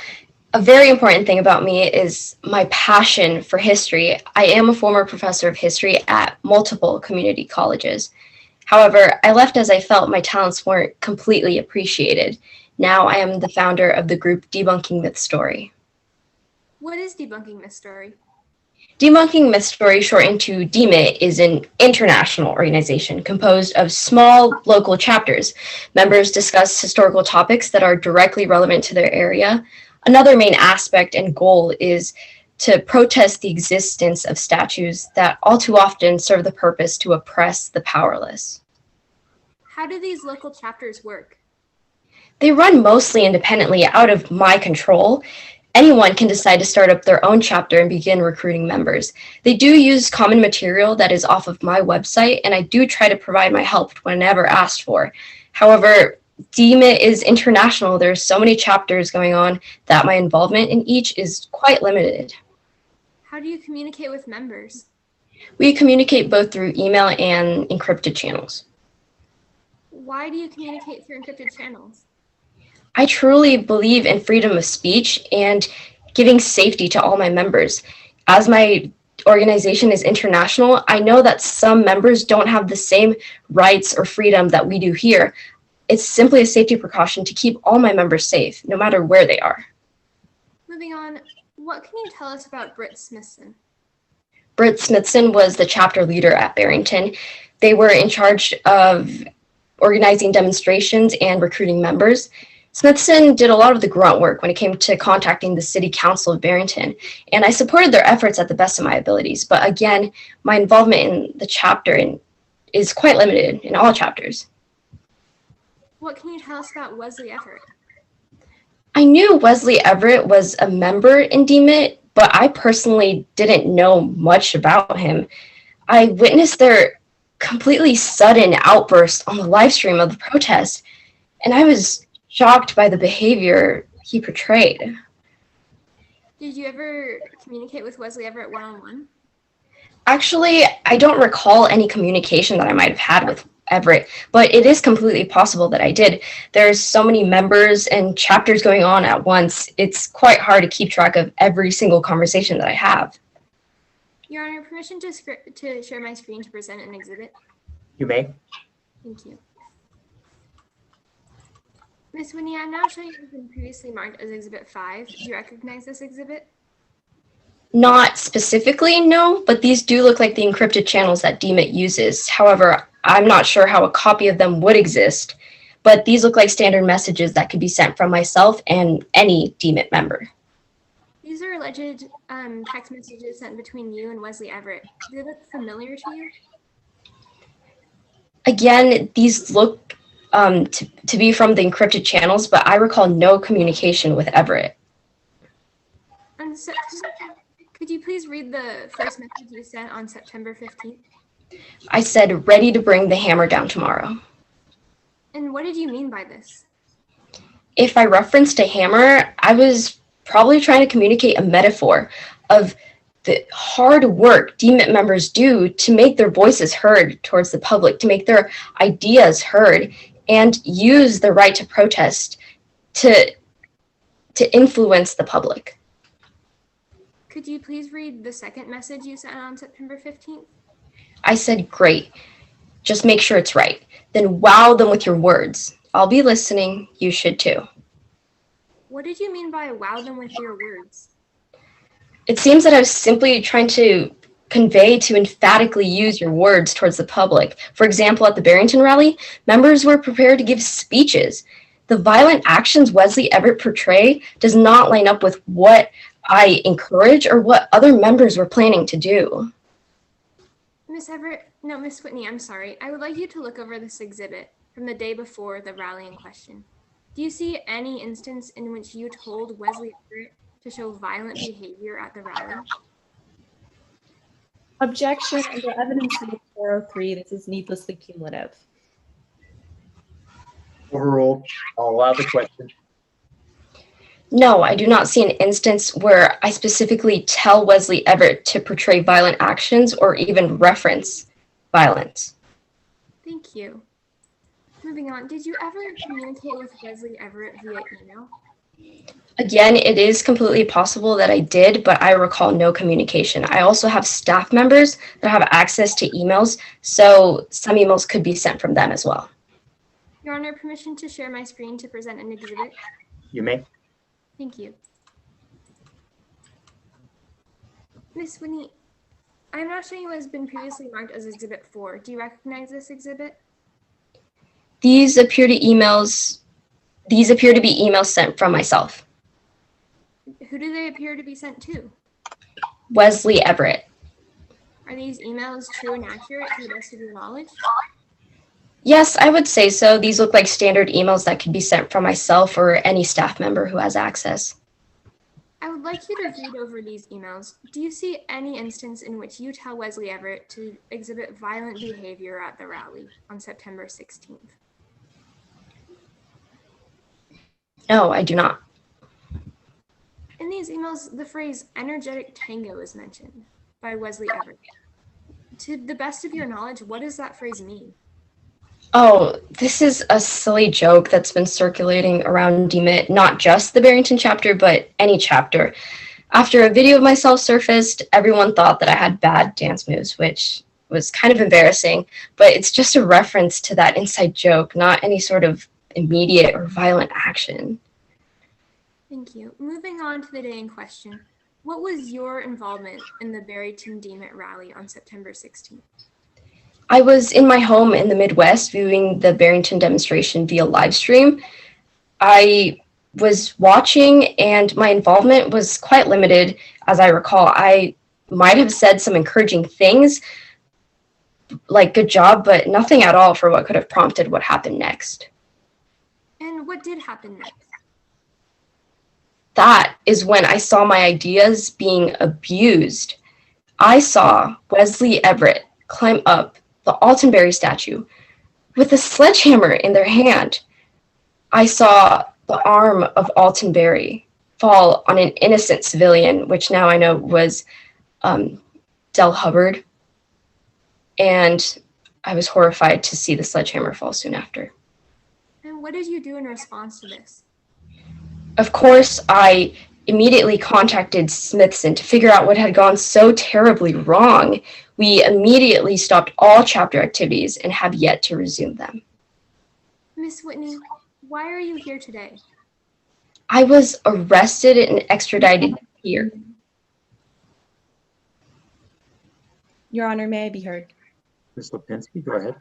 A very important thing about me is my passion for history. I am a former professor of history at multiple community colleges. However, I left as I felt my talents weren't completely appreciated. Now I am the founder of the group Debunking Myth Story. What is Debunking Myth Story? Debunking Myth Story, shortened to DMYT, is an international organization composed of small local chapters. Members discuss historical topics that are directly relevant to their area. Another main aspect and goal is to protest the existence of statues that all too often serve the purpose to oppress the powerless. How do these local chapters work? They run mostly independently, out of my control. Anyone can decide to start up their own chapter and begin recruiting members. They do use common material that is off of my website, and I do try to provide my help whenever asked for. However, DMYT is international. There's so many chapters going on that my involvement in each is quite limited. How do you communicate with members? We communicate both through email and encrypted channels. Why do you communicate through encrypted channels? I truly believe in freedom of speech and giving safety to all my members. As my organization is international, I know that some members don't have the same rights or freedom that we do here. It's simply a safety precaution to keep all my members safe, no matter where they are. Moving on, what can you tell us about Britt Smithson? Britt Smithson was the chapter leader at Barrington. They were in charge of organizing demonstrations and recruiting members. Smithson did a lot of the grunt work when it came to contacting the City Council of Barrington, and I supported their efforts at the best of my abilities. But again, my involvement in the chapter is quite limited in all chapters. What can you tell us about Wesley Everett? I knew Wesley Everett was a member in DMIT, but I personally didn't know much about him. I witnessed their completely sudden outburst on the live stream of the protest, and I was shocked by the behavior he portrayed. Did you ever communicate with Wesley Everett one-on-one? Actually, I don't recall any communication that I might have had with Everett, but it is completely possible that I did. There's so many members and chapters going on at once, it's quite hard to keep track of every single conversation that I have. Your Honor, permission to share my screen to present an exhibit? You may. Thank you. Ms. Whitney, I'm now showing you has been previously marked as Exhibit 5. Do you recognize this exhibit? Not specifically, no, but these do look like the encrypted channels that DMIT uses. However, I'm not sure how a copy of them would exist, but these look like standard messages that could be sent from myself and any DMIT member. These are alleged text messages sent between you and Wesley Everett. Do they look familiar to you? Again, these look to be from the encrypted channels, but I recall no communication with Everett. And so, could you please read the first message you sent on September 15th? I said, ready to bring the hammer down tomorrow. And what did you mean by this? If I referenced a hammer, I was probably trying to communicate a metaphor of the hard work DMIT members do to make their voices heard towards the public, to make their ideas heard, and use the right to protest to influence the public. Could you please read the second message you sent on September 15th? I said, great. Just make sure it's right. Then wow them with your words. I'll be listening. You should too. What did you mean by wow them with your words? It seems that I was simply trying to convey to emphatically use your words towards the public. For example, at the Barrington rally, members were prepared to give speeches. The violent actions Wesley Everett portray does not line up with what I encourage or what other members were planning to do. Miss Whitney, I'm sorry. I would like you to look over this exhibit from the day before the rally in question. Do you see any instance in which you told Wesley Everett to show violent behavior at the rally? Objection under evidence rule 403. This is needlessly cumulative. Overruled. I'll allow the question. No, I do not see an instance where I specifically tell Wesley Everett to portray violent actions or even reference violence. Thank you. Moving on, did you ever communicate with Wesley Everett via email? Again, it is completely possible that I did, but I recall no communication. I also have staff members that have access to emails, so some emails could be sent from them as well. Your Honor, permission to share my screen to present an exhibit? You may. Thank you. Ms. Whitney, I'm not showing you what has been previously marked as Exhibit 4. Do you recognize this exhibit? These appear to be emails sent from myself. Who do they appear to be sent to? Wesley Everett. Are these emails true and accurate to the best of your knowledge? Yes, I would say so. These look like standard emails that could be sent from myself or any staff member who has access. I would like you to read over these emails. Do you see any instance in which you tell Wesley Everett to exhibit violent behavior at the rally on September 16th? No, I do not. In these emails, the phrase energetic tango is mentioned by Wesley Everett. To the best of your knowledge, what does that phrase mean? Oh, this is a silly joke that's been circulating around DMIT, not just the Barrington chapter, but any chapter. After a video of myself surfaced, everyone thought that I had bad dance moves, which was kind of embarrassing, but it's just a reference to that inside joke, not any sort of immediate or violent action. Thank you. Moving on to the day in question, what was your involvement in the Barrington DMIT rally on September 16th? I was in my home in the Midwest viewing the Barrington demonstration via live stream. I was watching and my involvement was quite limited, as I recall. I might have said some encouraging things, like good job, but nothing at all for what could have prompted what happened next. And what did happen next? That is when I saw my ideas being abused. I saw Wesley Everett climb up the Altonberry statue with a sledgehammer in their hand. I saw the arm of Altonberry fall on an innocent civilian, which now I know was Del Hubbard. And I was horrified to see the sledgehammer fall soon after. And what did you do in response to this? Of course, I immediately contacted Smithson to figure out what had gone so terribly wrong. We immediately stopped all chapter activities and have yet to resume them. Miss Whitney, why are you here today? I was arrested and extradited here. Your Honor, may I be heard? Ms. Lipinski, go ahead.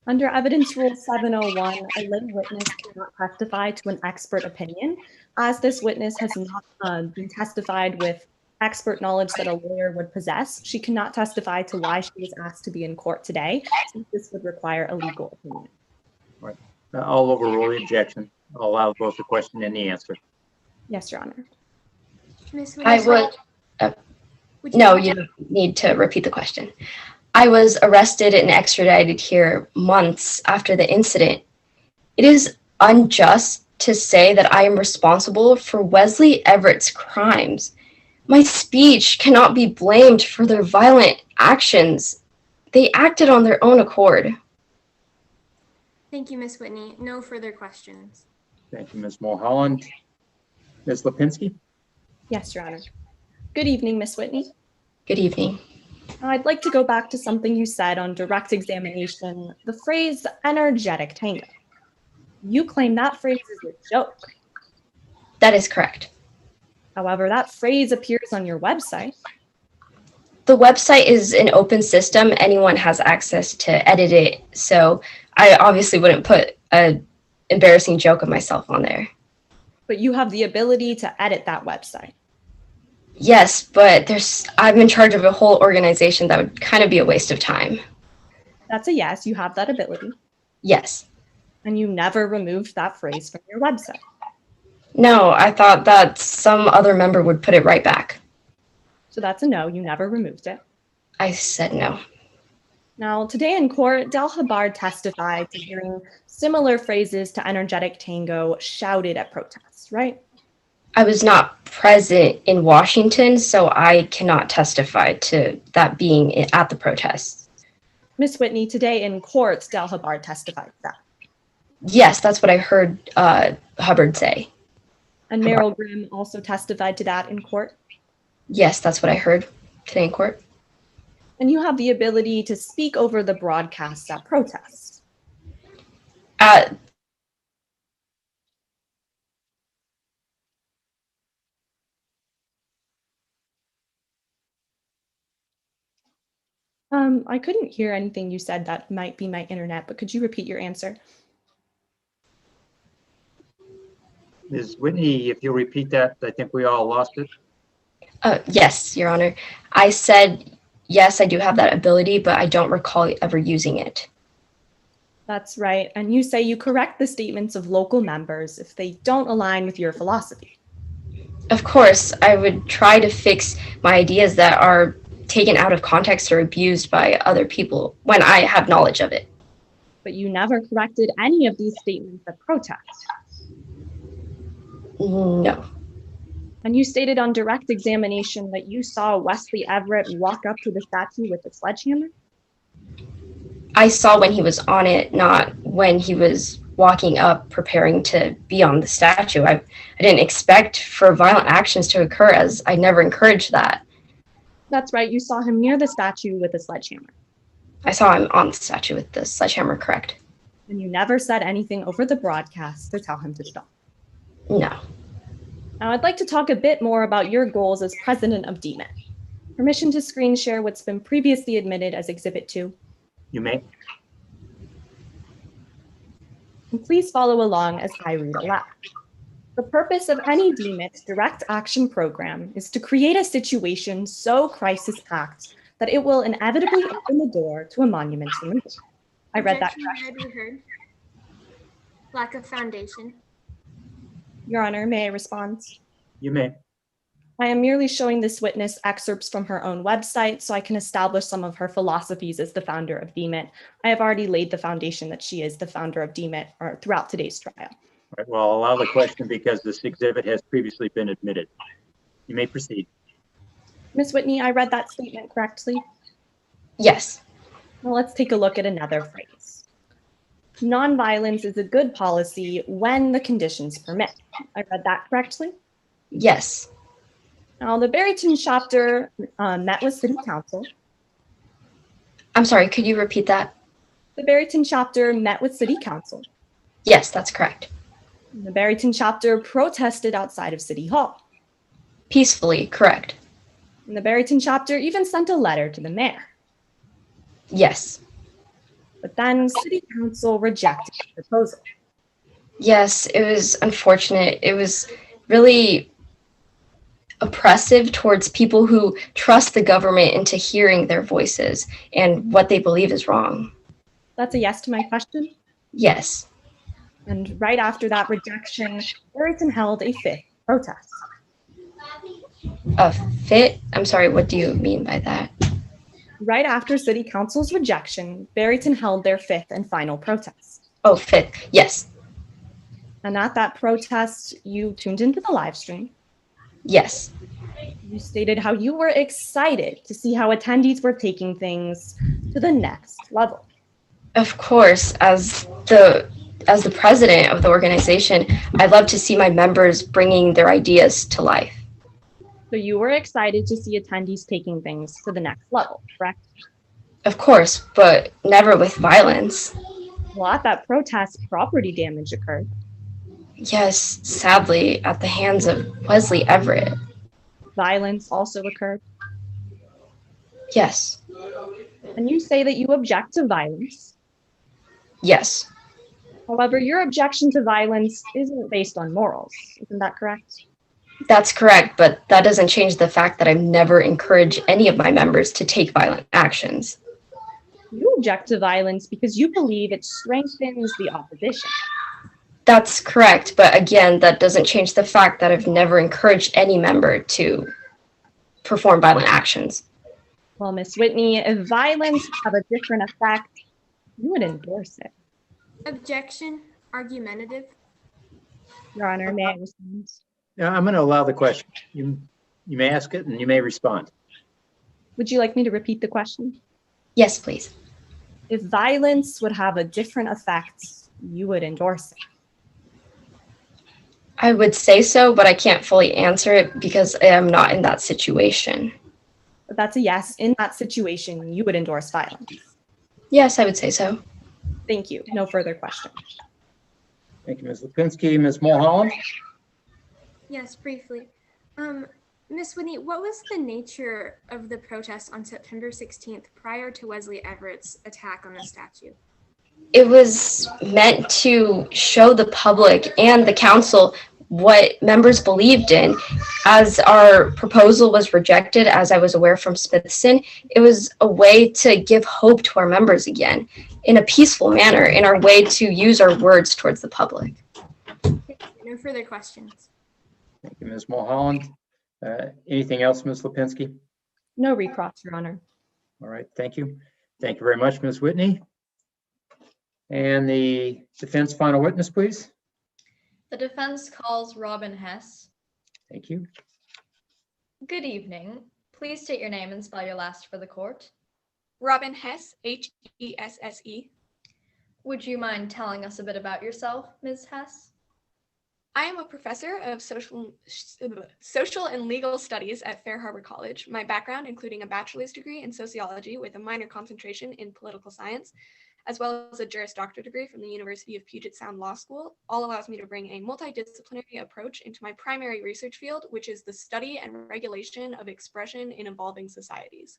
Under Evidence Rule 701, a lay witness cannot testify to an expert opinion, as this witness has not been testified with expert knowledge that a lawyer would possess. She cannot testify to why she was asked to be in court today, since this would require a legal opinion. Right. I'll overrule the objection. I'll allow both the question and the answer. Yes, Your Honor. Miss I would. No, you don't need to repeat the question. I was arrested and extradited here months after the incident. It is unjust to say that I am responsible for Wesley Everett's crimes. My speech cannot be blamed for their violent actions. They acted on their own accord. Thank you, Miss Whitney. No further questions. Thank you, Ms. Mulholland. Ms. Lipinski? Yes, Your Honor. Good evening, Miss Whitney. Good evening. I'd like to go back to something you said on direct examination, the phrase energetic tango. You claim that phrase is a joke. That is correct. However, that phrase appears on your website. The website is an open system. Anyone has access to edit it. So I obviously wouldn't put an embarrassing joke of myself on there. But you have the ability to edit that website. Yes, but I'm in charge of a whole organization that would kind of be a waste of time. That's a yes, you have that ability. Yes. And you never removed that phrase from your website. No, I thought that some other member would put it right back. So that's a no, you never removed it. I said no. Now, today in court, Del Hubbard testified to hearing similar phrases to energetic tango shouted at protests, right? I was not present in Washington, so I cannot testify to that being at the protests. Miss Whitney, today in court, Del Hubbard testified to that. Yes, that's what I heard Hubbard say. And Merrill Grimm also testified to that in court? Yes, that's what I heard today in court. And you have the ability to speak over the broadcasts at protests. I couldn't hear anything you said. That might be my internet, but could you repeat your answer? Ms. Whitney, if you'll repeat that, I think we all lost it. Yes, Your Honor. I said, yes, I do have that ability, but I don't recall ever using it. That's right. And you say you correct the statements of local members if they don't align with your philosophy. Of course, I would try to fix my ideas that are taken out of context or abused by other people when I have knowledge of it. But you never corrected any of these statements at protests. No. And you stated on direct examination that you saw Wesley Everett walk up to the statue with a sledgehammer? I saw when he was on it, not when he was walking up preparing to be on the statue. I didn't expect for violent actions to occur, as I never encouraged that. That's right, you saw him near the statue with a sledgehammer. I saw him on the statue with the sledgehammer, correct. And you never said anything over the broadcast to tell him to stop. No. Now I'd like to talk a bit more about your goals as president of DMET. Permission to screen share what's been previously admitted as Exhibit 2. You may. and please follow along as I read aloud. The purpose of any DMIT direct action program is to create a situation so crisis-packed that it will inevitably open the door to a monument removal. I read that correctly. Read, heard. Lack of foundation. Your Honor, may I respond? You may. I am merely showing this witness excerpts from her own website so I can establish some of her philosophies as the founder of DMIT. I have already laid the foundation that she is the founder of DMIT throughout today's trial. All right, well, I'll allow the question because this exhibit has previously been admitted. You may proceed. Ms. Whitney, I read that statement correctly? Yes. Well, let's take a look at another phrase. Nonviolence is a good policy when the conditions permit. I read that correctly? Yes. Now, the Barrington chapter met with City Council. I'm sorry, could you repeat that? The Barrington chapter met with City Council. Yes, that's correct. The Barrington chapter protested outside of City Hall. Peacefully, correct. And the Barrington chapter even sent a letter to the mayor. Yes. But then City Council rejected the proposal. Yes, it was unfortunate. It was really oppressive towards people who trust the government into hearing their voices and what they believe is wrong. That's a yes to my question? Yes. And right after that rejection, Barrington held a fifth protest. A fit? I'm sorry, what do you mean by that? Right after City Council's rejection, Barrington held their fifth and final protest. Oh, fifth, yes. And at that protest, you tuned into the live stream. Yes. You stated how you were excited to see how attendees were taking things to the next level. Of course, as the president of the organization, I'd love to see my members bringing their ideas to life. So you were excited to see attendees taking things to the next level, correct? Of course, but never with violence. Well, at that protest, property damage occurred. Yes, sadly, at the hands of Wesley Everett. Violence also occurred. Yes. And you say that you object to violence. Yes. However, your objection to violence isn't based on morals. Isn't that correct? That's correct, but that doesn't change the fact that I've never encouraged any of my members to take violent actions. You object to violence because you believe it strengthens the opposition. That's correct, but again, that doesn't change the fact that I've never encouraged any member to perform violent actions. Well, Ms. Whitney, if violence have a different effect, you would endorse it. Objection, argumentative. Your Honor, may I respond? Yeah, I'm going to allow the question. You may ask it and you may respond. Would you like me to repeat the question? Yes, please. If violence would have a different effect, you would endorse it. I would say so, but I can't fully answer it because I am not in that situation. But that's a yes. In that situation, you would endorse violence. Yes, I would say so. Thank you. No further questions. Thank you, Ms. Lipinski. Ms. Mulholland? Yes, briefly. Ms. Whitney, what was the nature of the protest on September 16th prior to Wesley Everett's attack on the statue? It was meant to show the public and the council what members believed in. As our proposal was rejected, as I was aware from Smithson, it was a way to give hope to our members again in a peaceful manner, in our way to use our words towards the public. No further questions. Thank you, Ms. Mulholland. Anything else, Ms. Lipinski? No recross, Your Honor. All right, thank you. Thank you very much, Ms. Whitney. And the defense final witness, please. The defense calls Robin Hess. Thank you. Good evening. Please state your name and spell your last for the court. Robin Hess, H-E-S-S-E. Would you mind telling us a bit about yourself, Ms. Hess? I am a professor of social and legal studies at Fair Harbor College. My background, including a bachelor's degree in sociology with a minor concentration in political science, as well as a Juris Doctor degree from the University of Puget Sound Law School, all allows me to bring a multidisciplinary approach into my primary research field, which is the study and regulation of expression in evolving societies.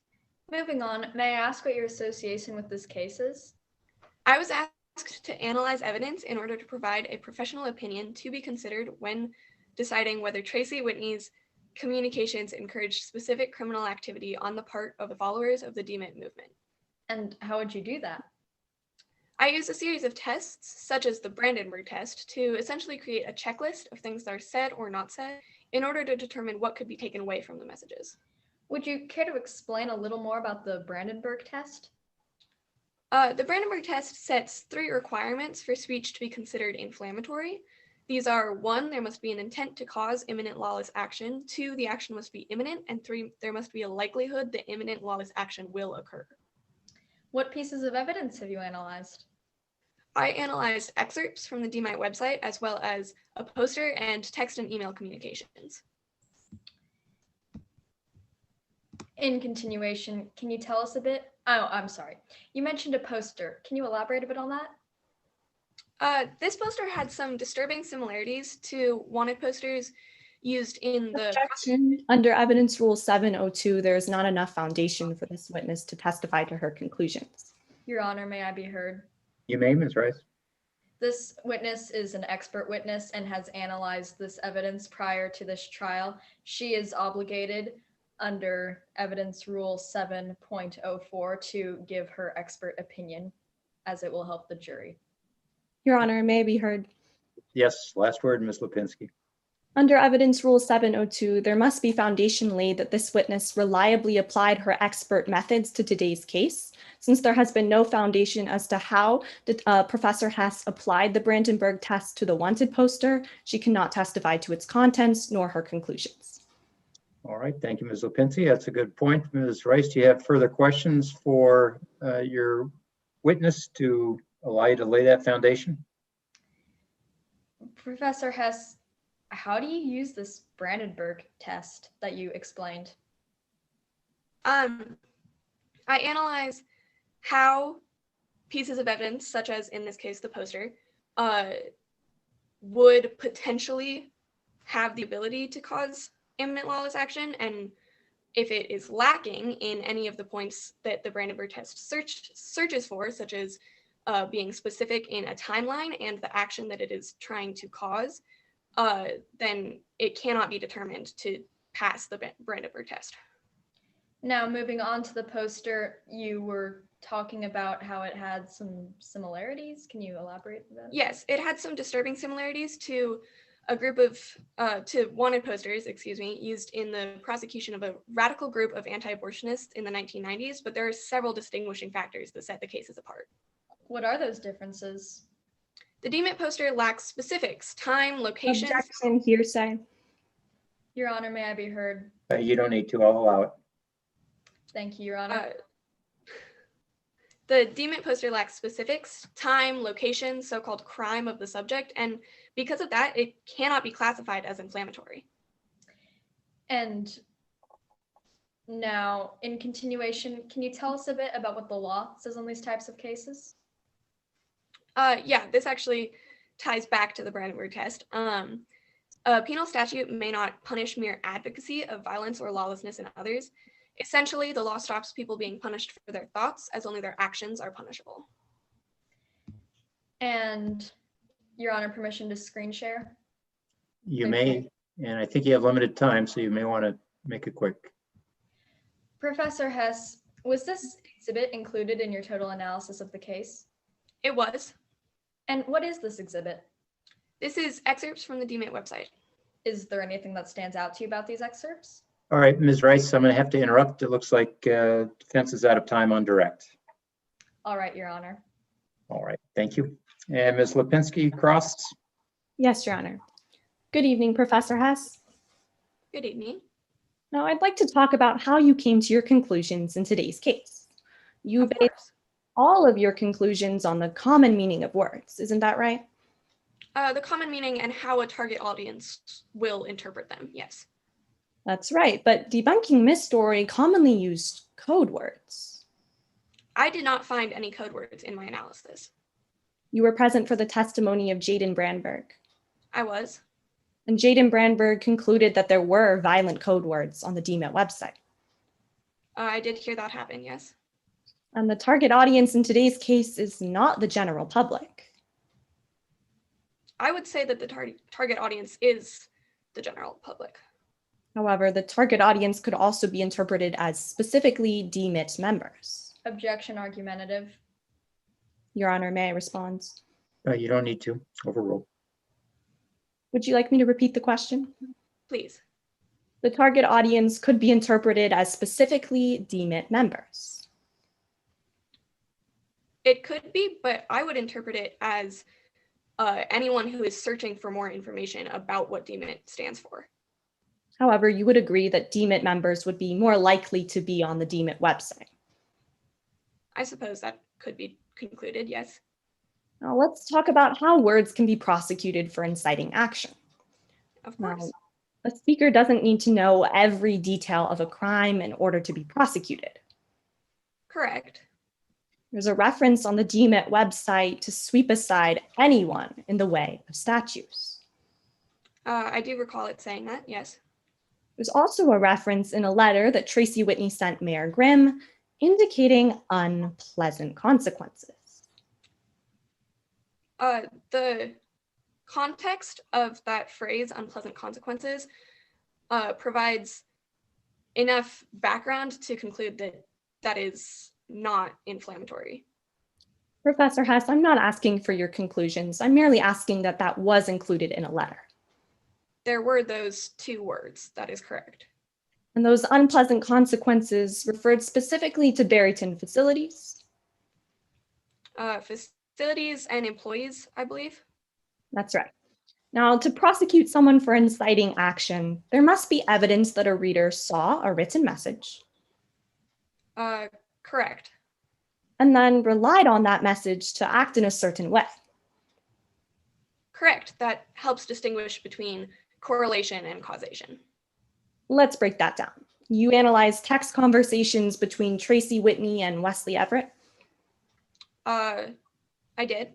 Moving on, may I ask what your association with this case is? I was asked asked to analyze evidence in order to provide a professional opinion to be considered when deciding whether Tracy Whitney's communications encouraged specific criminal activity on the part of the followers of the DMIT movement. And how would you do that? I use a series of tests, such as the Brandenburg test, to essentially create a checklist of things that are said or not said in order to determine what could be taken away from the messages. Would you care to explain a little more about the Brandenburg test? The Brandenburg test sets 3 requirements for speech to be considered inflammatory. These are 1, there must be an intent to cause imminent lawless action. 2, the action must be imminent. And 3, there must be a likelihood that imminent lawless action will occur. What pieces of evidence have you analyzed? I analyzed excerpts from the DMIT website, as well as a poster and text and email communications. In continuation, can you tell us a bit? Oh, I'm sorry. You mentioned a poster. Can you elaborate a bit on that? This poster had some disturbing similarities to wanted posters used in the... Objection. Under Evidence Rule 702, there is not enough foundation for this witness to testify to her conclusions. Your Honor, may I be heard? You may, Ms. Rice. This witness is an expert witness and has analyzed this evidence prior to this trial. She is obligated under Evidence Rule 7.04 to give her expert opinion, as it will help the jury. Your Honor, may I be heard? Yes, last word, Ms. Lipinski. Under Evidence Rule 702, there must be foundation laid that this witness reliably applied her expert methods to today's case. Since there has been no foundation as to how Professor Hess applied the Brandenburg test to the wanted poster, she cannot testify to its contents nor her conclusions. All right, thank you, Ms. Lipinski. That's a good point. Ms. Rice, do you have further questions for your witness to allow you to lay that foundation? Professor Hess, how do you use this Brandenburg test that you explained? I analyze how pieces of evidence, such as in this case the poster, would potentially have the ability to cause imminent lawless action, and if it is lacking in any of the points that the Brandenburg test searches for, such as being specific in a timeline and the action that it is trying to cause, then it cannot be determined to pass the Brandenburg test. Now, moving on to the poster, you were talking about how it had some similarities. Can you elaborate on that? Yes, it had some disturbing similarities to a group of, to wanted posters, used in the prosecution of a radical group of anti-abortionists in the 1990s, but there are several distinguishing factors that set the cases apart. What are those differences? The DMIT poster lacks specifics, time, location. Objection, hearsay. Your Honor, may I be heard? You don't need to, I'll allow it. Thank you, Your Honor. The DMIT poster lacks specifics, time, location, so-called crime of the subject, and because of that, it cannot be classified as inflammatory. And now, in continuation, can you tell us a bit about what the law says on these types of cases? Yeah, this actually ties back to the Brandenburg test. A penal statute may not punish mere advocacy of violence or lawlessness in others. Essentially, the law stops people being punished for their thoughts, as only their actions are punishable. And, Your Honor, permission to screen share? You may, and I think you have limited time, so you may want to make it quick. Professor Hess, was this exhibit included in your total analysis of the case? It was. And what is this exhibit? This is excerpts from the DMIT website. Is there anything that stands out to you about these excerpts? All right, Ms. Rice, I'm going to have to interrupt. It looks like defense is out of time on direct. All right, Your Honor. All right, thank you. And Ms. Lipinski-Cross? Yes, Your Honor. Good evening, Professor Hess. Good evening. Now, I'd like to talk about how you came to your conclusions in today's case. You based all of your conclusions on the common meaning of words, isn't that right? The common meaning and how a target audience will interpret them, yes. That's right, but debunking myth story commonly used code words. I did not find any code words in my analysis. You were present for the testimony of Jaden Brandberg. I was. And Jaden Brandberg concluded that there were violent code words on the DMIT website. I did hear that happen, yes. And the target audience in today's case is not the general public. I would say that the target audience is the general public. However, the target audience could also be interpreted as specifically DMIT members. Objection argumentative. Your Honor, may I respond? You don't need to. Overrule. Would you like me to repeat the question? Please. The target audience could be interpreted as specifically DMIT members. It could be, but I would interpret it as anyone who is searching for more information about what DMIT stands for. However, you would agree that DMIT members would be more likely to be on the DMIT website. I suppose that could be concluded, yes. Now let's talk about how words can be prosecuted for inciting action. Of course. Now, a speaker doesn't need to know every detail of a crime in order to be prosecuted. Correct. There's a reference on the DMIT website to sweep aside anyone in the way of statues. I do recall it saying that, yes. There's also a reference in a letter that Tracy Whitney sent Mayor Grimm indicating unpleasant consequences. The context of that phrase, unpleasant consequences, provides enough background to conclude that that is not inflammatory. Professor Hess, I'm not asking for your conclusions. I'm merely asking that that was included in a letter. There were those two words, that is correct. And those unpleasant consequences referred specifically to Barryton facilities? Facilities and employees, I believe. That's right. Now, to prosecute someone for inciting action, there must be evidence that a reader saw a written message. Correct. And then relied on that message to act in a certain way. Correct. That helps distinguish between correlation and causation. Let's break that down. You analyzed text conversations between Tracy Whitney and Wesley Everett? I did.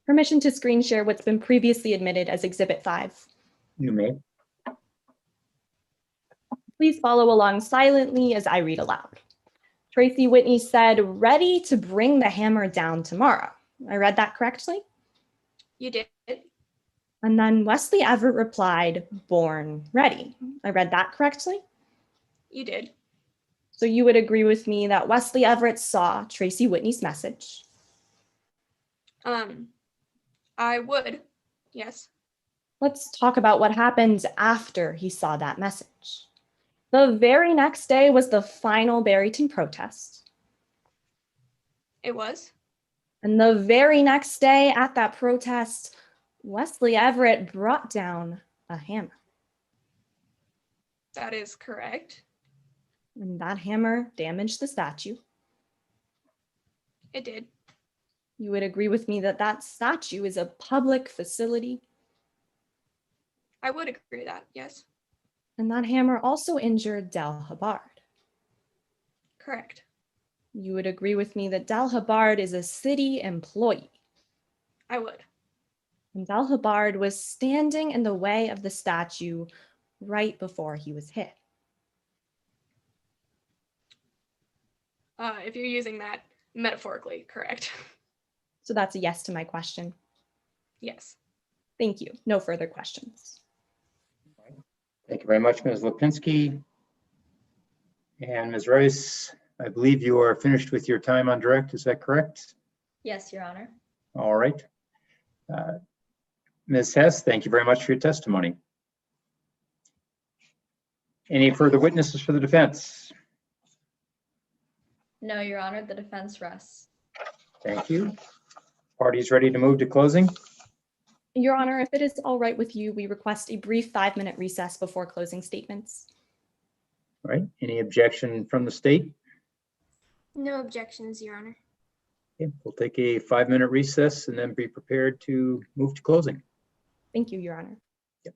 Permission to screen share what's been previously admitted as Exhibit 5. You may. Please follow along silently as I read aloud. Tracy Whitney said, ready to bring the hammer down tomorrow. I read that correctly? You did. And then Wesley Everett replied, born ready. I read that correctly? You did. So you would agree with me that Wesley Everett saw Tracy Whitney's message? I would, yes. Let's talk about what happened after he saw that message. The very next day was the final Barryton protest. It was. And the very next day at that protest, Wesley Everett brought down a hammer. That is correct. And that hammer damaged the statue. It did. You would agree with me that that statue is a public facility? I would agree with that, yes. And that hammer also injured Del Hubbard. Correct. You would agree with me that Del Hubbard is a city employee. I would. And Del Hubbard was standing in the way of the statue right before he was hit. If you're using that metaphorically, correct. So that's a yes to my question. Yes. Thank you. No further questions. Thank you very much, Ms. Lipinski. And Ms. Rice, I believe you are finished with your time on direct. Is that correct? Yes, Your Honor. All right. Ms. Hess, thank you very much for your testimony. Any further witnesses for the defense? No, Your Honor, the defense rests. Thank you. Parties ready to move to closing? Your Honor, if it is all right with you, we request a brief 5-minute recess before closing statements. All right. Any objection from the state? No objections, Your Honor. Okay. We'll take a 5-minute recess and then be prepared to move to closing. Thank you, Your Honor. Yep.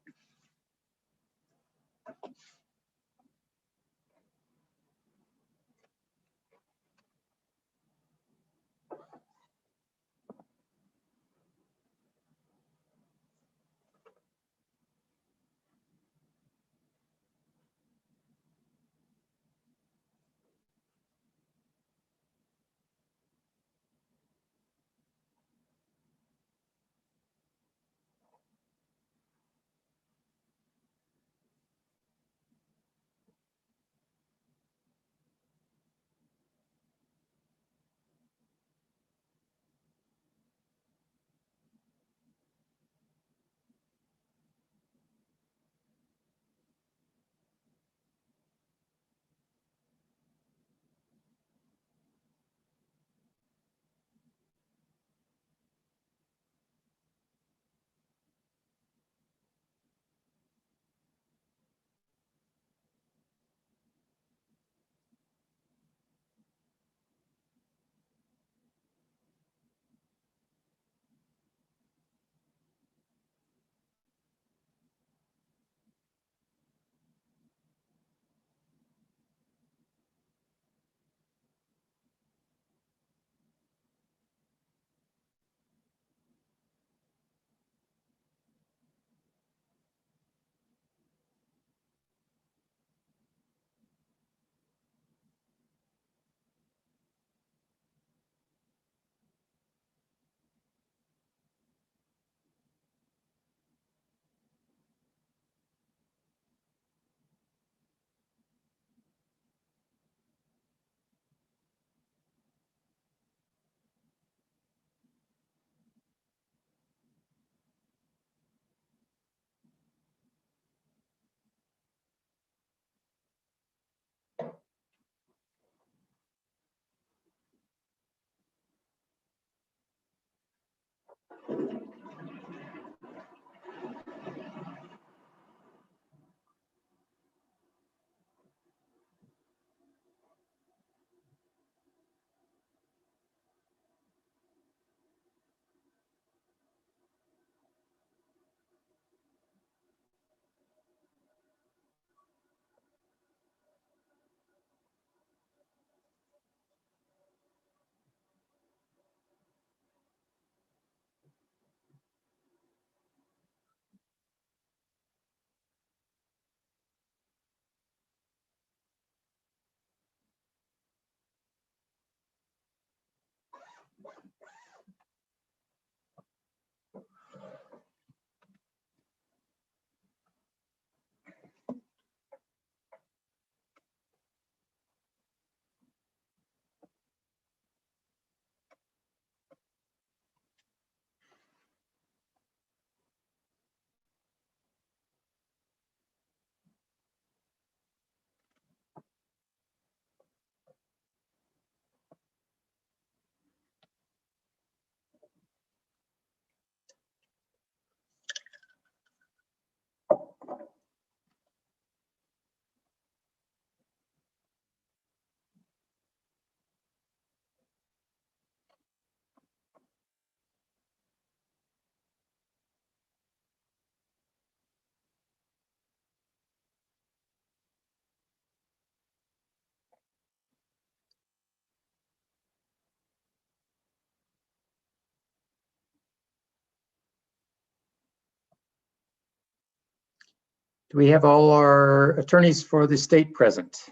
Do we have all our attorneys for the state present?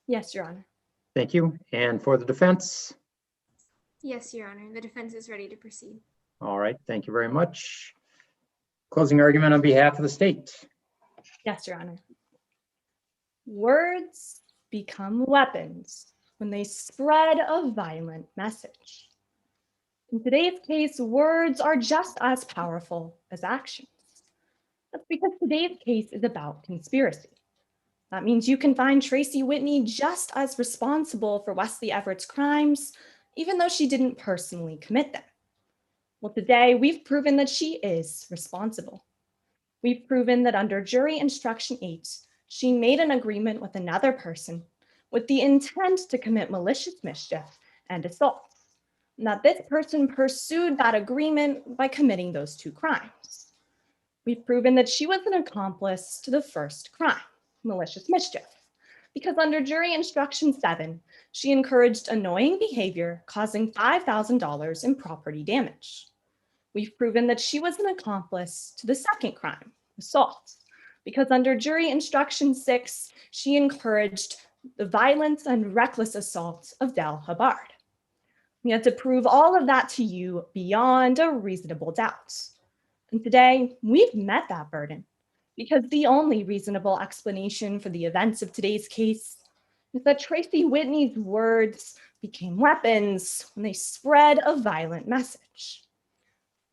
Yes, Your Honor. Thank you. And for the defense? Yes, Your Honor. The defense is ready to proceed. All right, thank you very much. Closing argument on behalf of the state. Yes, Your Honor. Words become weapons when they spread a violent message. In today's case, words are just as powerful as actions. That's because today's case is about conspiracy. That means you can find Tracy Whitney just as responsible for Wesley Everett's crimes, even though she didn't personally commit them. Well, today we've proven that she is responsible. We've proven that under jury instruction 8, she made an agreement with another person with the intent to commit malicious mischief and assault, and that this person pursued that agreement by committing those two crimes. We've proven that she was an accomplice to the first crime, malicious mischief, because under jury instruction 7, she encouraged annoying behavior causing $5,000 in property damage. We've proven that she was an accomplice to the second crime, assault, because under jury instruction 6, she encouraged the violence and reckless assault of Del Hubbard. We had to prove all of that to you beyond a reasonable doubt. And today, we've met that burden because the only reasonable explanation for the events of today's case is that Tracy Whitney's words became weapons when they spread a violent message.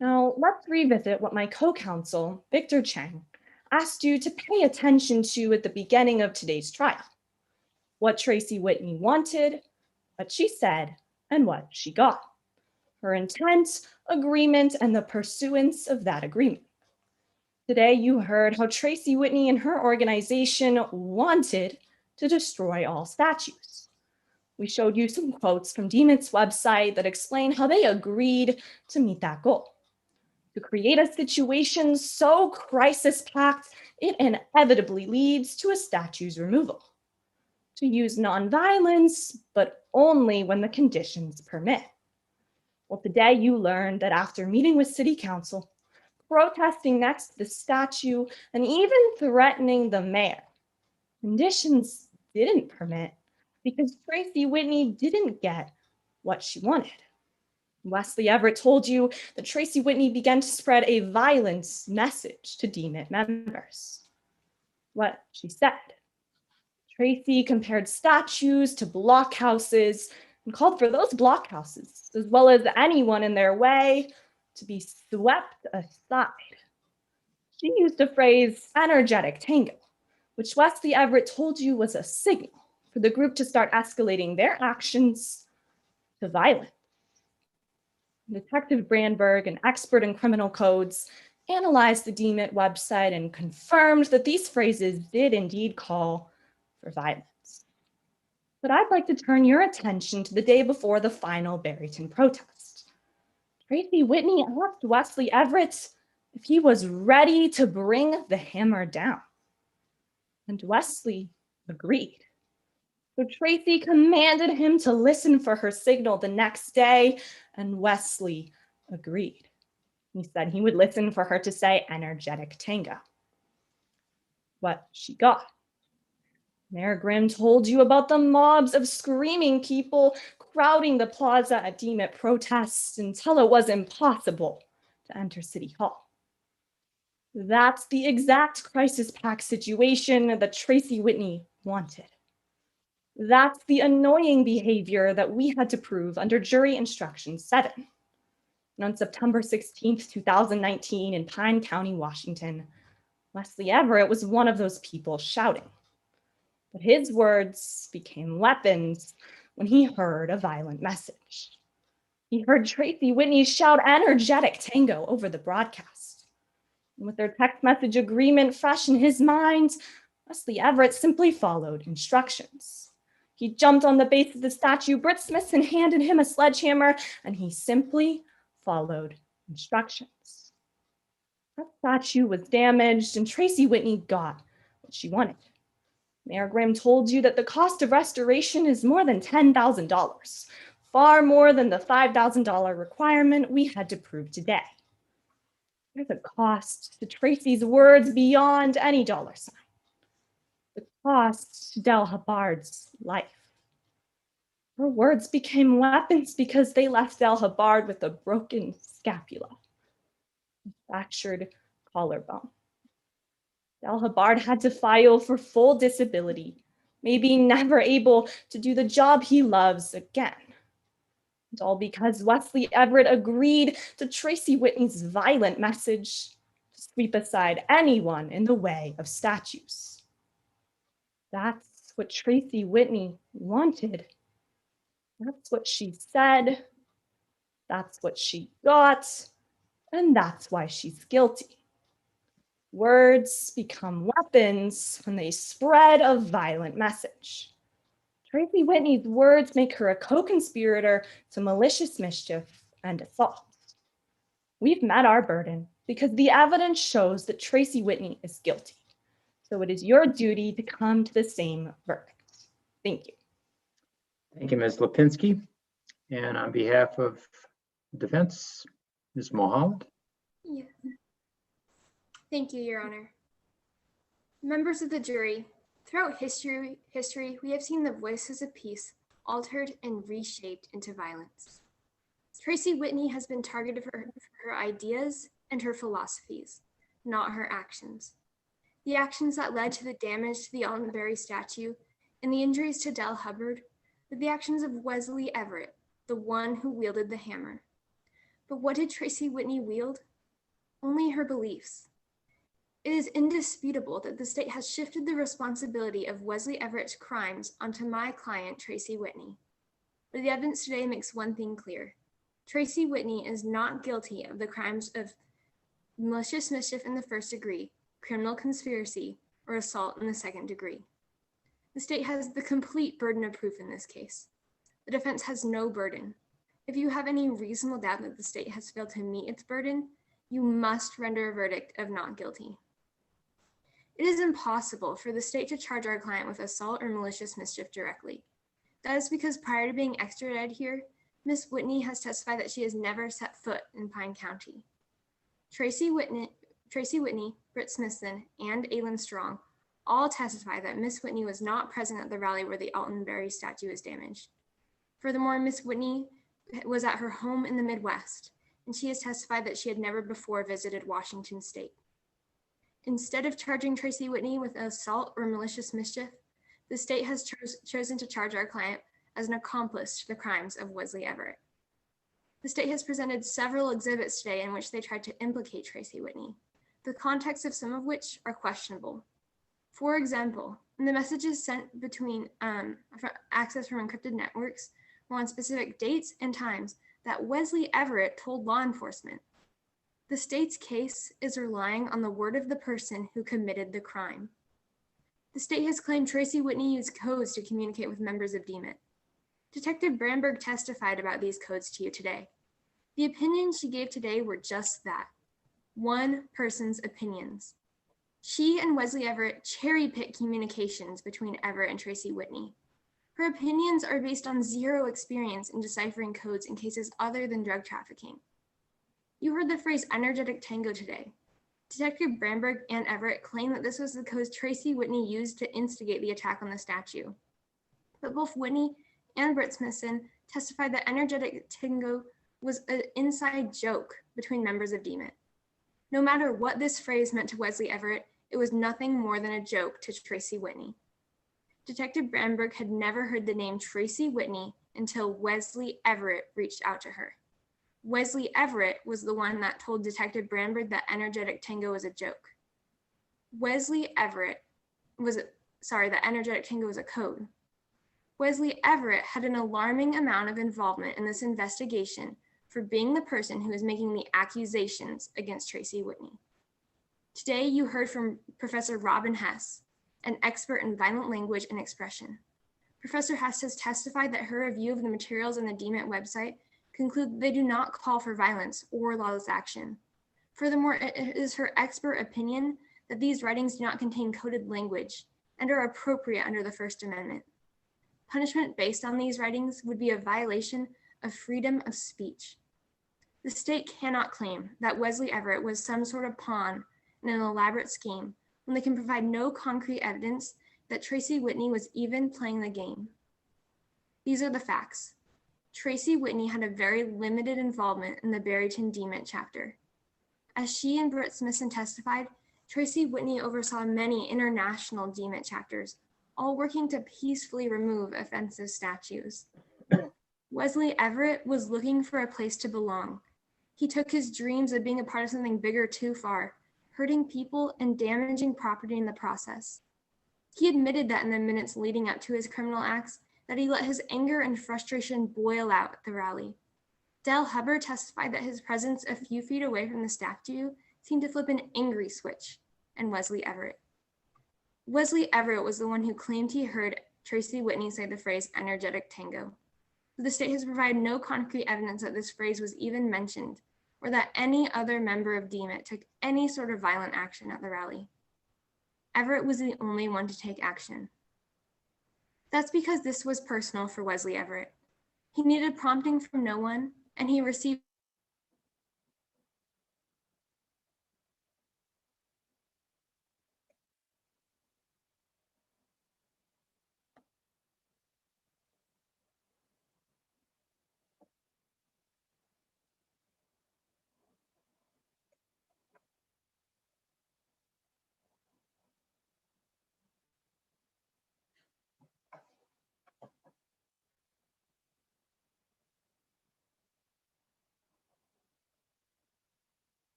Now, let's revisit what my co-counsel, Victor Cheng, asked you to pay attention to at the beginning of today's trial. What Tracy Whitney wanted, what she said, and what she got. Her intent, agreement, and the pursuance of that agreement. Today, you heard how Tracy Whitney and her organization wanted to destroy all statues. We showed you some quotes from DMIT's website that explain how they agreed to meet that goal. To create a situation so crisis-packed, it inevitably leads to a statue's removal. To use nonviolence, but only when the conditions permit. Well, today you learned that after meeting with City Council, protesting next to the statue, and even threatening the mayor, conditions didn't permit because Tracy Whitney didn't get what she wanted. Wesley Everett told you that Tracy Whitney began to spread a violence message to DMIT members. What she said. Tracy compared statues to blockhouses and called for those blockhouses, as well as anyone in their way, to be swept aside. She used the phrase energetic tango, which Wesley Everett told you was a signal for the group to start escalating their actions to violence. Detective Brandberg, an expert in criminal codes, analyzed the DMIT website and confirmed that these phrases did indeed call for violence. But I'd like to turn your attention to the day before the final Barrington protest. Tracy Whitney asked Wesley Everett if he was ready to bring the hammer down. And Wesley agreed. So Tracy commanded him to listen for her signal the next day, and Wesley agreed. He said he would listen for her to say energetic tango. What she got. Mayor Grimm told you about the mobs of screaming people crowding the plaza at DMIT protests until it was impossible to enter City Hall. That's the exact crisis pack situation that Tracy Whitney wanted. That's the annoying behavior that we had to prove under jury instruction 7. And on September 16th, 2019 in Pine County, Washington, Wesley Everett was one of those people shouting. But his words became weapons when he heard a violent message. He heard Tracy Whitney shout energetic tango over the broadcast. And with their text message agreement fresh in his mind, Wesley Everett simply followed instructions. He jumped on the base of the statue. Britt Smithson handed him a sledgehammer, and he simply followed instructions. That statue was damaged, and Tracy Whitney got what she wanted. Mayor Grimm told you that the cost of restoration is more than $10,000, far more than the $5,000 requirement we had to prove today. There's a cost to Tracy's words beyond any dollar sign. The cost to Del Hubbard's life. Her words became weapons because they left Del Hubbard with a broken scapula, a fractured collarbone. Del Hubbard had to file for full disability, maybe never able to do the job he loves again. And all because Wesley Everett agreed to Tracy Whitney's violent message to sweep aside anyone in the way of statues. That's what Tracy Whitney wanted. That's what she said. That's what she got. And that's why she's guilty. Words become weapons when they spread a violent message. Tracy Whitney's words make her a co-conspirator to malicious mischief and assault. We've met our burden because the evidence shows that Tracy Whitney is guilty. So it is your duty to come to the same verdict. Thank you. Thank you, Ms. Lipinski. And on behalf of defense, Ms. Mulholland. Yeah. Thank you, Your Honor. Members of the jury, throughout history, we have seen the voices of peace altered and reshaped into violence. Tracy Whitney has been targeted for her ideas and her philosophies, not her actions. The actions that led to the damage to the Alton Berry statue and the injuries to Del Hubbard were the actions of Wesley Everett, the one who wielded the hammer. But what did Tracy Whitney wield? Only her beliefs. It is indisputable that the state has shifted the responsibility of Wesley Everett's crimes onto my client, Tracy Whitney. But the evidence today makes one thing clear. Tracy Whitney is not guilty of the crimes of malicious mischief in the first degree, criminal conspiracy, or assault in the second degree. The state has the complete burden of proof in this case. The defense has no burden. If you have any reasonable doubt that the state has failed to meet its burden, you must render a verdict of not guilty. It is impossible for the state to charge our client with assault or malicious mischief directly. That is because prior to being extradited here, Ms. Whitney has testified that she has never set foot in Pine County. Tracy Whitney, Britt Smithson, and Aylin Strong all testify that Ms. Whitney was not present at the rally where the Alton Berry statue was damaged. Furthermore, Ms. Whitney was at her home in the Midwest, and she has testified that she had never before visited Washington State. Instead of charging Tracy Whitney with assault or malicious mischief, the state has chosen to charge our client as an accomplice to the crimes of Wesley Everett. The state has presented several exhibits today in which they tried to implicate Tracy Whitney, the context of some of which are questionable. For example, in the messages sent between access from encrypted networks were on specific dates and times that Wesley Everett told law enforcement. The state's case is relying on the word of the person who committed the crime. The state has claimed Tracy Whitney used codes to communicate with members of DMIT. Detective Brandberg testified about these codes to you today. The opinions she gave today were just that, one person's opinions. She and Wesley Everett cherry-pick communications between Everett and Tracy Whitney. Her opinions are based on zero experience in deciphering codes in cases other than drug trafficking. You heard the phrase energetic tango today. Detective Brandberg and Everett claim that this was the code Tracy Whitney used to instigate the attack on the statue. But both Whitney and Britt Smithson testified that energetic tango was an inside joke between members of DMIT. No matter what this phrase meant to Wesley Everett, it was nothing more than a joke to Tracy Whitney. Detective Brandberg had never heard the name Tracy Whitney until Wesley Everett reached out to her. Wesley Everett was the one that told Detective Brandberg that energetic tango was a joke. that energetic tango was a code. Wesley Everett had an alarming amount of involvement in this investigation for being the person who was making the accusations against Tracy Whitney. Today, you heard from Professor Robin Hess, an expert in violent language and expression. Professor Hess has testified that her review of the materials on the DMIT website conclude that they do not call for violence or lawless action. Furthermore, it is her expert opinion that these writings do not contain coded language and are appropriate under the First Amendment. Punishment based on these writings would be a violation of freedom of speech. The state cannot claim that Wesley Everett was some sort of pawn in an elaborate scheme when they can provide no concrete evidence that Tracy Whitney was even playing the game. These are the facts. Tracy Whitney had a very limited involvement in the Barryton DMIT chapter. As she and Britt Smithson testified, Tracy Whitney oversaw many international DMIT chapters, all working to peacefully remove offensive statues. Wesley Everett was looking for a place to belong. He took his dreams of being a part of something bigger too far, hurting people and damaging property in the process. He admitted that in the minutes leading up to his criminal acts, that he let his anger and frustration boil out at the rally. Dell Hubbard testified that his presence a few feet away from the statue seemed to flip an angry switch, and Wesley Everett. Wesley Everett was the one who claimed he heard Tracy Whitney say the phrase energetic tango. The state has provided no concrete evidence that this phrase was even mentioned, or that any other member of DMIT took any sort of violent action at the rally. Everett was the only one to take action. That's because this was personal for Wesley Everett. He needed prompting from no one, and he received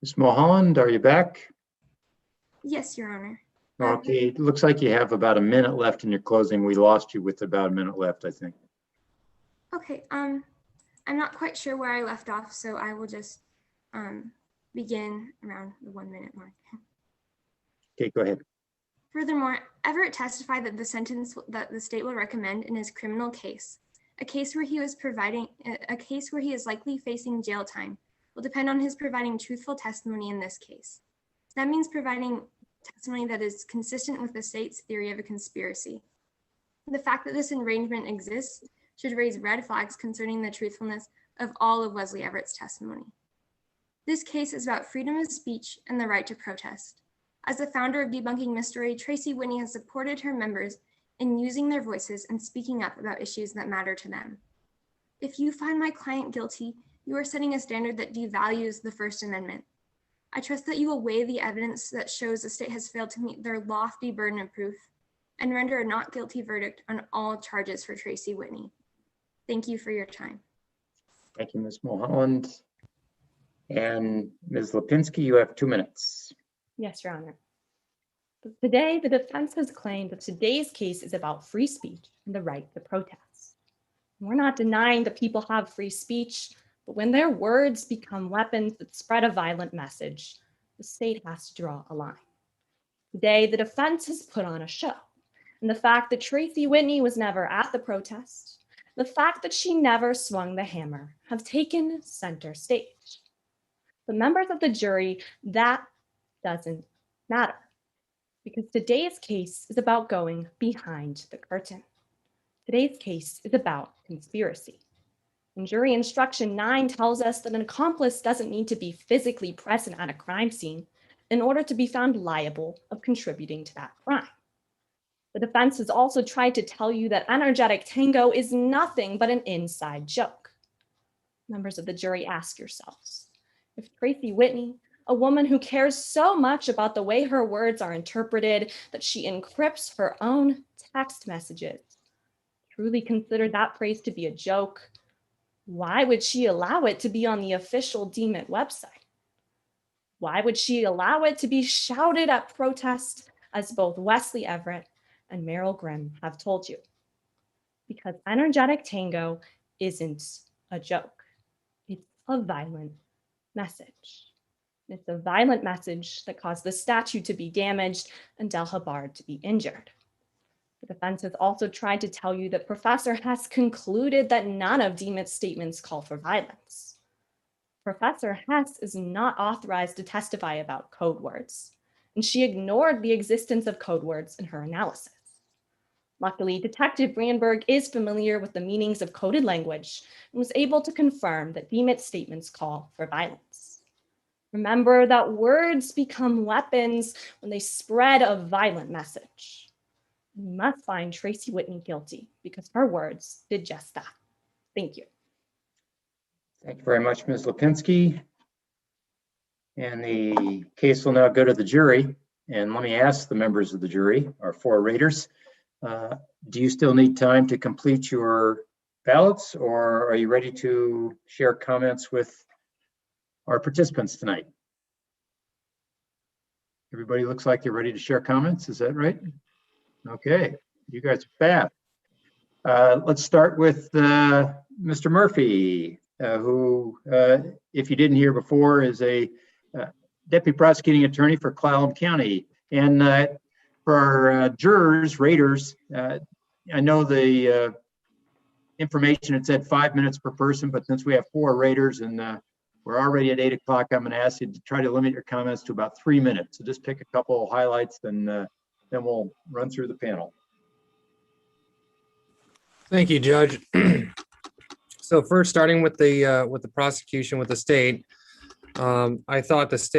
Ms. Mulholland, are you back? Yes, Your Honor. Okay, it looks like you have about a minute left in your closing. We lost you with about a minute left, I think. Okay, I'm not quite sure where I left off, so I will just begin around the 1 minute mark. Okay, go ahead. Furthermore, Everett testified that the sentence that the state will recommend in his criminal case, a case where he is likely facing jail time, will depend on his providing truthful testimony in this case. That means providing testimony that is consistent with the state's theory of a conspiracy. The fact that this arrangement exists should raise red flags concerning the truthfulness of all of Wesley Everett's testimony. This case is about freedom of speech and the right to protest. As the founder of Debunking Mystery, Tracy Whitney has supported her members in using their voices and speaking up about issues that matter to them. If you find my client guilty, you are setting a standard that devalues the First Amendment. I trust that you will weigh the evidence that shows the state has failed to meet their lofty burden of proof and render a not guilty verdict on all charges for Tracy Whitney. Thank you for your time. Thank you, Ms. Mulholland. And Ms. Lipinski, you have 2 minutes. Yes, Your Honor. Today, the defense has claimed that today's case is about free speech and the right to protest. We're not denying that people have free speech, but when their words become weapons that spread a violent message, the state has to draw a line. Today, the defense has put on a show, and the fact that Tracy Whitney was never at the protest, the fact that she never swung the hammer, have taken center stage. The members of the jury, that doesn't matter, because today's case is about going behind the curtain. Today's case is about conspiracy. And jury instruction 9 tells us that an accomplice doesn't need to be physically present at a crime scene in order to be found liable of contributing to that crime. The defense has also tried to tell you that energetic tango is nothing but an inside joke. Members of the jury, ask yourselves, if Tracy Whitney, a woman who cares so much about the way her words are interpreted that she encrypts her own text messages, truly considered that phrase to be a joke, why would she allow it to be on the official DMIT website? Why would she allow it to be shouted at protest, as both Wesley Everett and Meryl Grimm have told you? Because energetic tango isn't a joke. It's a violent message. It's a violent message that caused the statue to be damaged and Del Hubbard to be injured. The defense has also tried to tell you that Professor Hess concluded that none of DMIT's statements call for violence. Professor Hess is not authorized to testify about code words, and she ignored the existence of code words in her analysis. Luckily, Detective Brandberg is familiar with the meanings of coded language and was able to confirm that DMIT's statements call for violence. Remember that words become weapons when they spread a violent message. We must find Tracy Whitney guilty because her words did just that. Thank you. Thank you very much, Ms. Lipinski. And the case will now go to the jury. And let me ask the members of the jury, our 4 raters, do you still need time to complete your ballots, or are you ready to share comments with our participants tonight? Everybody looks like you're ready to share comments. Is that right? Okay, you guys are fab. Let's start with Mr. Murphy, who, if you didn't hear before, is a deputy prosecuting attorney for Clallam County. And for our jurors, raters, I know the information had said 5 minutes per person, but since we have 4 raters and we're already at 8 o'clock, I'm going to ask you to try to limit your comments to about 3 minutes. So just pick a couple of highlights, and then we'll run through the panel. Thank you, Judge. So first, starting with the prosecution with the state, I thought the state